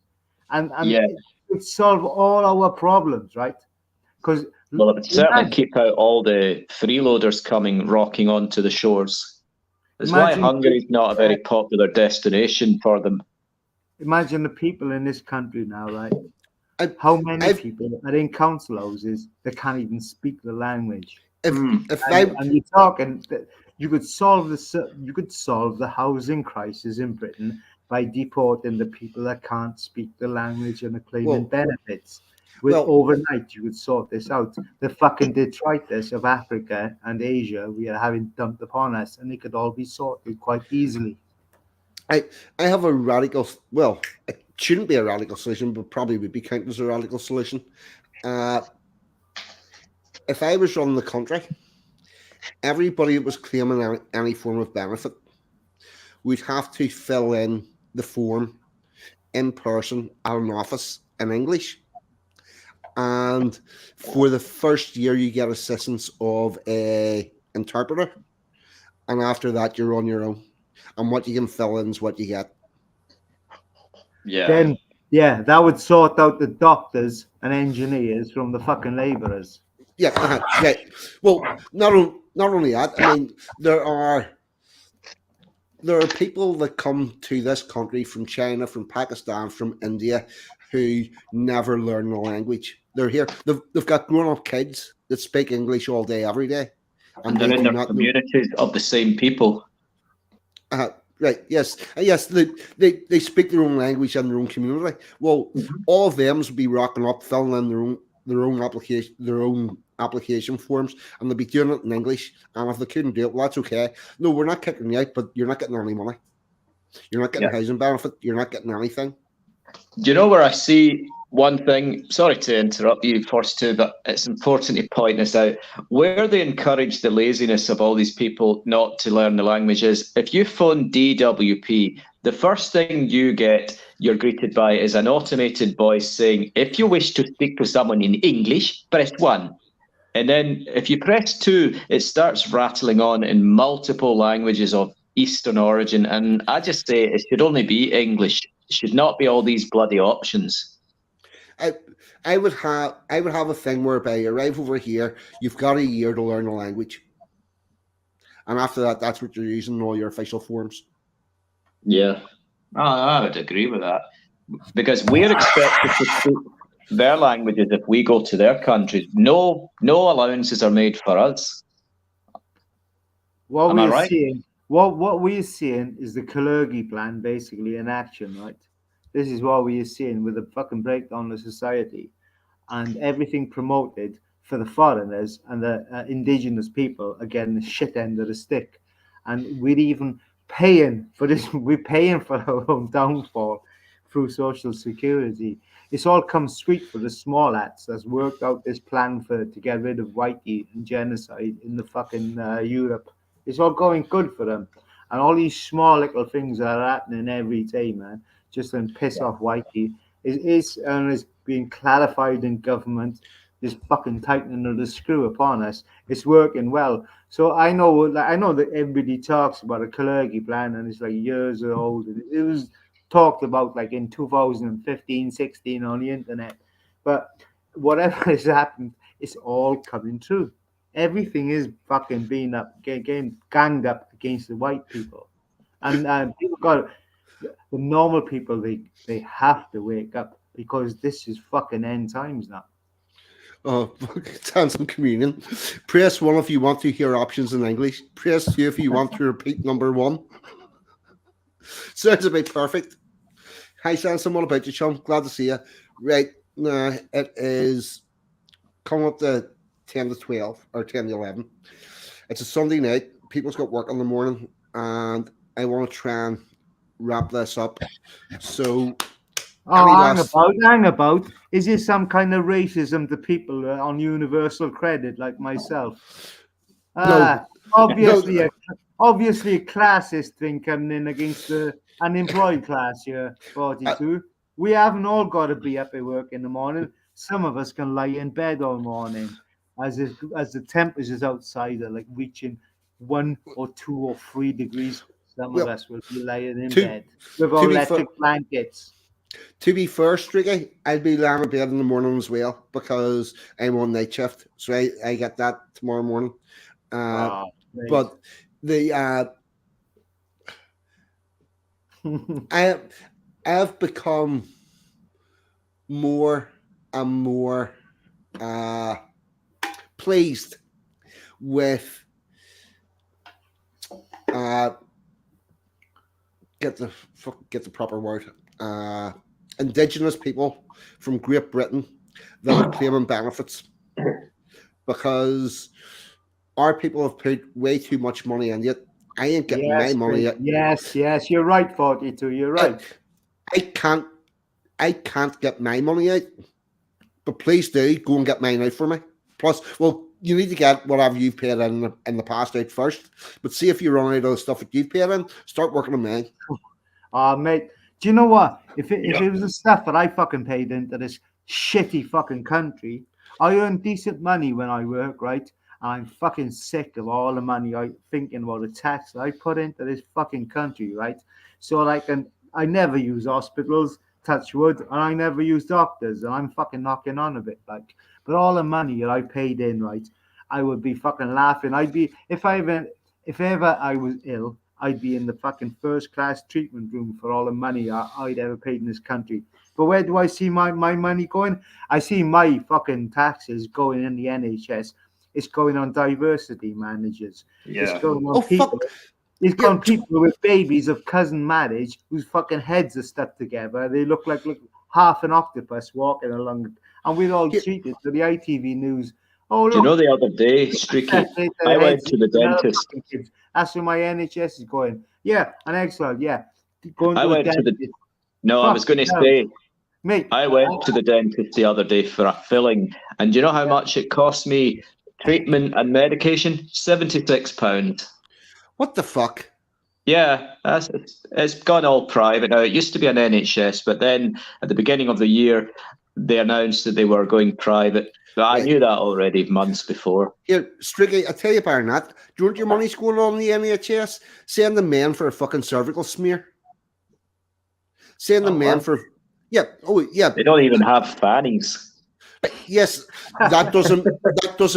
and Yeah. it would solve all our problems, right? Because Well, it would certainly keep out all the freeloaders coming rocking onto the shores. That's why Imagine- Hungary's not a very popular destination for them. imagine the people in this country now, right? I- How many I've- people are in council houses that can't even speak the language? If And you're talking that you could solve the housing crisis in Britain by deporting the people that can't speak the language and are claiming Well- benefits. With well- overnight, you could sort this out. The fucking detritus of Africa and Asia we are having dumped upon us, and it could all be sorted quite easily. I have a radical, well, it shouldn't be a radical solution, but probably would be counted as a radical solution. If I was running the country, everybody that was claiming any form of benefit would have to fill in the form in person at an office in English. And for the first year, you get assistance of a interpreter. And after that, you're on your own. And what you can fill in is what you get. Yeah. Then, yeah, that would sort out the doctors and engineers from the fucking labourers. Yeah, yeah. Well, not only that. I mean, there are people that come to this country from China, from Pakistan, from India, who never learn the language. They're here. They've got grown-up kids that speak English all day, every day, And they're in their communities of the same people. Right. Yes. Yes. They speak their own language and their own community. Well, all of them will be rocking up, filling in their own application forms, and they'll be doing it in English. And if they couldn't do it, well, that's okay. No, we're not kicking you out, but you're not getting any money. You're not getting housing benefit. You're not getting anything. Do you know where I see one thing? Sorry to interrupt you first too, but it's important to point this out. Where they encourage the laziness of all these people not to learn the languages, if you phone DWP, the first thing you're greeted by is an automated voice saying, "If you wish to speak to someone in English, press 1. And then if you press 2, it starts rattling on in multiple languages of Eastern origin. And I just say it should only be English. It should not be all these bloody options. I would have a thing whereby you arrive over here, you've got a year to learn the language, and after that, that's what you're using in all your official forms. Yeah, I would agree with that, because we're expected to speak their languages if we go to their countries. No allowances are made for us. What Am I we're right? seeing, what we're seeing is the Kalergi plan basically in action, right? This is what we are seeing with the fucking breakdown of society, and everything promoted for the foreigners, and the indigenous people are getting the shit end of the stick. And we're even paying for this. We're paying for our own downfall through social security. It's all come sweet for the small hats that's worked out this plan to get rid of whitey and genocide in the fucking Europe. It's all going good for them. And all these small little things that are happening every day, man, just to piss off whitey, is being clarified in government. This fucking tightening of the screw upon us. It's working well. So I know that everybody talks about a Kalergi plan, and it's like years old. It was talked about like in 2015, 16 on the internet. But whatever has happened, it's all coming true. Everything is fucking being getting ganged up against the white people, and people got the normal people. They have to wake up because this is fucking end times now. Oh, sounds some communion. Press 1 if you want to hear options in English. Press 2 if you want to repeat number 1. Sounds about perfect. Hi, Sanson. What about you, chum? Glad to see you. Right now, it is coming up to 10 to 12 or 10 to 11. It's a Sunday night. People's got work in the morning, and I want to try and wrap this up. So, hang about. Is this some kind of racism to people on universal credit like myself? No. Obviously, obviously a classist thing coming in against the unemployed class here, 42. We haven't all got to be up at work in the morning. Some of us can lie in bed all morning as the temperatures outside are like reaching 1 or 2 or 3 degrees. Some of us will be lying in bed with our electric blankets. To be fair, Streaky, I'd be lying in bed in the morning as well because I'm on night shift. So I get that tomorrow morning. But the I have become more and more pleased with get the proper word. Indigenous people from Great Britain that are claiming benefits because our people have put way too much money in it. I ain't getting my money yet. Yes, you're right, 42. You're right. I can't get my money out, but please do go and get mine out for me. Plus, well, you need to get whatever you've paid in the past out first. But see if you run out of the stuff that you've paid in, start working on mine. Mate, do you know what? If it was the stuff that I fucking paid into this shitty fucking country, I earn decent money when I work, right? And I'm fucking sick of all the money thinking about the tax that I put into this fucking country, right? So I never use hospitals, touch wood, and I never use doctors, and I'm fucking knocking on a bit, like. But all the money that I paid in, right, I would be fucking laughing. I'd be if ever I was ill, I'd be in the fucking first class treatment room for all the money I'd ever paid in this country. But where do I see my money going? I see my fucking taxes going in the NHS. It's going on diversity managers. Yeah. It's going on people. It's gone people with babies of cousin marriage whose fucking heads are stuck together. They look like half an octopus walking along, and we're all treated to the ITV news. Oh, look. Do you know the other day, Streaky, I went to the dentist. That's where my NHS is going. Yeah, and excellent. Yeah, I went to the. No, I was going to say. Mate, I went to the dentist the other day for a filling, and do you know how much it cost me? Treatment and medication, £76. What the fuck? Yeah, it's gone all private now. It used to be an NHS, but then at the beginning of the year, they announced that they were going private. But I knew that already months before. Here, Striggy, I tell you better than that. Do you want your money's going on the NHS? Send the men for a fucking cervical smear. Send the men for... Yeah, They don't even have fannies. Yes, that doesn't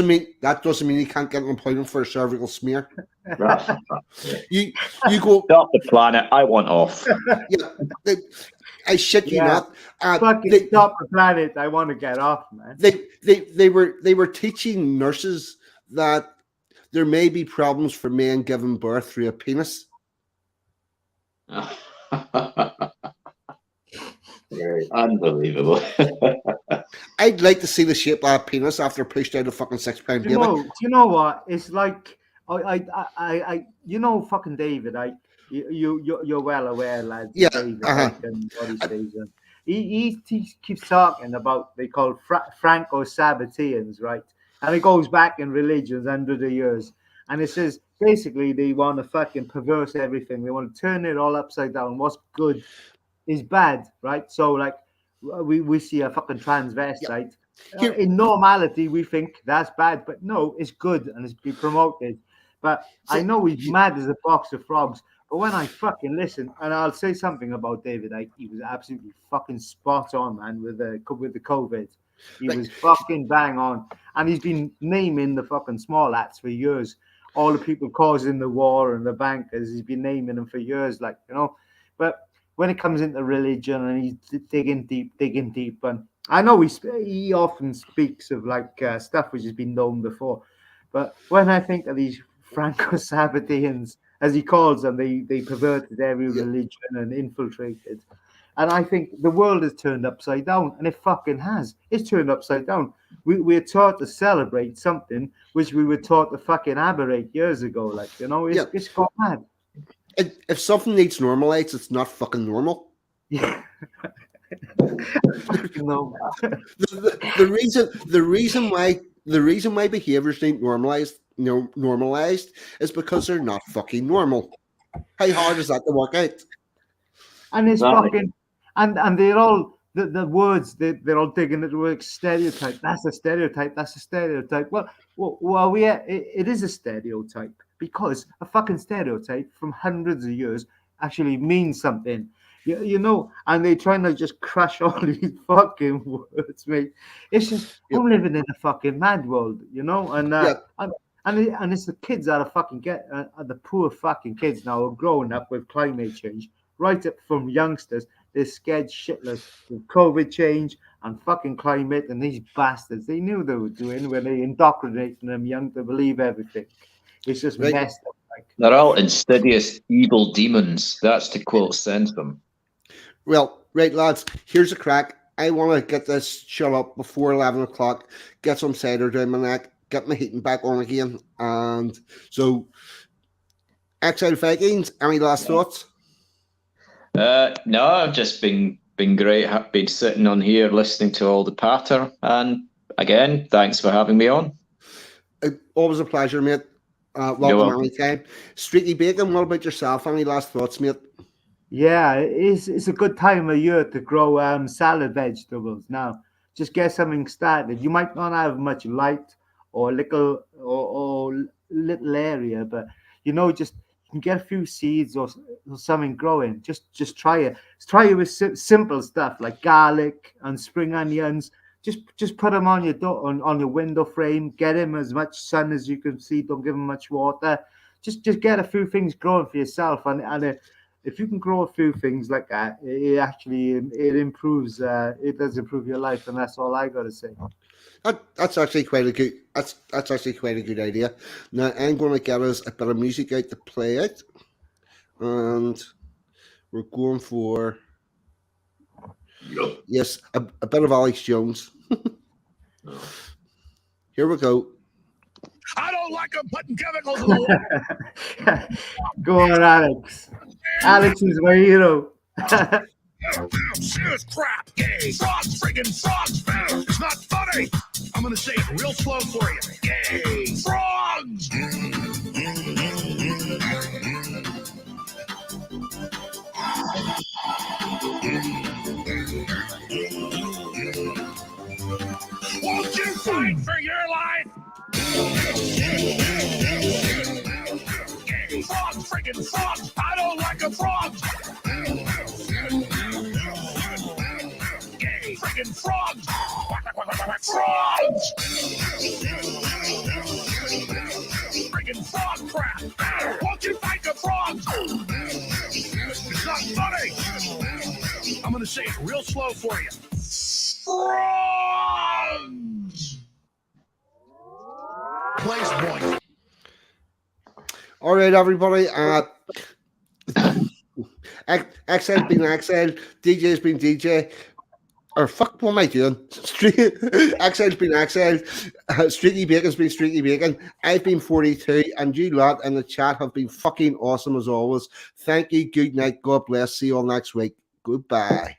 mean you can't get an appointment for a cervical smear. You go stop the planet. I want off. Yeah, I shit you not. Stop the planet. I want to get off, man. They were teaching nurses that there may be problems for men giving birth through a penis. Unbelievable. I'd like to see the shape of that penis after pushed out a fucking 6 pound baby. Do you know what? It's like you know, fucking David. You're well aware, lads. Yeah, David, uh-huh. like, and what he says. He keeps talking about they call Franco Sabbateans, right? And it goes back in religions under the years. And it says basically they want to fucking perverse everything. They want to turn it all upside down. What's good is bad, right? So like we see a fucking transvestite. Here- In normality, we think that's bad, but no, it's good and it's been promoted. But I know he's mad as a box of frogs. But when I fucking listen, and I'll say something about David, he was absolutely fucking spot on, man, with the COVID. He was fucking bang on, and he's been naming the fucking small hats for years. All the people causing the war and the bankers, he's been naming them for years, like, you know. But when it comes into religion and he's digging deep, and I know he often speaks of like stuff which has been known before, but when I think of these Franco Sabbateans, as he calls them, they perverted every religion and infiltrated. And I think the world has turned upside down, and it fucking has. It's turned upside down. We're taught to celebrate something which we were taught to fucking aberrate years ago. Like, you know, it's gone mad. If something needs normalized, it's not fucking normal. Yeah. No. The reason why behaviors ain't normalized is because they're not fucking normal. How hard is that to work out? And it's Exactly. fucking and they're all the words they're all digging into like stereotype. That's a stereotype. That's a stereotype. Well, it is a stereotype because a fucking stereotype from hundreds of years actually means something. You know, and they're trying to just crush all these fucking words, mate. It's just I'm living in a fucking mad world, you know, and it's the kids that are fucking the poor fucking kids now are growing up with climate change, right up from youngsters. They're scared shitless with COVID change and fucking climate, and these bastards, they knew they were doing when they indoctrinated them young to believe everything. It's just Right. messed up. Like, They're all insidious, evil demons. That's to quote Sensum. Well, right, lads, here's a crack. I want to get this shut up before 11 o'clock, get some cider down my neck, get my heating back on again. And so, Exile Vikings, any last thoughts? No, I've just been great. I've been sitting on here listening to all the patter. And again, thanks for having me on. Always a pleasure, mate. Welcome anytime. Streaky Bacon, what about yourself? Any last thoughts, mate? yeah, it's a good time of year to grow salad vegetables. Now, just get something started. You might not have much light or little area, but you know, just you can get a few seeds or something growing. Just try it. Try it with simple stuff like garlic and spring onions. Just put them on your on your window frame. Get them as much sun as you can see. Don't give them much water. Just get a few things growing for yourself, and if you can grow a few things like that, it actually improves. It does improve your life, and that's all I got to say. That's actually quite a good. That's actually quite a good idea. Now I'm going to get us a bit of music out to play it, and we're going for yes, a bit of Alex Jones. Here we go. I don't like them putting chemicals in the water. Go on, Alex. Alex is my hero. Serious crap. Gay. Frogs, friggin' frogs. It's not funny. I'm gonna say it real slow for you. Gay. Frogs. Won't you fight for your life? Gay. Frogs, friggin' frogs. I don't like a frog. Gay. Friggin' frogs. Frogs. Friggin' frog crap. Won't you fight the frogs? It's not funny. I'm gonna say it real slow for you. Frogs. Place point. All right, everybody. Exile's been Exile. DJ's been DJ. Or fuck, what am I doing? Exile's been Exile. Streaky Bacon's been Streaky Bacon. I've been 42, and you lot in the chat have been fucking awesome as always. Thank you. Good night. God bless. See you all next week. Goodbye.